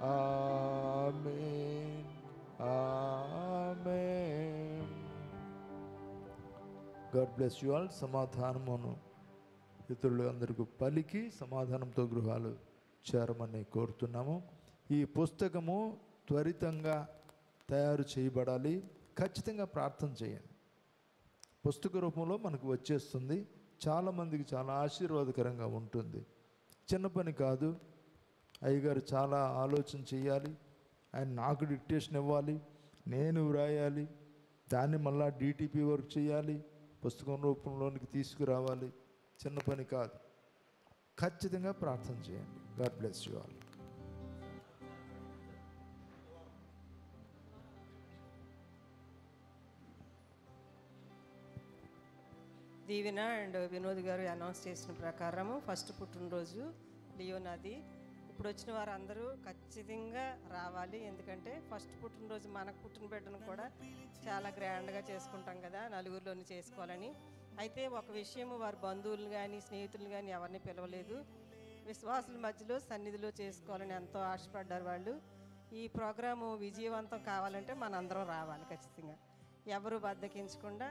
amen, amen. God bless you all. సమాధానమును ఇతరులు అందరికీ పలికి సమాధానంతో గృహాలు చేరమని కోరుతున్నాము. ఈ పుస్తకము త్వరితంగా తయారు చేయబడాలి. ఖచ్చితంగా ప్రార్థన చేయండి. పుస్తక రూపంలో మనకు వచ్చేస్తుంది. చాలామందికి చాలా ఆశీర్వాదకరంగా ఉంటుంది. చిన్న పని కాదు. అయ్యగారు చాలా ఆలోచన చేయాలి. ఆయన నాకు డిక్టేషన్ ఇవ్వాలి, నేను వ్రాయాలి, దాన్ని మళ్ళా డిటిపి వర్క్ చేయాలి, పుస్తకం రూపంలోనికి తీసుకురావాలి. చిన్న పని కాదు. ఖచ్చితంగా ప్రార్థన చేయండి. God bless you all. Deevena and Vinod గారు అనౌన్స్ చేసిన ప్రకారము ఫస్ట్ పుట్టినరోజు లియోనాది. ఇప్పుడు వచ్చిన వారు అందరూ ఖచ్చితంగా రావాలి. ఎందుకంటే ఫస్ట్ పుట్టినరోజు మనకు పుట్టిన బిడ్డను కూడా చాలా గ్రాండ్గా చేసుకుంటాం కదా, నలుగురిలోని చేసుకోవాలని. అయితే ఒక విషయం, వారి బంధువులు కానీ స్నేహితులు కానీ ఎవరిని పిలవలేదు. విశ్వాసుల మధ్యలో సన్నిధిలో చేసుకోవాలని ఎంతో ఆశపడ్డారు వాళ్ళు. ఈ ప్రోగ్రాము విజయవంతం కావాలంటే మనందరం రావాలి ఖచ్చితంగా. ఎవరు బద్దకించకుండా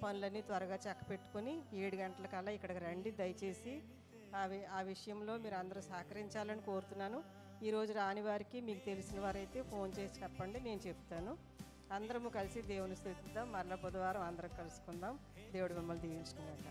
పనులన్నీ త్వరగా చక్కపెట్టుకొని 7 గంటలకల్లా ఇక్కడికి రండి దయచేసి. ఆ విషయంలో మీరు అందరూ సహకరించాలని కోరుతున్నాను. ఈరోజు రాని వారికి మీకు తెలిసిన వారైతే ఫోన్ చేసి చెప్పండి, నేను చెప్తాను. అందరము కలిసి దేవుని స్తుతిద్దాం. మరల బుధవారం అందరం కలుసుకుందాం. దేవుడు మిమ్మల్ని దీవించుకున్నాక.